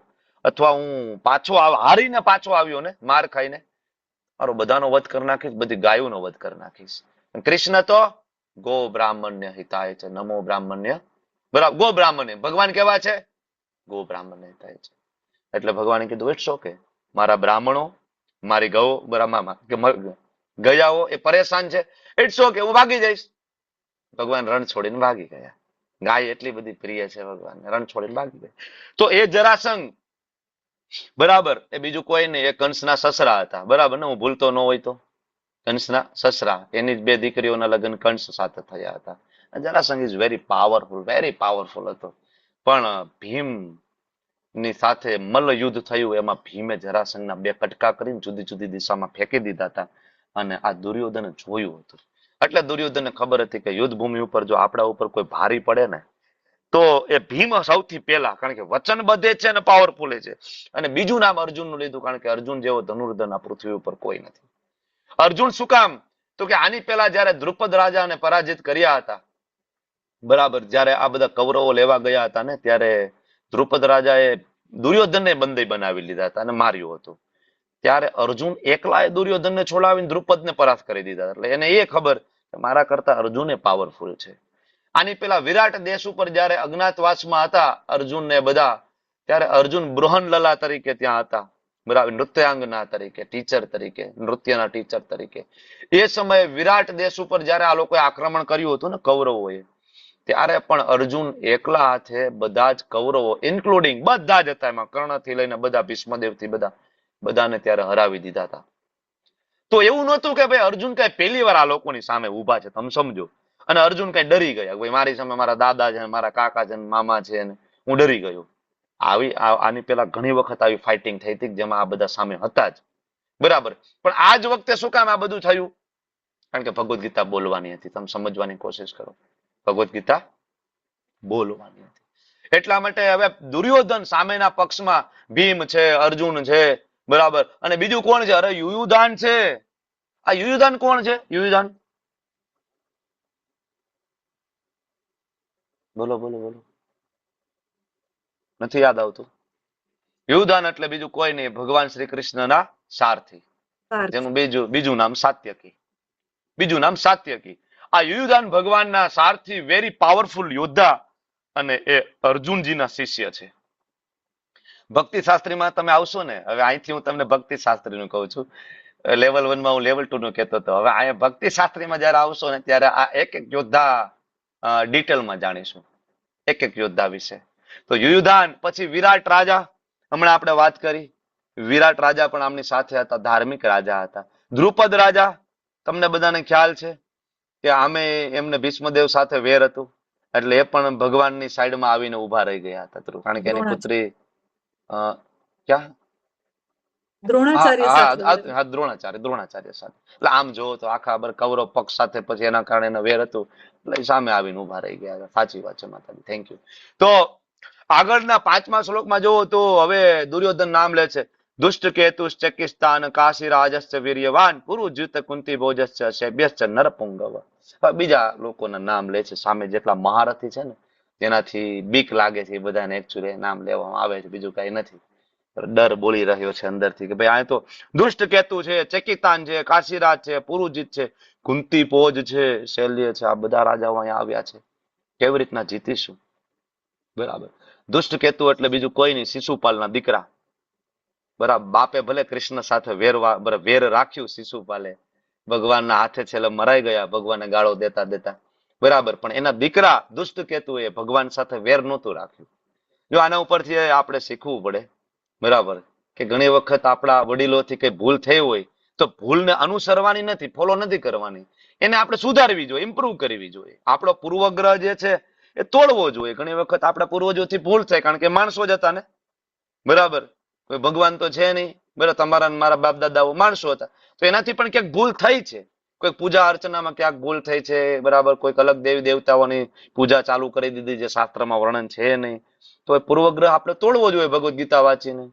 અથવા હું પાછો હારીને પાછો આવ્યો ને માર ખાઈને, મારો બધાનો વધ કરી નાખીશ, બધી ગાયોનો વધ કરી નાખીશ. કૃષ્ણ તો ગો બ્રાહ્મણ્ય હિતાય છે, નમો બ્રાહ્મણ્ય, બરાબર, ગો બ્રાહ્મણ્ય ભગવાન કેવા છે? ગો બ્રાહ્મણ્ય હિતાય છે. એટલે ભગવાને કીધું ઇટ્સ ઓકે, મારા બ્રાહ્મણો, મારી ગૌ ગયાઓ એ પરેશાન છે, ઇટ્સ ઓકે, હું ભાગી જઈશ. ભગવાન રણ છોડીને ભાગી ગયા. ગાય એટલી બધી પ્રિય છે ભગવાનને, રણ છોડીને ભાગી ગયા. તો એ જરાસંઘ, બરાબર, એ બીજું કોઈ નહીં, એ કંસના સસરા હતા, બરાબર ને, હું ભૂલતો ન હોય તો. કંસના સસરા, એની જ 2 દીકરીઓના લગ્ન કંસ સાથે થયા હતા. જરાસંઘ ઇઝ વેરી પાવરફુલ હતો. પણ ભીમ ની સાથે મલ્લ યુદ્ધ થયું, એમાં ભીમે જરાસંઘના 2 કટકા કરીને જુદી જુદી દિશામાં ફેંકી દીધા હતા. અને આ દુર્યોધને જોયું હતું. એટલે દુર્યોધનને ખબર હતી કે યુદ્ધ ભૂમિ ઉપર જો આપણા ઉપર કોઈ ભારી પડે ને તો એ ભીમ સૌથી પહેલા, કારણ કે વચન બધે છે અને પાવરફુલ છે. અને બીજું નામ અર્જુનનું લીધું, કારણ કે અર્જુન જેવો ધનુર્ધર આ પૃથ્વી ઉપર કોઈ નથી. અર્જુન શું કામ? તો કે આની પહેલા જયારે દ્રુપદ રાજાને પરાજિત કર્યા હતા, બરાબર, જયારે આ બધા કૌરવો લેવા ગયા હતા ને, ત્યારે દ્રુપદ રાજાએ દુર્યોધનને બંદી બનાવી લીધા હતા અને માર્યું હતું. ત્યારે અર્જુન એકલાએ દુર્યોધનને છોડાવીને દ્રુપદને પરાસ્ત કરી દીધા. એટલે એને એ ખબર કે મારા કરતા અર્જુન પાવરફુલ છે. આની પેલા વિરાટ દેશ ઉપર જયારે અજ્ઞાતવાસમાં હતા અર્જુન ને બધા, ત્યારે અર્જુન બૃહનલલા તરીકે ત્યાં હતા, બરાબર, નૃત્યાંગના તરીકે, ટીચર તરીકે, નૃત્યના ટીચર તરીકે. એ સમયે વિરાટ દેશ ઉપર જયારે આ લોકોએ આક્રમણ કર્યું હતું ને કૌરવોએ, ત્યારે પણ અર્જુન એકલા હાથે બધા જ કૌરવો ઇન્ક્લુડિંગ બધા જ હતા, એમાં કર્ણથી લઈને બધા, ભીષ્મદેવ થી બધાને ત્યારે હરાવી દીધા હતા. તો એવું નહોતું કે ભાઈ અર્જુન કઈ પહેલી વાર આ લોકોની સામે ઉભા છે, તમે સમજો, અને અર્જુન કઈ ડરી ગયા, ભાઈ મારી સામે મારા દાદા છે, મારા કાકા છે, મામા છે, ને હું ડરી ગયો. આની પેલા ઘણી વખત આવી ફાઇટિંગ થઈ હતી જેમાં આ બધા સામે હતા જ, બરાબર. પણ આ જ વખતે શું કામ આ બધું થયું? કારણ કે ભગવદ્ ગીતા બોલવાની હતી. તમે સમજવાની કોશિશ કરો, ભગવદ્ ગીતા બોલવાની હતી. એટલા માટે હવે દુર્યોધન સામેના પક્ષમાં ભીમ છે, અર્જુન છે, બરાબર, અને બીજું કોણ છે? અરે યુયુધાન છે. આ યુયુધાન કોણ છે? યુયુધાન, બોલો બોલો બોલો, નથી યાદ આવતું? યુયુધાન એટલે બીજું કોઈ નહીં, ભગવાન શ્રી કૃષ્ણના સારથી, જેનું બીજું નામ સાત્યકી. બીજું નામ સાત્યકી. આ યુયુધાન ભગવાનના સારથી, વેરી પાવરફુલ યોદ્ધા, અને એ અર્જુનજીના શિષ્ય છે. ભક્તિ શાસ્ત્રીમાં તમે આવશો ને, હવે અહીંથી હું તમને ભક્તિ શાસ્ત્રીનું કહું છું, લેવલ 1 માં હું લેવલ 2 નું કહેતો હતો. હવે અહીંયા ભક્તિ શાસ્ત્રીમાં જયારે આવશો ને, ત્યારે આ એક એક યોદ્ધા ડિટેલમાં જાણીશું, એક એક યોદ્ધા વિશે. તો યુયુધાન, પછી વિરાટ રાજા, હમણાં આપણે વાત કરી, વિરાટ રાજા પણ આમની સાથે હતા, ધાર્મિક રાજા હતા. દ્રુપદ રાજા, તમને બધાને ખ્યાલ છે કે આમે એમને ભીષ્મદેવ સાથે વેર હતું, એટલે એ પણ ભગવાનની સાઈડમાં આવીને ઉભા રહી ગયા હતા, કારણ કે એની પુત્રી ક્યાં દ્રોણાચાર્ય સાથે. એટલે આમ જોવો તો આખા કૌરવ પક્ષ સાથે પછી એના કારણે એનો વેર હતું, એટલે સામે આવીને ઉભા રહી ગયા. સાચી વાત છે માતાજી, થેન્ક યુ. તો આગળના 5મા શ્લોકમાં જોવો તો હવે દુર્યોધન નામ લે છે, દુષ્ટ કેતુ ચકિસ્તાન કાશીરાજશ્ચ વીર્યવાન પુરુજ્યુત કુંતી ભોજશ્ચ શૈબ્યશ્ચ નરપુંગવ. બીજા લોકોના નામ લે છે, સામે જેટલા મહારથી છે ને, જેનાથી બીક લાગે છે, એ બધાને એકચુઅલી નામ લેવામાં આવે છે, બીજું કઈ નથી. ડર બોલી રહ્યો છે અંદરથી કે ભાઈ આ તો દુષ્ટ કેતુ છે, ચકિતાન છે, કાશીરાજ છે, પુરુજીત છે, કુંતી ભોજ છે, શૈલ્ય છે, આ બધા રાજાઓ અહીંયા આવ્યા છે, કેવી રીતના જીતીશું? બરાબર. દુષ્ટ કેતુ એટલે બીજું કોઈ નહીં, શિશુપાલના દીકરા, બરાબર. બાપે ભલે કૃષ્ણ સાથે વેર રાખ્યું, શિશુપાલે ભગવાનના હાથે છેલ્લે મરાઈ ગયા, ભગવાનને ગાળો દેતા દેતા, બરાબર. પણ એના દીકરા દુષ્ટ કેતુ એ ભગવાન સાથે વેર નહોતું રાખ્યું. જો આના ઉપરથી આપણે શીખવું પડે, બરાબર, કે ઘણી વખત આપણા વડીલોથી કઈ ભૂલ થઈ હોય તો ભૂલને અનુસરવાની નથી, ફોલો નથી કરવાની, એને આપણે સુધારવી જોઈએ, ઇમ્પ્રુવ કરવી જોઈએ. આપણો પૂર્વગ્રહ જે છે એ તોડવો જોઈએ. ઘણી વખત આપણા પૂર્વજોથી ભૂલ થાય, કારણ કે માણસો જ હતા ને, બરાબર, કોઈ ભગવાન તો છે નહીં, બરાબર. તમારા મારા બાપ દાદાઓ માણસો હતા, તો એનાથી પણ ક્યાંક ભૂલ થઈ છે, કોઈ પૂજા અર્ચનામાં ક્યાંક ભૂલ થઈ છે, બરાબર, કોઈક અલગ દેવી દેવતાઓની પૂજા ચાલુ કરી દીધી જે શાસ્ત્રમાં વર્ણન છે નહીં, તો એ પૂર્વગ્રહ આપણે તોડવો જોઈએ ભગવદ્ ગીતા વાંચીને.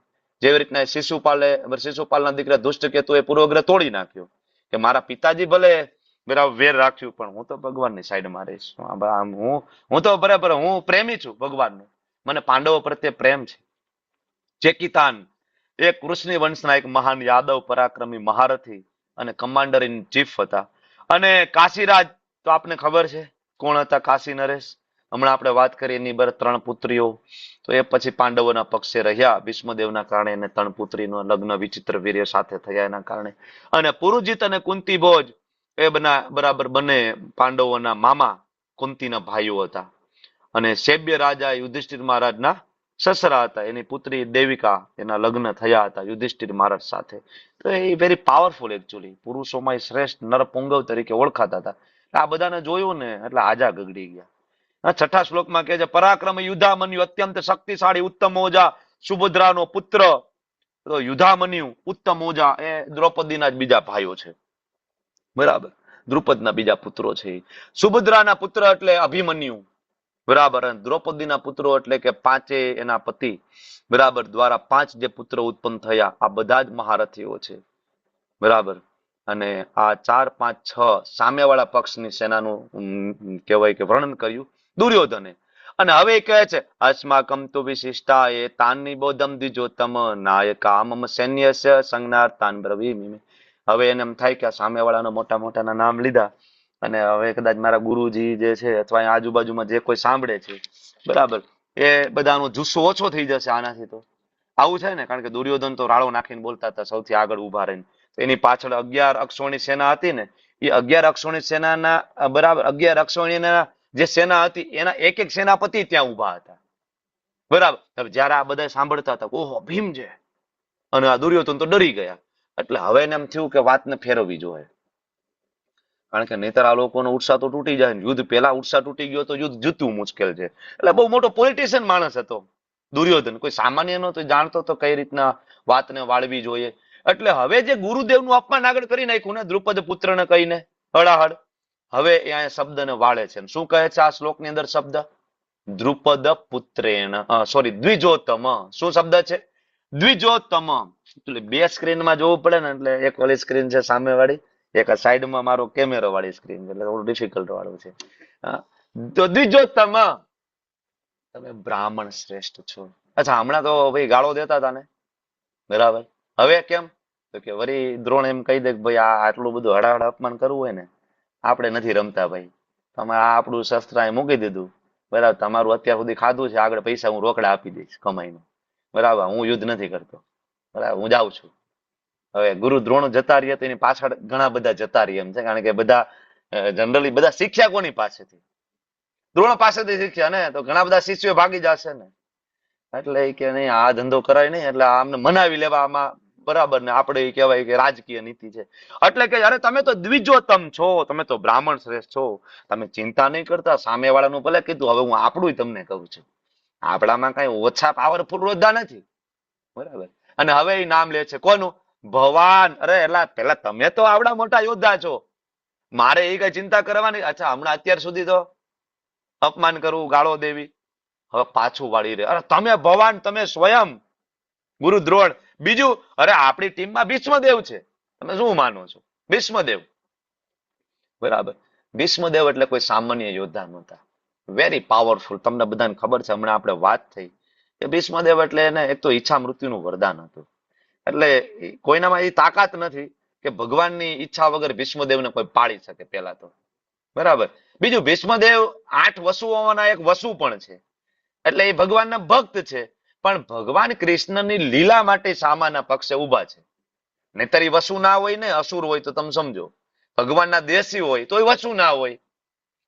જેવી રીતના શિશુપાલના દીકરા ધુષ્ટકેતુ એ પૂર્વગ્રહ તોડી નાખ્યો કે મારા પિતાજી ભલે બરાબર વેર રાખ્યું પણ હું તો ભગવાનની સાઈડમાં રહીશ. હું તો બરાબર હું પ્રેમી છું ભગવાનનો, મને પાંડવો પ્રત્યે પ્રેમ છે. ચેકિતાન એ કૃષ્ણ વંશના એક મહાન યાદવ પરાક્રમી મહારથી અને કમાન્ડર ઇન ચીફ હતા. અને કાશીરાજ તો આપને ખબર છે કોણ હતા, કાશી નરેશ. હમણાં આપણે વાત કરી એની 3 પુત્રીઓ, તો એ પછી પાંડવોના પક્ષે રહ્યા ભીષ્મદેવના કારણે, એને 3 પુત્રીનો લગ્ન વિચિત્ર વીર્ય સાથે થયા એના કારણે. અને પુરુજીત અને કુંતી ભોજ એ બરાબર બંને પાંડવોના મામા કુંતીના ભાઈઓ હતા. અને શૈબ્ય રાજા યુધિષ્ઠિર મહારાજના સસરા હતા. એની પુત્રી દેવિકા, એના લગ્ન થયા હતા યુધિષ્ઠિર મહારાજ સાથે. તો એ વેરી પાવરફુલ એકચ્યુઅલી, પુરુષોમાં એ શ્રેષ્ઠ નરપુંગવ તરીકે ઓળખાતા હતા. આ બધાને જોયું ને એટલે આજા ગગડી ગયા. 6થા શ્લોકમાં કહે છે પરાક્રમ યુધામન્યુ અત્યંત શક્તિશાળી ઉત્તમ ઓજા સુભદ્રાનો પુત્ર. તો યુધામન્યુ ઉત્તમ ઓજા એ દ્રૌપદીના જ બીજા ભાઈઓ છે, બરાબર, દ્રુપદના બીજા પુત્રો છે. સુભદ્રાના પુત્ર એટલે અભિમન્યુ, બરાબર, અને દ્રૌપદીના પુત્રો એટલે કે 5 એના પતિ, બરાબર, દ્વારા 5 જે પુત્ર ઉત્પન્ન થયા, આ બધા જ મહારથીઓ છે, બરાબર. અને આ 4, 5, 6 સામેવાળા પક્ષની સેનાનું કહેવાય કે વર્ણન કર્યું દુર્યોધને. અને હવે એ કહે છે અસ્માકમ તુ વિશિષ્ટા એ તાન નિબોધમ દ્વિજોતમ નાયકામમ સૈન્યસ્ય સંજ્ઞાર્તાન બ્રવીમિ. હવે એને એમ થાય કે આ સામેવાળાના મોટા મોટાના નામ લીધા, અને હવે કદાચ મારા ગુરુજી જે છે અથવા આજુબાજુમાં જે કોઈ સાંભળે છે, બરાબર, એ બધાનો જુસ્સો ઓછો થઈ જશે આનાથી. તો આવું છે ને, કારણ કે દુર્યોધન તો રાળો નાખીને બોલતા હતા સૌથી આગળ ઉભા રહીને. એની પાછળ 11 અક્ષોણી સેના હતી ને, એ 11 અક્ષોણી સેનાના બરાબર 11 અક્ષોણીના જે સેના હતી એના એક એક સેનાપતિ ત્યાં ઉભા હતા, બરાબર. જયારે આ બધા સાંભળતા હતા ઓહો ભીમ છે, અને આ દુર્યોધન તો ડરી ગયા. એટલે હવે એને એમ થયું કે વાતને ફેરવવી જોઈએ, કારણ કે નહીતર આ લોકોનો ઉત્સાહ તો તૂટી જાય ને. યુદ્ધ પહેલા ઉત્સાહ તૂટી ગયો તો યુદ્ધ જીતવું મુશ્કેલ છે. એટલે બહુ મોટો પોલિટિશિયન માણસ હતો દુર્યોધન, કોઈ સામાન્ય નહોતો, જાણતો તો કઈ રીતના વાતને વાળવી જોઈએ. એટલે હવે જે ગુરુદેવનું અપમાન આગળ કરી નાખ્યું ને દ્રુપદ પુત્રને કહીને હળાહળ, હવે એ અહીંયા શબ્દને વાળે છે. શું કહે છે આ શ્લોકની અંદર શબ્દ? દ્રુપદ પુત્રેણ, સોરી દ્વિજોતમ. શું શબ્દ છે? દ્વિજોતમ. એટલે 2 સ્ક્રીનમાં જોવું પડે ને, એટલે એક ઓલી સ્ક્રીન છે સામે વાળી, એક આ સાઈડમાં મારો કેમેરો વાળી સ્ક્રીન છે, એટલે થોડું ડિફિકલ્ટ વાળું છે. તો દ્વિજોતમ, તમે બ્રાહ્મણ શ્રેષ્ઠ છો. અચ્છા, હમણાં તો ભાઈ ગાળો દેતા હતા ને, બરાબર, હવે કેમ? તો કે વળી દ્રોણ એમ કહી દે કે ભાઈ આ આટલું બધું હડાહડ અપમાન કરવું હોય ને, આપણે નથી રમતા ભાઈ, તમે આ આપણું શસ્ત્ર અહીં મૂકી દીધું, બરાબર, તમારું અત્યાર સુધી ખાધું છે, આગળ પૈસા હું રોકડા આપી દઈશ કમાઈને, બરાબર, હું યુદ્ધ નથી કરતો, બરાબર, હું જાઉં છું. હવે ગુરુ દ્રોણ જતા રહ્યા તો એની પાછળ ઘણા બધા જતા રહ્યા એમ છે, કારણ કે બધા જનરલી બધા શીખ્યા કોની પાસેથી? દ્રોણ પાસેથી શીખ્યા ને, તો ઘણા બધા શિષ્યો ભાગી જશે ને. એટલે કે નહીં આ ધંધો કરાય નહીં, એટલે આમને મનાવી લેવા આમાં, બરાબર, ને આપણે કહેવાય કે રાજકીય નીતિ છે. એટલે કે અરે તમે તો દ્વિજોતમ છો, તમે તો બ્રાહ્મણ શ્રેષ્ઠ છો, તમે ચિંતા નહીં કરતા. સામેવાળાનું ભલે કીધું, હવે હું આપણું તમને કહું છું, આપણામાં કઈ ઓછા પાવરફુલ યોદ્ધા નથી, બરાબર. અને હવે એ નામ લે છે કોનું? ભવાન. અરે એલા પેલા તમે તો આવડા મોટા યોદ્ધા છો, મારે એ કઈ ચિંતા કરવાની? અચ્છા, હમણાં અત્યાર સુધી તો અપમાન કરવું, ગાળો દેવી, હવે પાછું વાળી રહે. અરે તમે ભવાન, તમે સ્વયં ગુરુ દ્રોણ. બીજું, અરે આપણી ટીમમાં ભીષ્મદેવ છે, તમે શું માનો છો? ભીષ્મદેવ, બરાબર. ભીષ્મદેવ એટલે કોઈ સામાન્ય યોદ્ધા નહોતા, વેરી પાવરફુલ. તમને બધાને ખબર છે, હમણાં આપણે વાત થઈ કે ભીષ્મદેવ એટલે એને એક તો ઈચ્છા મૃત્યુનું વરદાન હતું. એટલે કોઈનામાં એ તાકાત નથી કે ભગવાનની ઈચ્છા વગર ભીષ્મદેવને કોઈ પાડી શકે, પેલા તો, બરાબર. બીજું, ભીષ્મદેવ 8 વસુઓના એક વસુ પણ છે, એટલે એ ભગવાનના ભક્ત છે, પણ ભગવાન કૃષ્ણની લીલા માટે સામાના પક્ષે ઉભા છે. નહીતર એ વસુ ના હોય ને, અસુર હોય તો તમે સમજો, ભગવાનના દેશી હોય તો એ વસુ ના હોય,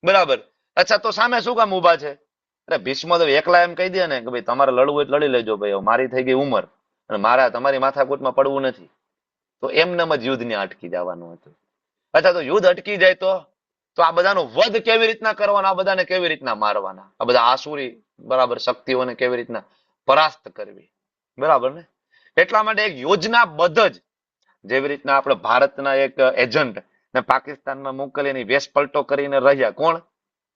બરાબર. અચ્છા, તો સામે શું કામ ઉભા છે? અરે ભીષ્મદેવ એકલા એમ કહી દે ને કે ભાઈ તમારે લડવું હોય લડી લેજો ભાઈ, મારી થઈ ગઈ ઉંમર અને મારા તમારી માથાકૂટમાં પડવું નથી, તો એમનેમ જ યુદ્ધને અટકી જવાનું હતું. અચ્છા, તો યુદ્ધ અટકી જાય તો આ બધાનો વધ કેવી રીતના કરવાનો, આ બધાને કેવી રીતના મારવાના, આ બધા આસુરી, બરાબર, શક્તિઓને કેવી રીતના પરાસ્ત કરવી, બરાબર ને? એટલા માટે એક યોજનાબદ્ધ જ, જેવી રીતના આપણે ભારતના એક એજન્ટ ને પાકિસ્તાનમાં મોકલીને વેશ પલટો કરીને રહ્યા કોણ?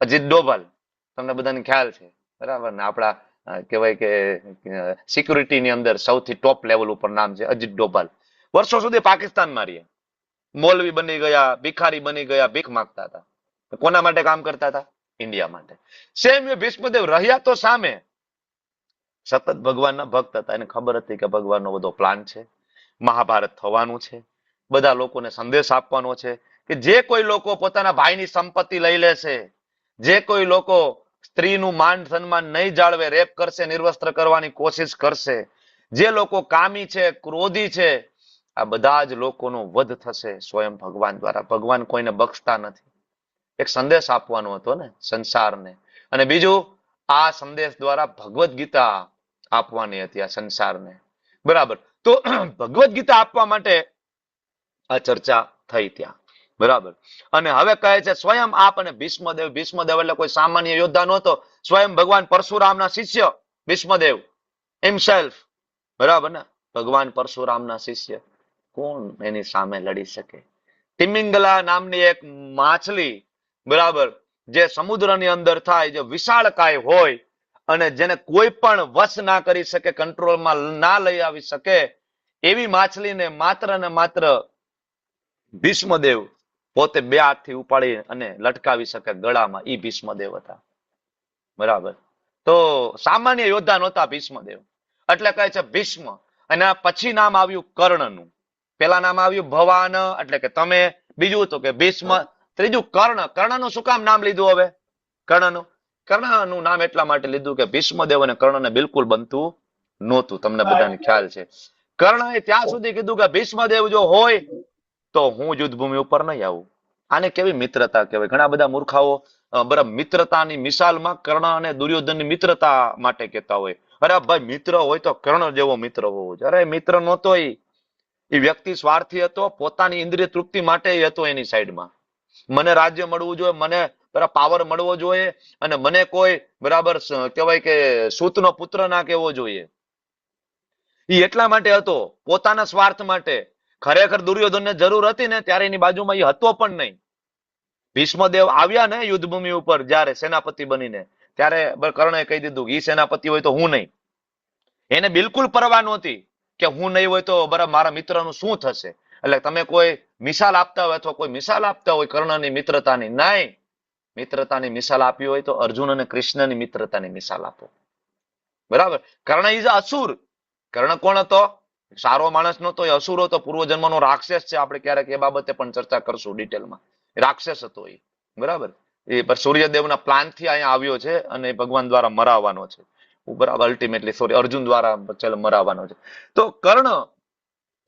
અજીત ડોભાલ. તમને બધાને ખ્યાલ છે બરાબર ને? આપણા કહેવાય કે સિક્યુરિટીની અંદર સૌથી ટોપ લેવલ ઉપર નામ છે અજીત ડોભાલ. વર્ષો સુધી પાકિસ્તાનમાં રહ્યા, મૌલવી બની ગયા, ભિખારી બની ગયા, ભીખ માંગતા હતા. કોના માટે કામ કરતા હતા? ઇન્ડિયા માટે. સેમ ભીષ્મદેવ રહ્યા તો સામે, સતત ભગવાનના ભક્ત હતા. એને ખબર હતી કે ભગવાનનો બધો પ્લાન છે, મહાભારત થવાનું છે, બધા લોકોને સંદેશ આપવાનો છે કે જે કોઈ લોકો પોતાના ભાઈની સંપત્તિ લઈ લેશે, જે કોઈ લોકો સ્ત્રીનું માન સન્માન નહીં જાળવે, રેપ કરશે, નિર્વસ્ત્ર કરવાની કોશિશ કરશે, જે લોકો કામી છે, ક્રોધી છે, આ બધા જ લોકોનો વધ થશે સ્વયં ભગવાન દ્વારા. ભગવાન કોઈને બક્ષતા નથી. એક સંદેશ આપવાનો હતો ને સંસારને. અને બીજું, આ સંદેશ દ્વારા ભગવદ્ ગીતા આપવાની હતી આ સંસારને. બરાબર. તો ભગવદ્ ગીતા આપવા માટે આ ચર્ચા થઈ ત્યાં. બરાબર. અને હવે કહે છે સ્વયં આપ અને ભીષ્મદેવ. ભીષ્મદેવ એટલે કોઈ સામાન્ય યોદ્ધા નહોતો, સ્વયં ભગવાન પરશુરામના શિષ્ય ભીષ્મદેવ હિમસેલ્ફ. બરાબર ને? ભગવાન પરશુરામના શિષ્ય. કોણ એની સામે લડી શકે? તિમિંગલા નામની એક માછલી, બરાબર, જે સમુદ્રની અંદર થાય, જે વિશાળકાય હોય અને જેને કોઈ પણ વશ ના કરી શકે, કંટ્રોલમાં ના લઈ આવી શકે, એવી માછલીને માત્ર ને માત્ર ભીષ્મદેવ પોતે બે હાથથી ઉપાડી અને લટકાવી શકે ગળામાં. ઈ ભીષ્મદેવ હતા. બરાબર. તો સામાન્ય યોદ્ધા નહોતા ભીષ્મદેવ. એટલે કહે છે ભીષ્મ. અને પછી નામ આવ્યું કર્ણનું. પેલા નામ આવ્યું ભવાન, એટલે કે તમે. બીજું તો કે ભીષ્મ. ત્રીજું કર્ણ. કર્ણનું શું કામ નામ લીધું હવે? કર્ણનું નામ એટલા માટે લીધું કે ભીષ્મદેવ અને કર્ણને બિલકુલ બનતું નહોતું. તમને બધાને ખ્યાલ છે. કર્ણએ ત્યાં સુધી કીધું કે ભીષ્મદેવ જો હોય તો હું યુદ્ધભૂમિ ઉપર નહીં આવું. આને કેવી મિત્રતા કહેવાય. ઘણા બધા મૂર્ખાઓ બરાબર મિત્રતાની મિસાલમાં કર્ણ અને દુર્યોધનની મિત્રતા માટે કહેતા હોય, અરે ભાઈ મિત્ર હોય તો કર્ણ જેવો મિત્ર હોવો જોઈએ. અરે મિત્ર નહોતો એ વ્યક્તિ સ્વાર્થી હતો, પોતાની ઇન્દ્રિય તૃપ્તિ માટે હતો એની સાઈડમાં. મને રાજ્ય મળવું જોઈએ, મને બરાબર પાવર મળવો જોઈએ, અને મને કોઈ બરાબર કહેવાય કે સૂતનો પુત્ર ના કહેવો જોઈએ. એ એટલા માટે હતો, પોતાના સ્વાર્થ માટે. ખરેખર દુર્યોધનને જરૂર હતી ને ત્યારે એની બાજુમાં એ હતો પણ નહીં. ભીષ્મદેવ આવ્યા ને યુદ્ધભૂમિ ઉપર જ્યારે સેનાપતિ બનીને, ત્યારે કર્ણએ કહી દીધું એ સેનાપતિ હોય તો હું નહીં. એને બિલકુલ પરવા નહોતી કે હું નહીં હોય તો બરાબર મારા મિત્રનું શું થશે. એટલે તમે કોઈ મિસાલ આપતા હોય અથવા કોઈ મિસાલ આપતા હોય કર્ણની મિત્રતાની, નહીં. મિત્રતાની મિસાલ આપી હોય તો અર્જુન અને કૃષ્ણની મિત્રતાની મિસાલ આપો. બરાબર. કર્ણ ઇઝ અસુર. કર્ણ કોણ હતો? સારો માણસ નહોતો, એ અસુર હતો, પૂર્વજન્મનો રાક્ષસ છે. આપણે ક્યારેક એ બાબતે પણ ચર્ચા કરશું ડિટેલમાં. રાક્ષસ હતો એ. બરાબર. એ સૂર્યદેવના પ્લાનથી અહીંયા આવ્યો છે અને ભગવાન દ્વારા મરાવવાનો છે. બરાબર. અલ્ટિમેટલી અર્જુન દ્વારા મરાવવાનો છે. તો કર્ણ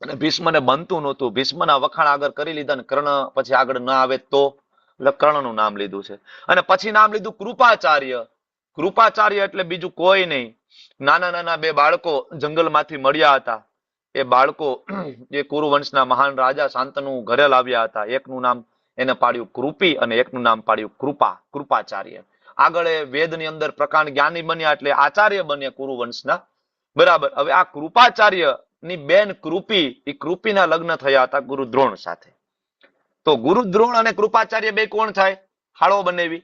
અને ભીષ્મને બનતું નહોતું. ભીષ્મના વખાણ આગળ કરી લીધા અને કર્ણ પછી આગળ ના આવે તો, એટલે કર્ણનું નામ લીધું છે. અને પછી નામ લીધું કૃપાચાર્ય. કૃપાચાર્ય એટલે બીજું કોઈ નહીં, નાના નાના બે બાળકો જંગલમાંથી મળ્યા હતા. એ બાળકો જે કુરુવંશના મહાન રાજા શાંતનુ ઘરે લાવ્યા હતા. એકનું નામ એને પાડ્યું કૃપી અને એકનું નામ પાડ્યું કૃપા, કૃપાચાર્ય. આગળ એ વેદની અંદર પ્રકાંડ જ્ઞાની બન્યા એટલે આચાર્ય બન્યા કુરુવંશના. બરાબર. હવે આ કૃપાચાર્ય ની બેન કૃપી, એ કૃપીના લગ્ન થયા હતા ગુરુ દ્રોણ સાથે. તો ગુરુ દ્રોણ અને કૃપાચાર્ય બે કોણ થાય? હાળો બનેવી.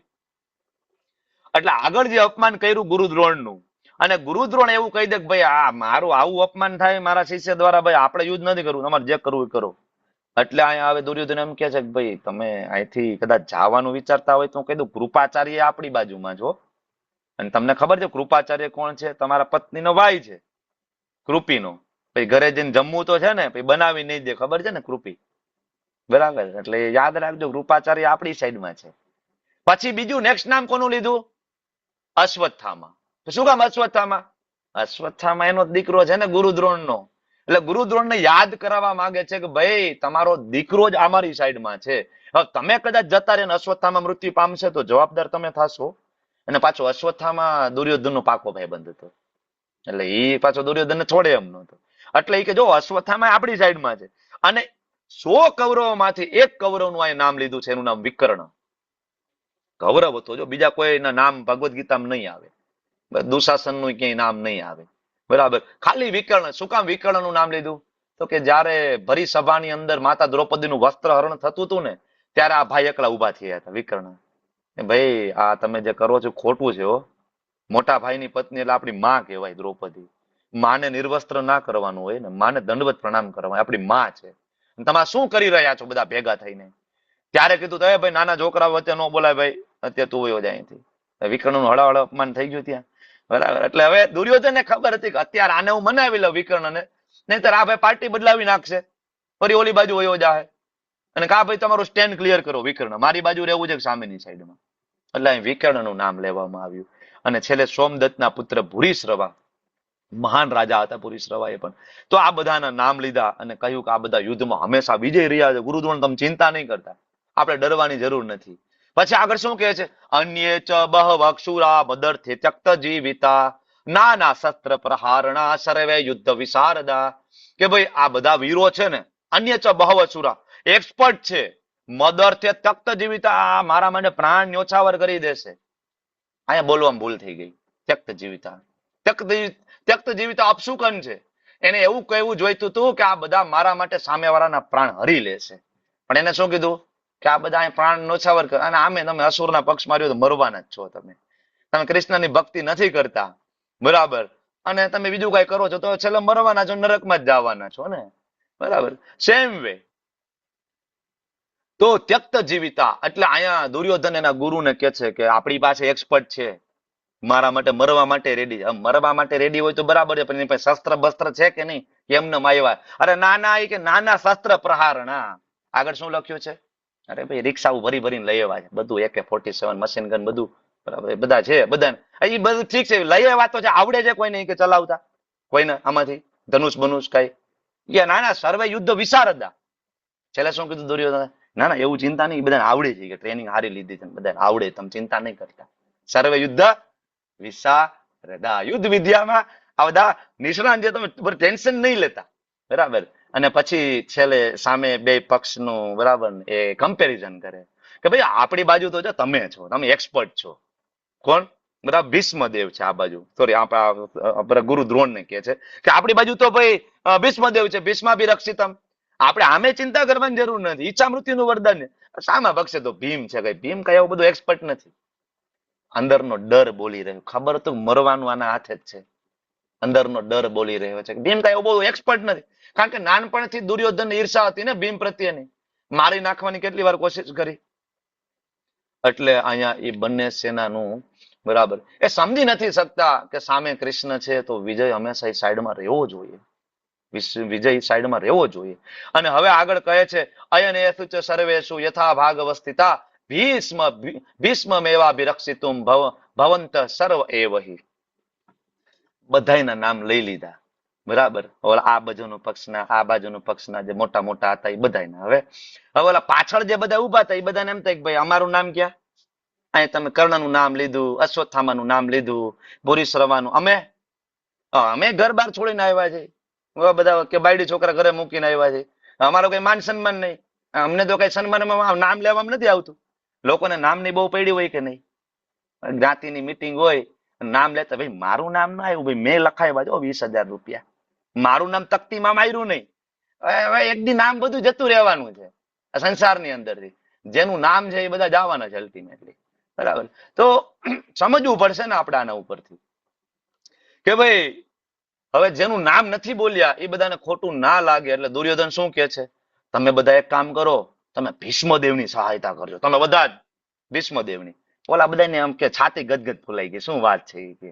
એટલે આગળ જે અપમાન કર્યું ગુરુ દ્રોણનું, અને ગુરુ દ્રોણ એવું કહી દે કે ભાઈ આ મારું આવું અપમાન થાય મારા શિષ્ય દ્વારા, ભાઈ આપણે યુદ્ધ નથી કરવું, તમારે જે કરવું એ કરો. એટલે અહીંયા હવે દુર્યોધન એમ કે છે કે ભાઈ તમે અહીંથી કદાચ જવાનું વિચારતા હોય તો હું કહી દઉં કૃપાચાર્ય આપણી બાજુમાં છો. અને તમને ખબર છે કૃપાચાર્ય કોણ છે? તમારા પત્નીનો ભાઈ છે કૃપીનો. ભાઈ ઘરે જઈને જમવું તો છે ને, ભાઈ બનાવી નહીં દે, ખબર છે ને કૃપી. બરાબર. એટલે યાદ રાખજો કૃપાચાર્ય આપણી સાઈડમાં છે. પછી બીજું નેક્સ્ટ નામ કોનું લીધું? અશ્વત્થામા. તો શું કામ અશ્વત્થામા? અશ્વત્થામા એનો દીકરો છે ને ગુરુ દ્રોણનો. એટલે ગુરુ દ્રોણને યાદ કરાવવા માંગે છે કે ભાઈ તમારો દીકરો જ અમારી સાઈડમાં છે. હવે તમે કદાચ જતા રહે ને અશ્વત્થામા મૃત્યુ પામશે તો જવાબદાર તમે થશો. અને પાછો અશ્વત્થામા દુર્યોધનનો પાકો ભાઈબંધ હતો. એટલે એ પાછો દુર્યોધનને છોડે એમ નહોતો. એટલે એ કે જો અશ્વત્થામા આપણી સાઈડમાં છે. અને 100 કૌરવોમાંથી એક કૌરવનું આ નામ લીધું છે, એનું નામ વિકર્ણ. કૌરવ હતો, જો બીજા કોઈના નામ ભગવદ્ ગીતામાં નહીં આવે. દુશાસનનું ક્યાંય નામ નહીં આવે. બરાબર. ખાલી વિકર્ણ. શું કામ વિકર્ણનું નામ લીધું? તો કે જયારે ભરી સભાની અંદર માતા દ્રૌપદીનું વસ્ત્રહરણ થતું હતું ને, ત્યારે આ ભાઈ એકલા ઉભા થયા હતા વિકર્ણ. ભાઈ આ તમે જે કરો છો ખોટું છે હો. મોટા ભાઈની પત્ની એટલે આપણી માં કહેવાય દ્રૌપદી. માને નિર્વસ્ત્ર ના કરવાનું હોય ને, માને દંડવત પ્રણામ કરવા, આપણી માં છે. તમે શું કરી રહ્યા છો બધા ભેગા થઈને? ત્યારે કીધું તો ભાઈ નાના છોકરા વચ્ચે ન બોલાય ભાઈ, અત્યારે તું વયો જાય અહીંથી. વિકર્ણનું હળાહળ અપમાન થઈ ગયું ત્યાં. બરાબર. એટલે હવે દુર્યોધનને ખબર હતી કે અત્યારે આને હું મનાવી લઉં વિકર્ણને, નહીંતર આ ભાઈ પાર્ટી બદલાવી નાખશે, ફરી ઓલી બાજુ વયો જાય. અને કા ભાઈ તમારું સ્ટેન્ડ ક્લિયર કરો વિકર્ણ, મારી બાજુ રહેવું છે કે સામેની સાઈડમાં. એટલે અહીં વિકર્ણનું નામ લેવામાં આવ્યું. અને છેલ્લે સોમદત્તના પુત્ર ભૂરિશ્રવા, મહાન રાજા હતા ભૂરિશ્રવા એ પણ. તો આ બધાના નામ લીધા અને કહ્યું કે આ બધા યુદ્ધમાં હંમેશા વિજય રહ્યા છે. ગુરુદ્રોણ તમે ચિંતા નહીં કરતા, આપણે ડરવાની જરૂર નથી. પછી આગળ શું કહે છે? અન્ય ચ બહવક્ષુરા મદર્થે ત્યક્ત જીવિતા નાના શસ્ત્ર પ્રહારણા સર્વે યુદ્ધ વિશારદા. કે ભાઈ આ બધા વીરો છે ને, અન્ય ચ બહવક્ષુરા, એક્સપર્ટ છે. મદર્થે તખ્ત જીવિતા, મારા માટે પ્રાણ ન્યોછાવર કરી દેશે. અહીંયા બોલવામાં ભૂલ થઈ ગઈ. ત્યક્ત જીવિતા, ત્યક્ત જીવિતા અપશુકન છે. એને એવું કહેવું જોઈતું હતું કે આ બધા મારા માટે સામેવાળાના પ્રાણ હરી લેશે. પણ એને શું કીધું કે આ બધા પ્રાણ નોછાવર કર. અને આમે તમે અસુરના પક્ષ માર્યો તો મરવાના જ છો. તમે કૃષ્ણની ભક્તિ નથી કરતા, બરાબર, અને તમે બીજું કઈ કરો છો તો છેલ્લે મરવાના છો, નરકમાં જ જવાના છો ને. બરાબર. સેમ વે તો ત્યક્ત જીવિતા એટલે અહીંયા દુર્યોધન એના ગુરુને કે છે કે આપણી પાસે એક્સપર્ટ છે, મારા માટે મરવા માટે રેડી. મરવા માટે રેડી હોય તો બરાબર છે, પણ એની પાસે શસ્ત્ર બસ્ત્ર છે કે નહીં? એમને આવ્યા. અરે નાના કે નાના શસ્ત્ર પ્રહારણા. આગળ શું લખ્યું છે? અરે ભાઈ રિક્ષાઓ ભરી ભરીને લઈ આવ્યા છે, બધું AK-47 મશીન ગન બધું, બરાબર, એ બધા છે. બધા એ બધું ઠીક છે, લઈ આવ્યા તો છે. આવડે છે કોઈને કે ચલાવતા? કોઈને આમાંથી ધનુષ બનુષ કઈ? નાના સર્વે યુદ્ધ વિશારદા. છેલ્લે શું કીધું દુર્યોધન? ના ના એવું ચિંતા નહીં, બધાને આવડે છે, કે ટ્રેનિંગ હારી લીધી છે, બધાને આવડે, તમે ચિંતા નહીં કરતા. સર્વે યુદ્ધ વિશારદા. યુદ્ધ વિદ્યામાં આ બધા નિષ્ણાંત છે, તમે ટેન્શન નહીં લેતા. બરાબર. અને પછી છેલ્લે સામે બે પક્ષનું, બરાબર, એ કમ્પેરિઝન કરે કે ભાઈ આપણી બાજુ તો તમે છો, તમે એક્સપર્ટ છો. કોણ? બરાબર, ભીષ્મદેવ છે આ બાજુ. સોરી, આપણા ગુરુ દ્રોણને કહે છે કે આપણી બાજુ તો ભાઈ ભીષ્મદેવ છે. ભીષ્માભિરક્ષિતમ. આપણે આમે ચિંતા કરવાની જરૂર નથી. ઈચ્છા મૃત્યુનું વરદાન છે. સામા પક્ષે તો ભીમ છે. કઈ ભીમ કઈ એવું બધું એક્સપર્ટ નથી. અંદરનો ડર બોલી રહ્યો, ખબર તો મરવાનું આના હાથે જ છે. અંદરનો ડર બોલી રહ્યો છે. ભીમ કઈ એવું બધું એક્સપર્ટ નથી. કારણ કે નાનપણથી દુર્યોધન ઈર્ષા હતી ને ભીમ પ્રત્યેની, મારી નાખવાની કેટલી વાર કોશિશ કરી. એટલે અહીંયા એ બંને સેનાનું, બરાબર, એ સમજી નથી શકતા કે સામે કૃષ્ણ છે તો વિજય હંમેશા એ સાઈડમાં રહેવો જોઈએ. વિજય સાઈડમાં રહેવો જોઈએ. અને હવે આગળ કહે છે અયન એસુ ચ સર્વેષુ યથા ભાગવસ્થિતા ભીષ્મેવાભિરક્ષિતુમ ભવંત સર્વ એવહિ. બધાયના નામ લઈ લીધા. બરાબર. આ બાજુનું પક્ષના, આ બાજુનું પક્ષના જે મોટા મોટા હતા એ બધાયના. હવે ઓલા પાછળ જે બધા ઉભા હતા એ બધાને એમ થાય કે ભાઈ અમારું નામ ક્યાં? અહીં તમે કર્ણનું નામ લીધું, અશ્વત્થામાનું નામ લીધું, ભૂરિશ્રવાનું. અમે ઘર બાર છોડીને આવ્યા છે, બધા કે બાયડી છોકરા ઘરે મૂકીને આવ્યા છે. અમારો કઈ માન સન્માન નહીં. અમને તો કઈ સન્માનમાં નામ લેવામાં નથી આવતું. લોકોને નામની બહુ પડી હોય કે નહીં? જ્ઞાતિની મીટિંગ હોય, નામ લેતા, ભાઈ મારું નામ ના આવ્યું, ભાઈ મેં લખાવ્યા જો 20,000 રૂપિયા, મારું નામ તકતીમાં માર્યું નહીં. હવે એક દી નામ બધું જતું રહેવાનું છે સંસારની અંદરથી. જેનું નામ છે એ બધા જવાના છે અલ્ટિમેટલી. બરાબર. તો સમજવું પડશે ને આપણે આના ઉપરથી કે ભાઈ હવે જેનું નામ નથી બોલ્યા એ બધાને ખોટું ના લાગે. એટલે દુર્યોધન શું કે છે? તમે બધા એક કામ કરો, તમે ભીષ્મદેવની સહાયતા કરજો. તમે બધા જ ભીષ્મદેવની. ઓલા બધાને એમ કે છાતી ગદગદ ફૂલાઈ ગઈ, શું વાત છે કે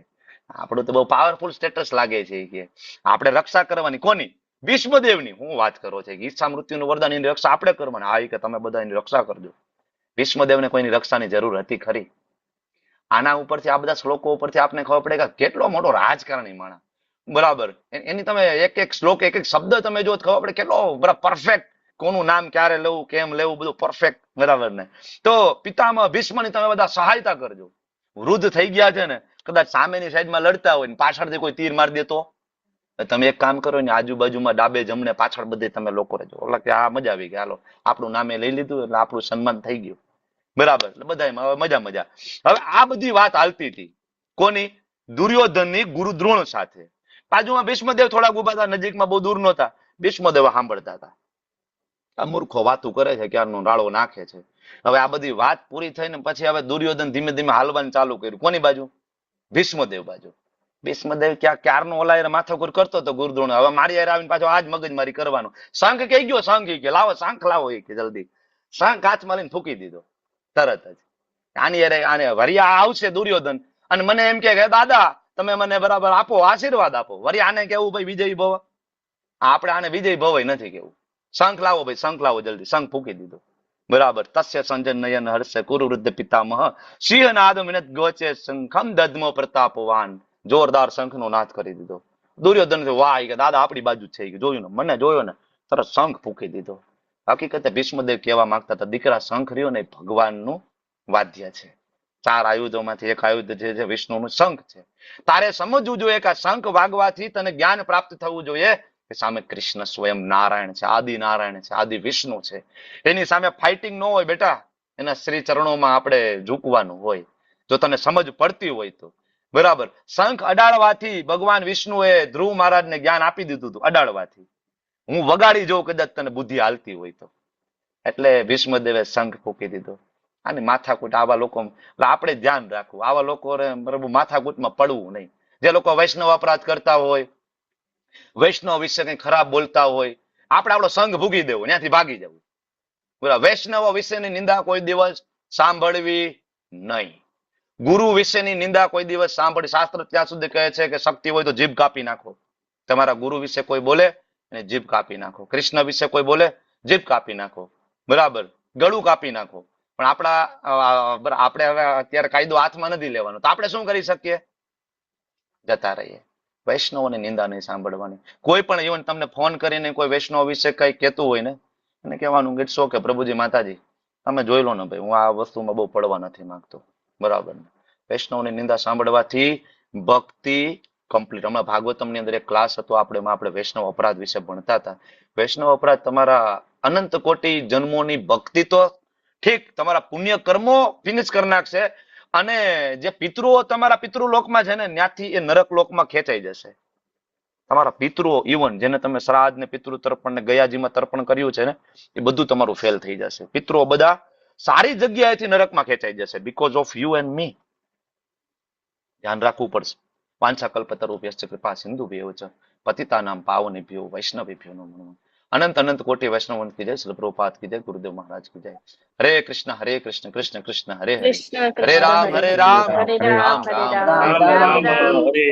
આપણું તો બહુ પાવરફુલ સ્ટેટસ લાગે છે કે આપણે રક્ષા કરવાની. કોની? ભીષ્મદેવની. હું વાત કરો છે કે ઈચ્છા મૃત્યુનું વરદાન, એની રક્ષા આપણે કરવાની. હા, કે તમે બધા એની રક્ષા કરજો. ભીષ્મદેવને કોઈની રક્ષાની જરૂર હતી ખરી? આના ઉપરથી, આ બધા શ્લોકો ઉપરથી આપણે ખબર પડે કે કેટલો મોટો રાજકારણી માણસ. બરાબર. એની તમે એક એક શ્લોક, એક એક શબ્દ તમે જો ખબર પડે કેટલો પરફેક્ટ, કોનું નામ ક્યારે લેવું, કેમ લેવું, બધું પરફેક્ટ. બરાબર ને? તો પિતામહ ભીષ્મની તમે બધા સહાયતા કરજો. વૃદ્ધ થઈ ગયા છે ને, કદાચ સામેની સાઈડમાં લડતા હોય ને પાછળથી કોઈ તીર મારી દેતો, તમે એક કામ કરો ને, આજુબાજુમાં ડાબે જમણે પાછળ બધે તમે લોકો રહેજો. એટલે કે આ મજા આવી ગઈ, હાલો આપણું નામે લઈ લીધું એટલે આપણું સન્માન થઈ ગયું. બરાબર. એટલે બધા મજા મજા. હવે આ બધી વાત હાલતી હતી કોની? દુર્યોધનની ગુરુ દ્રોણ સાથે. બાજુમાં ભીષ્મદેવ થોડાક ઉભા હતા, નજીકમાં, બહુ દૂર નહોતા. ભીષ્મદેવ સાંભળતા હતા. આ મૂર્ખો વાતું કરે છે, ક્યારનો રાળો નાખે છે. હવે આ બધી વાત પૂરી થઈને પછી હવે દુર્યોધન ધીમે ધીમે હાલવાનું ચાલુ કર્યું. કોની બાજુ? ભીષ્મદેવ બાજુ. ભીષ્મદેવ ક્યારનો ઓલા માથાકૂર કરતો હતો ગુરુદ્રોણ. હવે મારી હારે આવીને પાછો આજ મગજમારી કરવાનો. શંખ કઈ ગયો? શંખ કે લાવો, શંખ લાવો કે જલ્દી. શંખ હાથમાં લઈને ફૂકી દીધો તરત જ. આની હારે આને વરિયા આવશે દુર્યોધન અને મને એમ કે દાદા તમે મને બરાબર આપો, આશીર્વાદ આપો. વરિયા આને કેવું ભાઈ વિજય ભવ? આપણે આને વિજય ભવ નથી કેવું. શંખ લાવો ભાઈ, શંખ લાવો જલ્દી. શંખ ફૂકી દીધો. બરાબર. તસ્ય સંજય નયન હર્ષ કુરુ વૃદ્ધ પિતામહ સિંહ નાદ મિનત ગોચે શંખમ દદ્મો પ્રતાપવાન. જોરદાર શંખનો નાદ કરી દીધો. દુર્યોધન વાહ કે દાદા આપણી બાજુ છે. જોયું ને, મને જોયો ને તરત શંખ ફૂકી દીધો. હકીકતે ભીષ્મદેવ કહેવા માંગતા હતા દીકરા શંખ રહ્યો ને ભગવાનનું વાદ્ય છે. 4 આયુધોમાંથી એક આયુધ જે વિષ્ણુનું શંખ છે. તારે સમજવું જોઈએ કે આ શંખ વાગવાથી તને જ્ઞાન પ્રાપ્ત થવું જોઈએ કે સામે કૃષ્ણ સ્વયં નારાયણ છે, આદિ નારાયણ છે, આદિ વિષ્ણુ છે. એની સામે ફાઇટિંગ ન હોય બેટા, એના શ્રી ચરણોમાં આપણે ઝૂકવાનું હોય. જો તને સમજ પડતી હોય તો બરાબર. શંખ અડાડવાથી ભગવાન વિષ્ણુએ ધ્રુવ મહારાજને જ્ઞાન આપી દીધું હતું. અડાડવાથી હું વગાડી જોઉં કદાચ તને બુદ્ધિ હાલતી હોય તો. એટલે ભીષ્મદેવે શંખ ફૂકી દીધો. આની માથાકૂટ આવા લોકો આપણે ધ્યાન રાખવું. આવા લોકો બરાબર માથાકૂટમાં પડવું નહીં. જે લોકો વૈષ્ણવ અપરાધ કરતા હોય, વૈષ્ણવ વિશે કઈ ખરાબ બોલતા હોય, આપણે આપણો સંઘ ભૂગી દેવો, ત્યાંથી ભાગી જવું. બરાબર. વૈષ્ણવ વિશેની નિંદા કોઈ દિવસ સાંભળવી નહીં. ગુરુ વિશેની નિંદા કોઈ દિવસ સાંભળી. શાસ્ત્ર ત્યાં સુધી કહે છે કે શક્તિ હોય તો જીભ કાપી નાખો. તમારા ગુરુ વિશે કોઈ બોલે અને જીભ કાપી નાખો. કૃષ્ણ વિશે કોઈ બોલે, જીભ કાપી નાખો. બરાબર. ગળું કાપી નાખો. પણ આપણે હવે અત્યારે કાયદો હાથમાં નથી લેવાનો, તો આપણે શું કરી શકીએ? જતા રહીએ. વૈષ્ણવોની નિંદા નહીં સાંભળવાની. કોઈ પણ ઇવન તમને ફોન કરીને કોઈ વૈષ્ણવ વિશે કઈ કહેતું હોય ને, એને કહેવાનું ઇટ્સ ઓકે પ્રભુજી માતાજી તમે જોઈ લો ને ભાઈ, હું આ વસ્તુમાં બહુ પડવા નથી માંગતો. બરાબર. વૈષ્ણવની નિંદા સાંભળવાથી ભક્તિ કમ્પ્લીટ. હમણાં ભાગવતમની અંદર એક ક્લાસ હતો, આપણે વૈષ્ણવ અપરાધ વિશે ભણતા હતા. વૈષ્ણવ અપરાધ તમારા અનંત કોટી જન્મોની ભક્તિ તો ઠીક, તમારા પુણ્ય કર્મો ફિનિશ કરી નાખશે. અને જે પિતૃઓ તમારા પિતૃલોકમાં છે ને, ત્યાંથી એ નરક લોકમાં ખેંચાઈ જશે. તમારા પિતૃઓ ઇવન જેને તમે શ્રાદ્ધ ને પિતૃ તર્પણ ને ગયાજીમાં તર્પણ કર્યું છે ને, એ બધું તમારું ફેલ થઈ જશે. પિતૃઓ બધા સારી જગ્યાએથી નરકમાં ખેંચાઈ જશે બીકોઝ ઓફ યુ એન્ડ મી. ધ્યાન રાખવું પડશે. વાંછાકલ્પતરુભ્યશ્ચ કૃપા સિંધુભ્યૈવ ચ પતિતાનાં પાવનેભ્યો વૈષ્ણવેભ્યો નમો નમઃ. અનંત અનંત કોટી વૈષ્ણવ કી જય. શ્રી પ્રભુપાદ કી જય. ગુરુદેવ મહારાજ કી જય. હરે કૃષ્ણ કૃષ્ણ કૃષ્ણ હરે હરે. હરે રામ રામ રામ રામ હરે